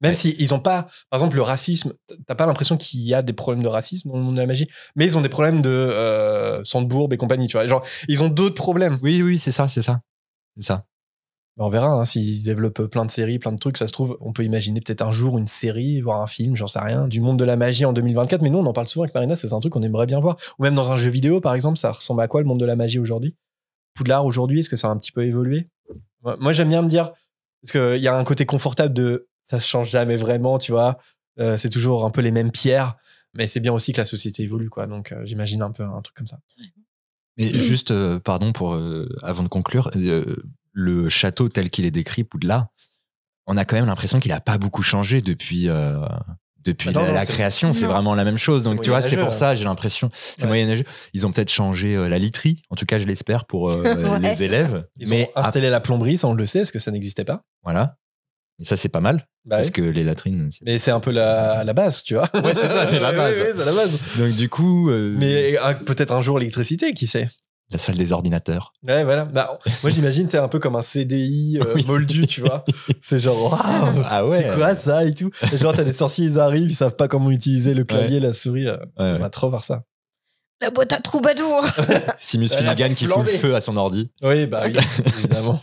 même s'ils ont pas, par exemple, le racisme, t'as pas l'impression qu'il y a des problèmes de racisme dans le monde de la magie, mais ils ont des problèmes de Sandbourg et compagnie, tu vois. Genre, ils ont d'autres problèmes. Oui, c'est ça. On verra s'ils développent plein de séries, plein de trucs. Ça se trouve, on peut imaginer peut-être un jour une série, voire un film, j'en sais rien, du monde de la magie en 2024. Mais nous, on en parle souvent avec Marina, c'est un truc qu'on aimerait bien voir. Ou même dans un jeu vidéo, par exemple, ça ressemble à quoi le monde de la magie aujourd'hui ? Poudlard aujourd'hui, est-ce que ça a un petit peu évolué ? Moi, j'aime bien me dire, parce qu'il y a un côté confortable de ça se change jamais vraiment, tu vois. C'est toujours un peu les mêmes pierres, mais c'est bien aussi que la société évolue, quoi. Donc, j'imagine un peu un truc comme ça. Mais juste, pardon, avant de conclure, le château tel qu'il est décrit, Poudlard, on a quand même l'impression qu'il a pas beaucoup changé depuis la création. C'est vraiment la même chose. Donc, tu vois, c'est pour ça, j'ai l'impression. C'est moyenâgeux. Ils ont peut-être changé la literie. En tout cas, je l'espère pour les élèves. Ils ont installé la plomberie, ça on le sait, parce que ça n'existait pas. Voilà. Et ça, c'est pas mal. Parce que les latrines. Mais c'est un peu la base, tu vois. Ouais, c'est ça, c'est la base. Oui, c'est la base. Donc, du coup. Mais peut-être un jour l'électricité, qui sait. La salle des ordinateurs. Ouais, voilà. Bah, moi, j'imagine, t'es un peu comme un CDI moldu, tu vois. C'est genre, waouh, ah ouais. C'est quoi ça et tout. Et genre, t'as des sorciers, ils arrivent, ils savent pas comment utiliser le clavier, la souris. On va trop voir ça. La boîte à troubadour. Simus Finnegan qui fout le feu à son ordi. Oui, bah oui, évidemment.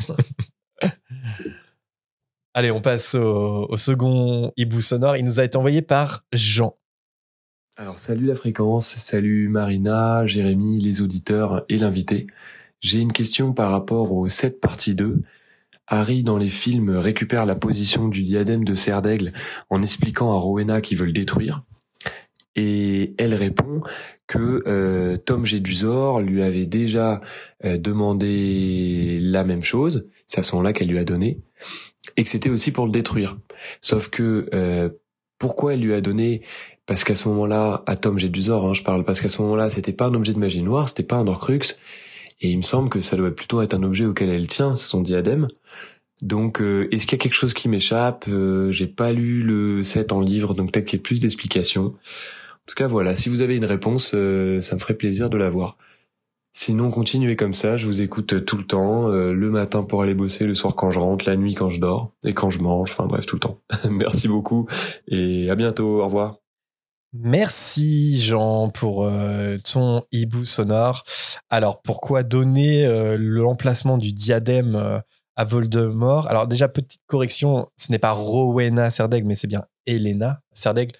Allez, on passe au second hibou sonore. Il nous a été envoyé par Jean. Alors, salut la fréquence, salut Marina, Jérémy, les auditeurs et l'invité. J'ai une question par rapport au 7 partie 2. Harry, dans les films, récupère la position du diadème de Serre d'Aigle en expliquant à Rowena qu'ils veulent le détruire. Et elle répond que Tom Jedusor lui avait déjà demandé la même chose, c'est à ce moment-là qu'elle lui a donné, et que c'était aussi pour le détruire. Sauf que pourquoi elle lui a donné? Parce qu'à ce moment-là, à Tom Jedusor, je parle, parce qu'à ce moment-là, c'était pas un objet de magie noire, c'était pas un Horcrux, et il me semble que ça doit plutôt être un objet auquel elle tient, c'est son diadème. Donc, est-ce qu'il y a quelque chose qui m'échappe? J'ai pas lu le 7 en livre, donc peut-être qu'il y a plus d'explications. En tout cas, voilà, si vous avez une réponse, ça me ferait plaisir de l'avoir. Sinon, continuez comme ça, je vous écoute tout le temps, le matin pour aller bosser, le soir quand je rentre, la nuit quand je dors, et quand je mange, enfin bref, tout le temps. Merci beaucoup, et à bientôt, au revoir. Merci Jean pour ton hibou sonore. Alors pourquoi donner l'emplacement du diadème à Voldemort? Alors déjà petite correction, ce n'est pas Rowena Serre d'Aigle mais c'est bien Helena Serre d'Aigle.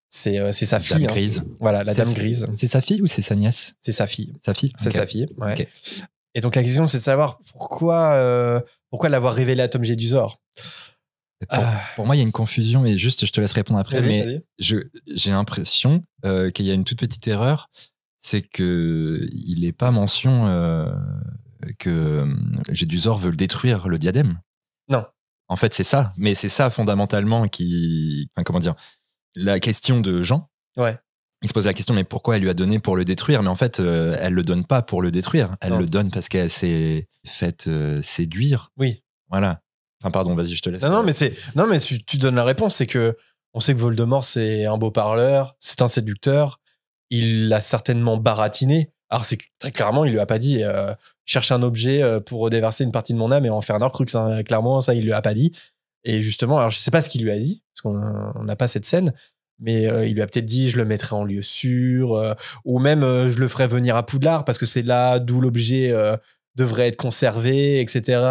C'est sa fille. Dame grise. Voilà, la dame grise. C'est sa fille ou c'est sa nièce? C'est sa fille. Sa fille. C'est sa fille. Ouais. Okay. Et donc la question c'est de savoir pourquoi l'avoir révélé à Tom Jedusor. Pour moi, il y a une confusion, et juste, je te laisse répondre après, vas-y. J'ai l'impression qu'il y a une toute petite erreur, c'est que il n'est pas mention que Jedusor veut le détruire, le diadème. Non. En fait, c'est ça, mais c'est ça fondamentalement qui, enfin, comment dire, la question de Jean. Ouais. Il se pose la question, mais pourquoi elle lui a donné pour le détruire? Mais en fait, elle le donne pas pour le détruire, elle le donne parce qu'elle s'est faite séduire. Oui. Voilà. Enfin, pardon, vas-y, je te laisse. Non, mais tu donnes la réponse. C'est que on sait que Voldemort, c'est un beau parleur, c'est un séducteur. Il l'a certainement baratiné. Alors, c'est très clairement, il lui a pas dit cherche un objet pour déverser une partie de mon âme et en faire un Horcrux. Hein. Clairement, ça, il lui a pas dit. Et justement, alors je sais pas ce qu'il lui a dit, parce qu'on n'a pas cette scène, mais il lui a peut-être dit je le mettrai en lieu sûr, ou même je le ferai venir à Poudlard, parce que c'est là d'où l'objet devrait être conservé, etc.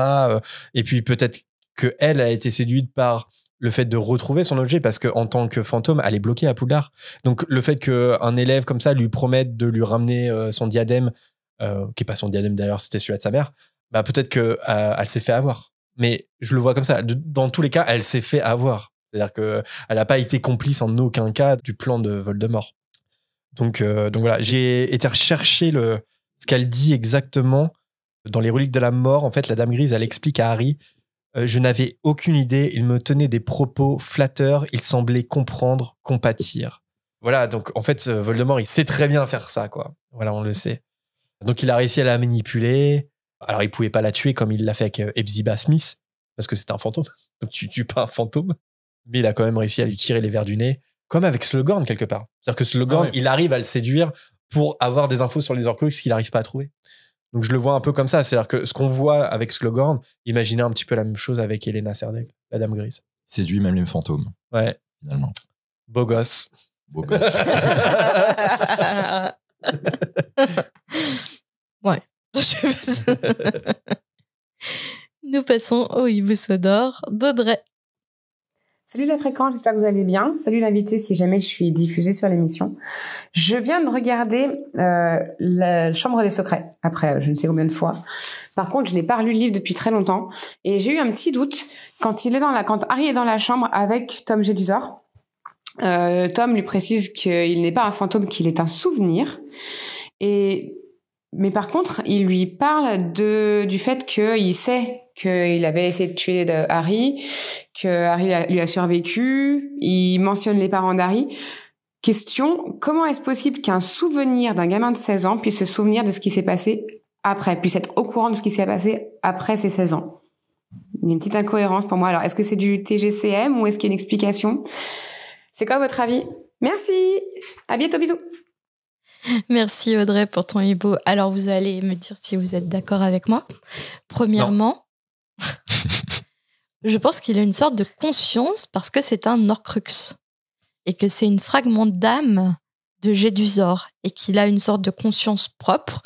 Et puis peut-être qu'elle a été séduite par le fait de retrouver son objet, parce qu'en tant que fantôme, elle est bloquée à Poudlard. Donc le fait qu'un élève comme ça lui promette de lui ramener son diadème, qui n'est pas son diadème d'ailleurs, c'était celui de sa mère, bah peut-être qu'elle s'est fait avoir. Mais je le vois comme ça. Dans tous les cas, elle s'est fait avoir. C'est-à-dire qu'elle n'a pas été complice en aucun cas du plan de Voldemort. Donc voilà, j'ai été rechercher ce qu'elle dit exactement dans les reliques de la mort. En fait, la Dame Grise, elle explique à Harry je n'avais aucune idée, il me tenait des propos flatteurs, il semblait comprendre, compatir. Voilà, donc en fait, Voldemort, il sait très bien faire ça, quoi. Voilà, on le sait. Donc il a réussi à la manipuler. Alors il pouvait pas la tuer comme il l'a fait avec Hepzibah Smith, parce que c'est un fantôme. Donc tu tues pas un fantôme. Mais il a quand même réussi à lui tirer les vers du nez, comme avec Slughorn quelque part. C'est-à-dire que Slughorn, il arrive à le séduire pour avoir des infos sur les Horcruxes qu'il n'arrive pas à trouver. Donc je le vois un peu comme ça. C'est-à-dire que ce qu'on voit avec Slughorn, imaginez un petit peu la même chose avec Helena Serre d'Aigle, la Dame Grise. Séduit même les fantômes. Ouais. Finalement. Beau gosse. Beau gosse. Ouais. Nous passons au hibou sonore d'Audrey. Salut la fréquence, j'espère que vous allez bien. Salut l'invité si jamais je suis diffusée sur l'émission. Je viens de regarder la Chambre des Secrets, après je ne sais combien de fois. Par contre, je n'ai pas relu le livre depuis très longtemps. Et j'ai eu un petit doute quand Harry est dans la chambre avec Tom Jedusor. Tom lui précise qu'il n'est pas un fantôme, qu'il est un souvenir. Mais par contre, il lui parle du fait qu'il sait qu'il avait essayé de tuer Harry, que Harry lui a survécu. Il mentionne les parents d'Harry. Question, comment est-ce possible qu'un souvenir d'un gamin de 16 ans puisse se souvenir de ce qui s'est passé après, puisse être au courant de ce qui s'est passé après ses 16 ans? Il y a une petite incohérence pour moi. Alors, est-ce que c'est du TGCM ou est-ce qu'il y a une explication? C'est quoi votre avis? Merci. À bientôt, bisous. Merci Audrey pour ton hibou. Alors, vous allez me dire si vous êtes d'accord avec moi. Premièrement, je pense qu'il a une sorte de conscience parce que c'est un Horcrux et que c'est un fragment d'âme de Jedusor et qu'il a une sorte de conscience propre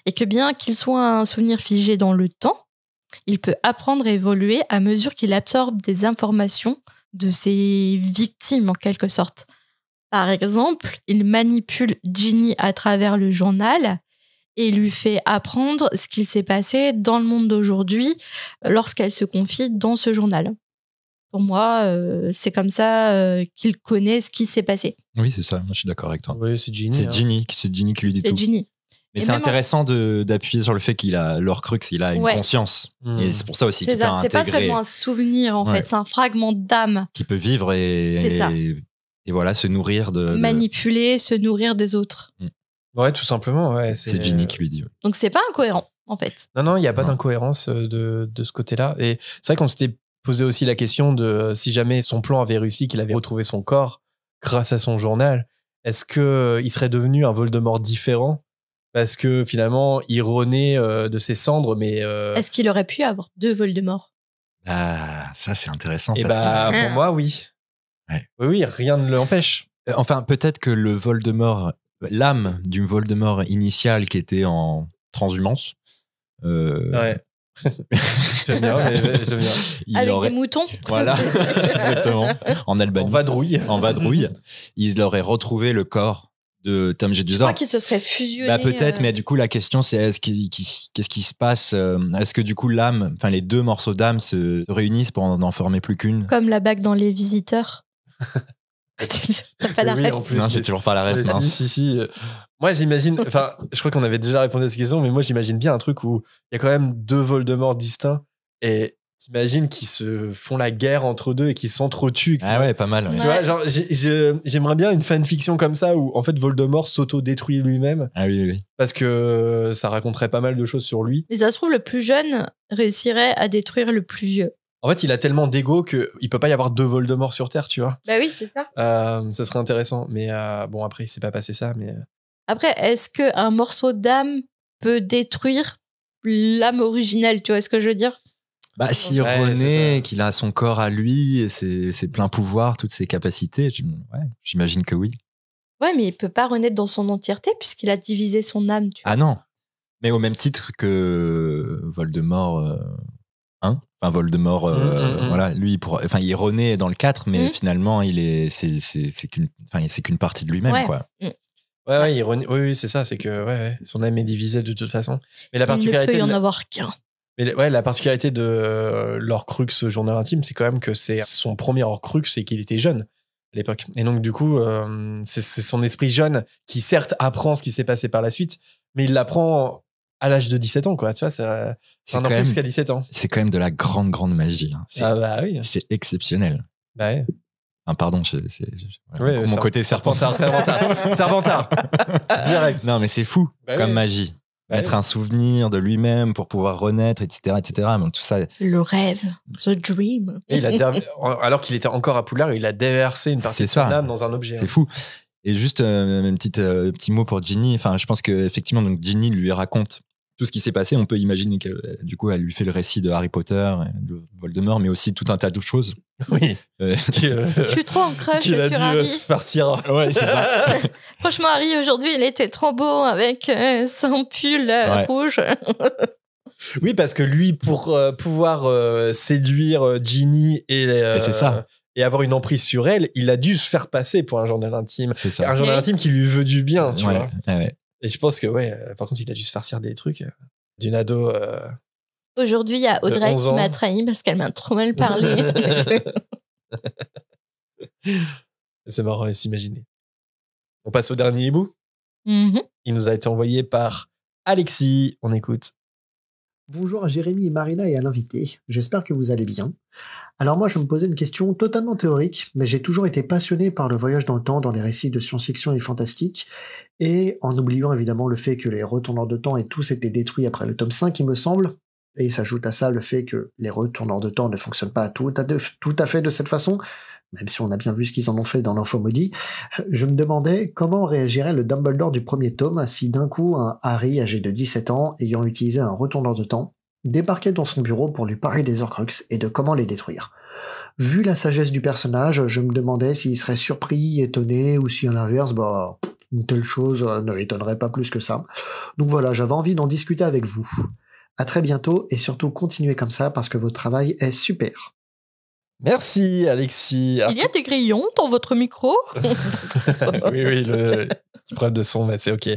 et que bien qu'il soit un souvenir figé dans le temps, il peut apprendre et évoluer à mesure qu'il absorbe des informations de ses victimes en quelque sorte. Par exemple, il manipule Ginny à travers le journal et lui fait apprendre ce qu'il s'est passé dans le monde d'aujourd'hui lorsqu'elle se confie dans ce journal. Pour moi, c'est comme ça qu'il connaît ce qui s'est passé. Oui, c'est ça. Moi, je suis d'accord avec toi. Oui, c'est Ginny. C'est Ginny qui lui dit tout. C'est Ginny. Mais Et c'est même intéressant d'appuyer sur le fait qu'il a l'Horcrux, il a une Ouais. conscience. Mmh. Et c'est pour ça aussi C'est qu'il peut ça, c'est pas intégrer, seulement un souvenir en Ouais. fait, c'est un fragment d'âme. qu'il peut vivre C'est ça. et voilà, se nourrir de. Manipuler, se nourrir des autres. Ouais, tout simplement. Ouais, C'est Ginny qui lui dit. Ouais. Donc c'est pas incohérent en fait. Non, il n'y a pas Non. d'incohérence de ce côté-là. Et c'est vrai qu'on s'était posé aussi la question de si jamais son plan avait réussi, qu'il avait retrouvé son corps grâce à son journal, est-ce qu'il serait devenu un Voldemort différent? Parce que finalement, il renaît de ses cendres, mais. Est-ce qu'il aurait pu avoir 2 Voldemort? Ah, ça c'est intéressant. Et parce pour moi, oui. Ouais. Oui, rien ne l'empêche. Enfin, peut-être que le Voldemort, l'âme du Voldemort initial qui était en transhumance. Ouais. J'aime bien, j'aime bien. il Avec aurait- des moutons. Voilà, exactement. En Albanie. En vadrouille. En vadrouille. Il aurait retrouvé le corps de Tom Je Jedusor. crois qu'il se serait fusionné. Bah peut-être, mais du coup la question c'est qu'est-ce qui se passe? Est-ce que du coup l'âme, enfin les deux morceaux d'âme se réunissent pour n'en former plus qu'une? Comme la bague dans Les Visiteurs. T'as pas la Oui, ref. en plus. Non, j'ai toujours pas la Mais ref. mince. si. Moi, j'imagine. Enfin, je crois qu'on avait déjà répondu à cette question, mais moi, j'imagine bien un truc où il y a quand même 2 Voldemort distincts et t'imagines qu'ils se font la guerre entre deux et qu'ils s'entretuent. Ah ouais, pas mal. Ouais. Tu Ouais. vois, genre, j'aimerais bien une fanfiction comme ça où en fait Voldemort s'auto-détruit lui-même Ah oui, oui. parce que ça raconterait pas mal de choses sur lui. Mais ça se trouve, le plus jeune réussirait à détruire le plus vieux. En fait, il a tellement d'ego qu'il peut pas y avoir 2 Voldemort sur Terre, tu vois. Bah oui, c'est ça. Ça serait intéressant. Mais bon, après, il s'est pas passé ça. Mais Après, est-ce qu'un morceau d'âme peut détruire l'âme originelle? Tu vois ce que je veux dire? Bah s'il Ouais, c'est renaît, ça. qu'il a son corps à lui et ses pleins pouvoirs, toutes ses capacités, j'imagine que oui. Ouais, mais il peut pas renaître dans son entièreté puisqu'il a divisé son âme. Tu vois. Ah non. Mais au même titre que Voldemort 1, enfin Voldemort voilà, lui il renaît dans le 4 mais finalement c'est qu'une partie de lui-même Ouais. quoi. ouais, oui, c'est ça. C'est que ouais, son âme est divisée de toute façon. Mais la Il ne particularité. peut y en de la- avoir qu'un. Mais ouais, la particularité de l'Horcrux journal intime, c'est quand même que c'est son premier Horcrux et qu'il était jeune à l'époque. Et donc, du coup, c'est son esprit jeune qui, certes, apprend ce qui s'est passé par la suite, mais il l'apprend à l'âge de 17 ans, quoi. Tu vois, c'est un quand Horcrux même- qui a 17 ans. C'est quand même de la grande magie. Hein. Ah bah oui. C'est exceptionnel. Bah ouais. Enfin, pardon, Ouais, mon côté serpentard. Serpentard. Direct. Non, mais c'est fou Bah comme oui. magie. Bah Mettre oui. un souvenir de lui-même pour pouvoir renaître, etc., etc. Mais tout ça, Le rêve, the dream. Et alors qu'il était encore à Poudlard, il a déversé une partie C'est de son ça. âme dans un objet. c'est fou. Et juste un petit mot pour Ginny. Enfin, je pense que effectivement, donc Ginny lui raconte tout ce qui s'est passé. On peut imaginer que du coup, elle lui fait le récit de Harry Potter, de Voldemort, mais aussi tout un tas d'autres choses. Oui. Je suis trop en crush Qu'il a sur dû Harry. se farcir. Ouais, c'est ça. Franchement, Harry, aujourd'hui, il était trop beau avec son pull Ouais. rouge. Oui, parce que lui, pour pouvoir séduire Ginny et c'est ça. et avoir une emprise sur elle, il a dû se faire passer pour un journal intime. C'est ça. Un journal Oui. intime qui lui veut du bien, tu Ouais, vois. ouais. Et je pense que, par contre, il a dû se farcir des trucs d'une ado. Aujourd'hui, il y a De Audrey 11 qui ans. m'a trahi parce qu'elle m'a trop mal parlé. C'est marrant à s'imaginer. On passe au dernier hibou. Mhm. Il nous a été envoyé par Alexis. On écoute. Bonjour à Jérémy et Marina et à l'invité, j'espère que vous allez bien. Alors moi je me posais une question totalement théorique, mais j'ai toujours été passionné par le voyage dans le temps dans les récits de science-fiction et fantastique, et en oubliant évidemment le fait que les retourneurs de temps aient tous été détruits après le tome 5 il me semble, et il s'ajoute à ça le fait que les retourneurs de temps ne fonctionnent pas tout à fait de cette façon, même si on a bien vu ce qu'ils en ont fait dans l'Enfant Maudit, je me demandais comment réagirait le Dumbledore du premier tome si d'un coup un Harry âgé de 17 ans, ayant utilisé un retourneur de temps, débarquait dans son bureau pour lui parler des Horcruxes et de comment les détruire. Vu la sagesse du personnage, je me demandais s'il serait surpris, étonné, ou si à l'inverse, une telle chose ne l'étonnerait pas plus que ça. Donc voilà, j'avais envie d'en discuter avec vous. À très bientôt, et surtout continuez comme ça parce que votre travail est super. Merci Alexis. Il y a des grillons dans votre micro? Oui, le petit problème de son, mais c'est ok.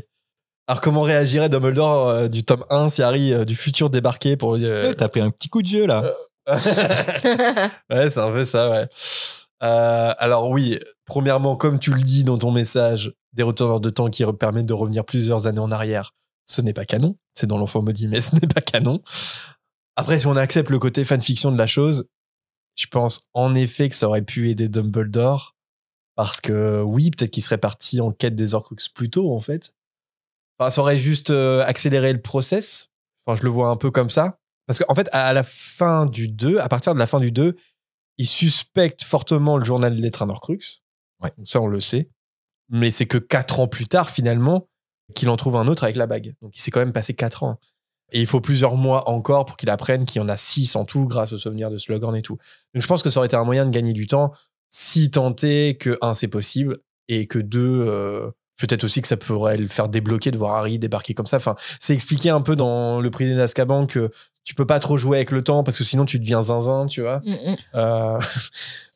Alors comment réagirait Dumbledore du tome 1 si Harry du futur débarquait pour... T'as pris un petit coup de vieux là. Ouais, c'est un peu ça, ouais. Alors oui, premièrement, comme tu le dis dans ton message, des retourneurs de temps qui permettent de revenir plusieurs années en arrière, ce n'est pas canon. C'est dans l'Enfant Maudit, mais ce n'est pas canon. Après, si on accepte le côté fanfiction de la chose, je pense en effet que ça aurait pu aider Dumbledore, parce que oui, peut-être qu'il serait parti en quête des Horcruxes plus tôt, en fait. Enfin, ça aurait juste accéléré le process. Enfin, je le vois un peu comme ça. Parce qu'en fait, à partir de la fin du 2, il suspecte fortement le journal d'être un Horcrux. Ouais. Donc ça, on le sait. Mais c'est que 4 ans plus tard, finalement, qu'il en trouve un autre avec la bague. Donc il s'est quand même passé 4 ans. Et il faut plusieurs mois encore pour qu'il apprenne qu'il y en a 6 en tout grâce au souvenir de Slughorn et tout. Donc je pense que ça aurait été un moyen de gagner du temps si tant est que 1, c'est possible, et que 2, peut-être aussi que ça pourrait le faire débloquer de voir Harry débarquer comme ça. Enfin, c'est expliqué un peu dans Le Prisonnier d'Azkaban que tu peux pas trop jouer avec le temps parce que sinon tu deviens zinzin, tu vois.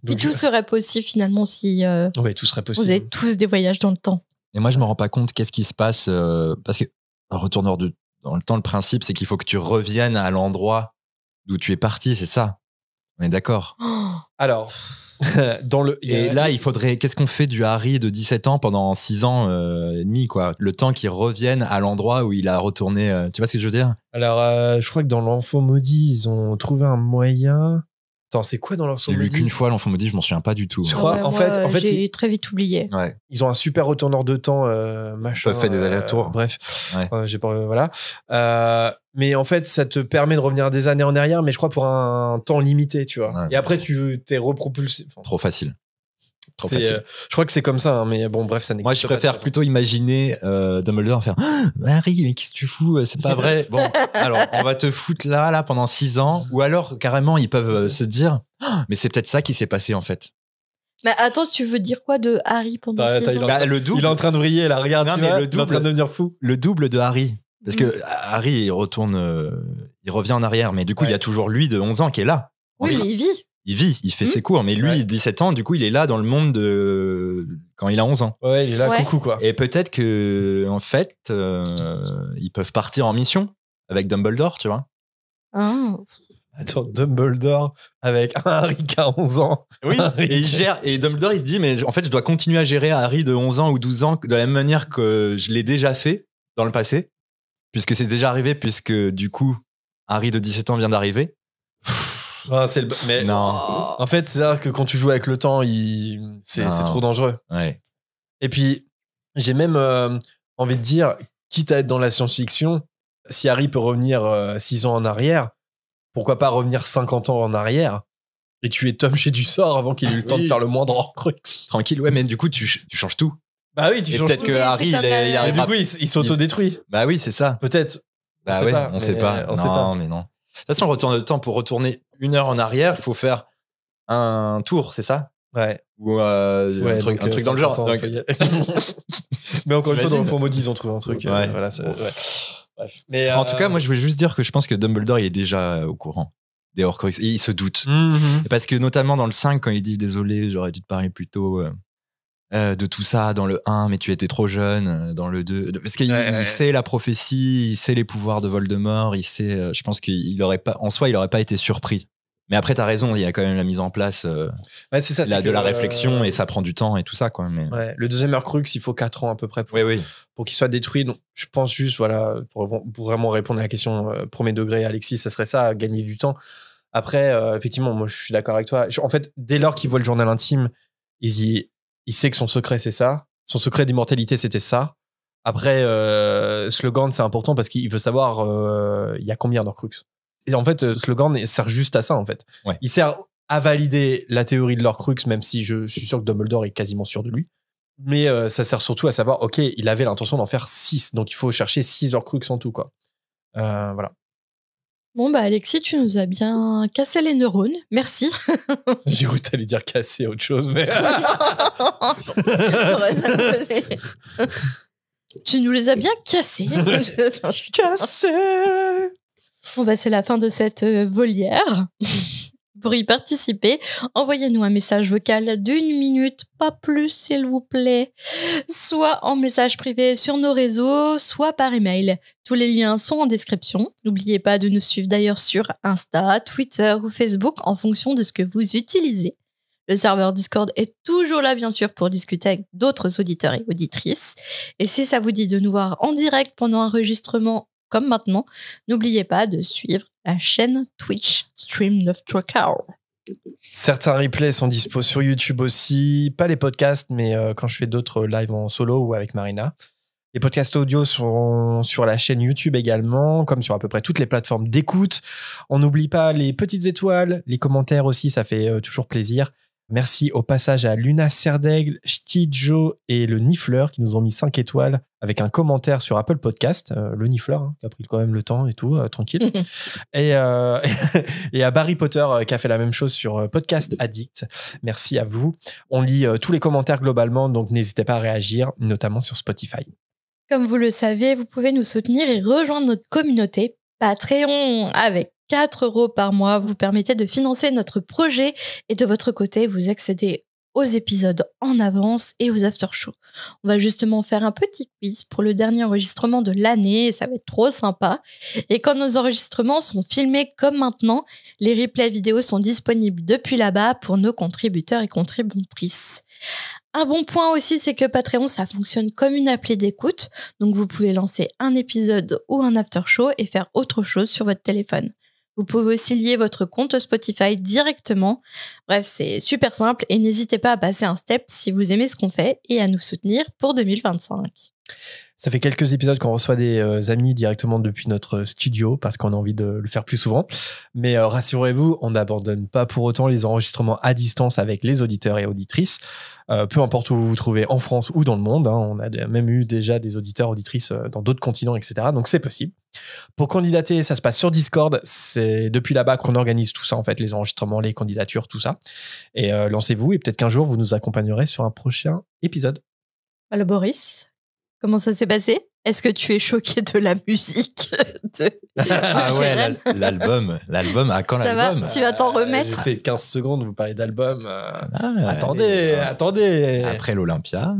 Puis tout serait possible finalement si ouais, tout serait possible. Vous avez tous des voyages dans le temps. Et moi, je me rends pas compte qu'est-ce qui se passe parce que un retourneur dans le temps, le principe, c'est qu'il faut que tu reviennes à l'endroit d'où tu es parti, c'est ça. On est d'accord. Alors, et là, il faudrait. Qu'est-ce qu'on fait du Harry de 17 ans pendant 6 ans et demi, quoi? Le temps qu'il revienne à l'endroit où il a retourné. Tu vois ce que je veux dire? Alors, je crois que dans l'Enfant Maudit, ils ont trouvé un moyen. Attends, c'est quoi dans l'Enfant Maudit? J'ai lu qu'une fois l'Enfant Maudit, je m'en souviens pas du tout. Je crois, en fait, j'ai très vite oublié. Ouais. Ils ont un super retourneur de temps, machin. Ils peuvent faire des allers-retours. Bref, ouais. J'ai pas, voilà. Mais en fait, ça te permet de revenir des années en arrière, mais je crois pour un temps limité, tu vois. Ouais. Et après, tu t'es repropulsé. Enfin, trop facile. Trop facile. Je crois que c'est comme ça, hein, mais bon, bref, ça n'existe pas. Moi, je préfère plutôt imaginer Dumbledore faire Harry, mais qu'est-ce que tu fous? C'est pas vrai. Bon, alors, on va te foutre là pendant 6 ans. Ou alors, carrément, ils peuvent se dire mais c'est peut-être ça qui s'est passé, en fait. Mais attends, tu veux dire quoi de Harry pendant 6 ans? Le double. Il est en train de briller, là, regarde, non, tu mais vois, le double, il est en train de devenir fou. Le double de Harry. Parce que Harry, il revient en arrière, mais du coup, il y a toujours lui de 11 ans qui est là. Oui, mais il vit. Il fait ses cours, mais lui, 17 ans, du coup, il est là dans le monde quand il a 11 ans. Ouais, il est là, coucou, quoi. Et peut-être que, en fait, ils peuvent partir en mission avec Dumbledore, tu vois. Attends, Dumbledore avec un Harry qui a 11 ans. Oui, et il gère. Et Dumbledore, il se dit, mais en fait, je dois continuer à gérer Harry de 11 ans ou 12 ans de la même manière que je l'ai déjà fait dans le passé, puisque c'est déjà arrivé, puisque du coup, Harry de 17 ans vient d'arriver. Mais non. En fait, c'est ça que quand tu joues avec le temps, c'est trop dangereux. Ouais. Et puis, j'ai même envie de dire, quitte à être dans la science-fiction, si Harry peut revenir 6 ans en arrière, pourquoi pas revenir 50 ans en arrière et tuer Tom chez du sort avant qu'il ait eu le temps de faire le moindre Horcrux. Tranquille, ouais, mais du coup, tu changes tout. Bah oui, tu changes peut-être tout. que Harry, il arrivera. Et du coup, il s'autodétruit. Bah oui, c'est ça. Peut-être. Bah oui, on sait pas. On sait pas. Mais non. De toute façon, retourner le temps pour retourner 1 heure en arrière, il faut faire un tour, c'est ça? Ouais. Ou un truc dans le genre. Donc... mais encore une fois, dans l'Enfant Maudit, ils ont trouvé un truc. Ouais. Voilà, ouais. Bref. Mais en tout cas, moi, je voulais juste dire que je pense que Dumbledore, il est déjà au courant des Horcruxes. Et il se doute. Mm-hmm. Parce que notamment dans le 5, quand il dit désolé, j'aurais dû te parler plus tôt de tout ça. Dans le 1, mais tu étais trop jeune. Dans le 2, parce qu'il sait la prophétie, il sait les pouvoirs de Voldemort, il sait. Je pense qu'il aurait pas, en soi, il aurait pas été surpris. Mais après, t'as raison, il y a quand même la mise en place Ouais, c'est ça. de la réflexion et ça prend du temps et tout ça, quoi. Mais... Ouais, le deuxième Horcrux, il faut 4 ans à peu près pour qu'il soit détruit. Donc, je pense juste, voilà, pour vraiment répondre à la question premier degré, Alexis, ça serait ça, gagner du temps. Après, effectivement, moi, je suis d'accord avec toi. En fait, dès lors qu'il voit le journal intime, il sait que son secret, c'est ça. Son secret d'immortalité, c'était ça. Après, Slogan, c'est important parce qu'il veut savoir il y a combien d'Horcrux. Et en fait, Slogan sert juste à ça, en fait. Ouais. Il sert à valider la théorie de l'Horcrux, même si je suis sûr que Dumbledore est quasiment sûr de lui. Mais ça sert surtout à savoir, OK, il avait l'intention d'en faire 6, donc il faut chercher 6 Horcrux en tout, quoi. Voilà. Bon, bah, Alexis, tu nous as bien cassé les neurones. Merci. J'ai cru que t'allais dire casser autre chose, mais... Tu nous les as bien cassés. Cassé. Bon, bah, c'est la fin de cette volière. Pour y participer, envoyez-nous un message vocal d'1 minute, pas plus s'il vous plaît, soit en message privé sur nos réseaux, soit par email. Tous les liens sont en description. N'oubliez pas de nous suivre d'ailleurs sur Insta, Twitter ou Facebook en fonction de ce que vous utilisez. Le serveur Discord est toujours là, bien sûr, pour discuter avec d'autres auditeurs et auditrices. Et si ça vous dit de nous voir en direct pendant un enregistrement comme maintenant, n'oubliez pas de suivre la chaîne Twitch Stream of Tracker. Certains replays sont dispo sur YouTube aussi, pas les podcasts, mais quand je fais d'autres lives en solo ou avec Marina. Les podcasts audio sont sur la chaîne YouTube également, comme sur à peu près toutes les plateformes d'écoute. On n'oublie pas les petites étoiles, les commentaires aussi, ça fait toujours plaisir. Merci au passage à Luna Serdaigle, Stijo et le Nifleur qui nous ont mis 5 étoiles avec un commentaire sur Apple Podcast. Le Nifleur qui a pris quand même le temps et tout, tranquille. et à Barry Potter qui a fait la même chose sur Podcast Addict. Merci à vous. On lit tous les commentaires globalement, donc n'hésitez pas à réagir, notamment sur Spotify. Comme vous le savez, vous pouvez nous soutenir et rejoindre notre communauté Patreon avec 4 € par mois, vous permettez de financer notre projet et de votre côté, vous accédez aux épisodes en avance et aux after-shows. On va justement faire un petit quiz pour le dernier enregistrement de l'année et ça va être trop sympa. Et quand nos enregistrements sont filmés comme maintenant, les replays vidéo sont disponibles depuis là-bas pour nos contributeurs et contributrices. Un bon point aussi, c'est que Patreon, ça fonctionne comme une appli d'écoute. Donc, vous pouvez lancer un épisode ou un after-show et faire autre chose sur votre téléphone. Vous pouvez aussi lier votre compte Spotify directement. Bref, c'est super simple et n'hésitez pas à passer un step si vous aimez ce qu'on fait et à nous soutenir pour 2025. Ça fait quelques épisodes qu'on reçoit des amis directement depuis notre studio parce qu'on a envie de le faire plus souvent. Mais rassurez-vous, on n'abandonne pas pour autant les enregistrements à distance avec les auditeurs et auditrices. Peu importe où vous vous trouvez, en France ou dans le monde. On a même eu déjà des auditeurs, auditrices dans d'autres continents, etc. Donc c'est possible. Pour candidater, ça se passe sur Discord. C'est depuis là-bas qu'on organise tout ça, en fait, les enregistrements, les candidatures, tout ça. Et lancez-vous et peut-être qu'un jour, vous nous accompagnerez sur un prochain épisode. Alors Boris, comment ça s'est passé ? Est-ce que tu es choqué de la musique Ah ouais, l'album. À quand ça l'album ? Va, tu vas t'en remettre. J'ai fait 15 secondes, vous parlez d'album. Attendez. Après l'Olympia.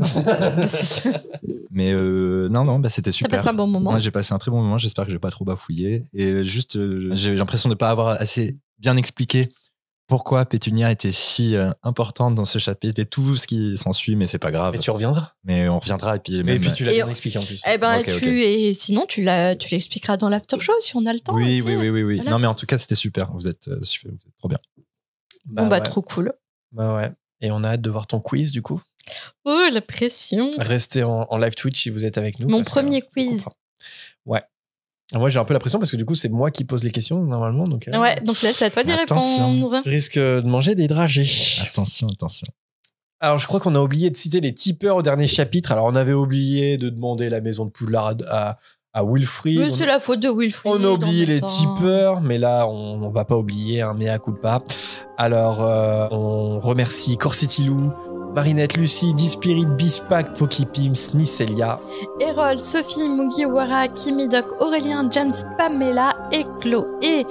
Mais non, bah, c'était super. T'as passé un bon moment ? Moi, j'ai passé un très bon moment. J'espère que j'ai pas trop bafouillé. Et juste, j'ai l'impression de pas avoir assez bien expliqué pourquoi Pétunia était si importante dans ce chapitre et tout ce qui s'ensuit, mais c'est pas grave. Et tu reviendras. Mais on reviendra. Et puis tu l'as bien expliqué en plus. Eh ben, Okay. Et sinon, tu l'expliqueras dans l'after show si on a le temps. Oui. aussi. Voilà. Non, mais en tout cas, c'était super. Vous êtes trop bien. Ouais. Trop cool. Bah ouais. Et on a hâte de voir ton quiz du coup. Oh, la pression. Restez en live Twitch si vous êtes avec nous. Mon premier quiz. Ouais. Moi, j'ai un peu la pression parce que du coup, c'est moi qui pose les questions normalement. Donc, ouais, donc là, c'est à toi d'y répondre. Je risque de manger des dragées. Attention. Alors, je crois qu'on a oublié de citer les tipeurs au dernier chapitre. Alors, on avait oublié de demander la maison de Poudlard à Wilfried. Mais c'est la faute de Wilfried. On a oublié les tipeurs, mais là, on va pas oublier, hein, mea culpa. Alors, on remercie Corsetilou, Marinette, Lucie, Dispirit, Bispac, Pokipims, Nicelia, Erol, Sophie, Mugiwara, Kimidoc, Aurélien, James, Pamela et Chloé.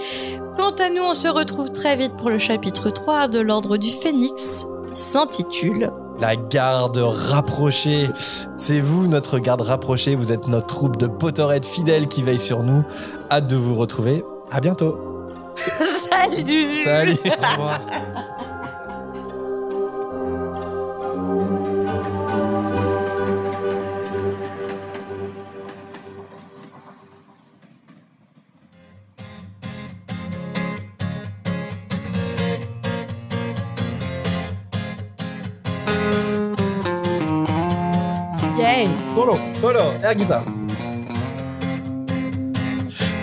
Quant à nous, on se retrouve très vite pour le chapitre 3 de l'Ordre du Phénix, qui s'intitule La garde rapprochée. C'est vous, notre garde rapprochée. Vous êtes notre troupe de Potterheads fidèles qui veille sur nous. Hâte de vous retrouver. À bientôt. Salut. Salut. Salut. Au revoir. Yay. Solo, air guitare.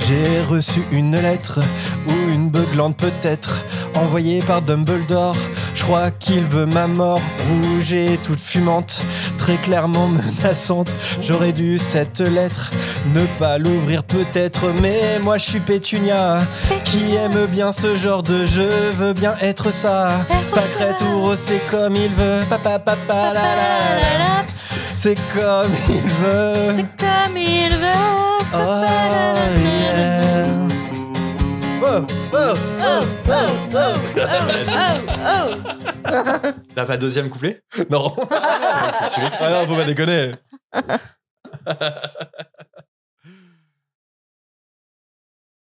J'ai reçu une lettre ou une beuglante peut-être, envoyée par Dumbledore. Je crois qu'il veut ma mort, rouge et toute fumante, très clairement menaçante. J'aurais dû cette lettre ne pas l'ouvrir peut-être, mais moi je suis Pétunia qui aime bien ce genre de jeu, veut bien être ça. Pâquerette ou rose, c'est comme il veut. Papa, papa, la la la la. C'est comme il veut. C'est comme il veut. Oh yeah. Oh, oh, oh, oh, oh, Oh, oh. T'as pas deuxième couplet? Non. Tu l'écris. Ah non, faut pas déconner.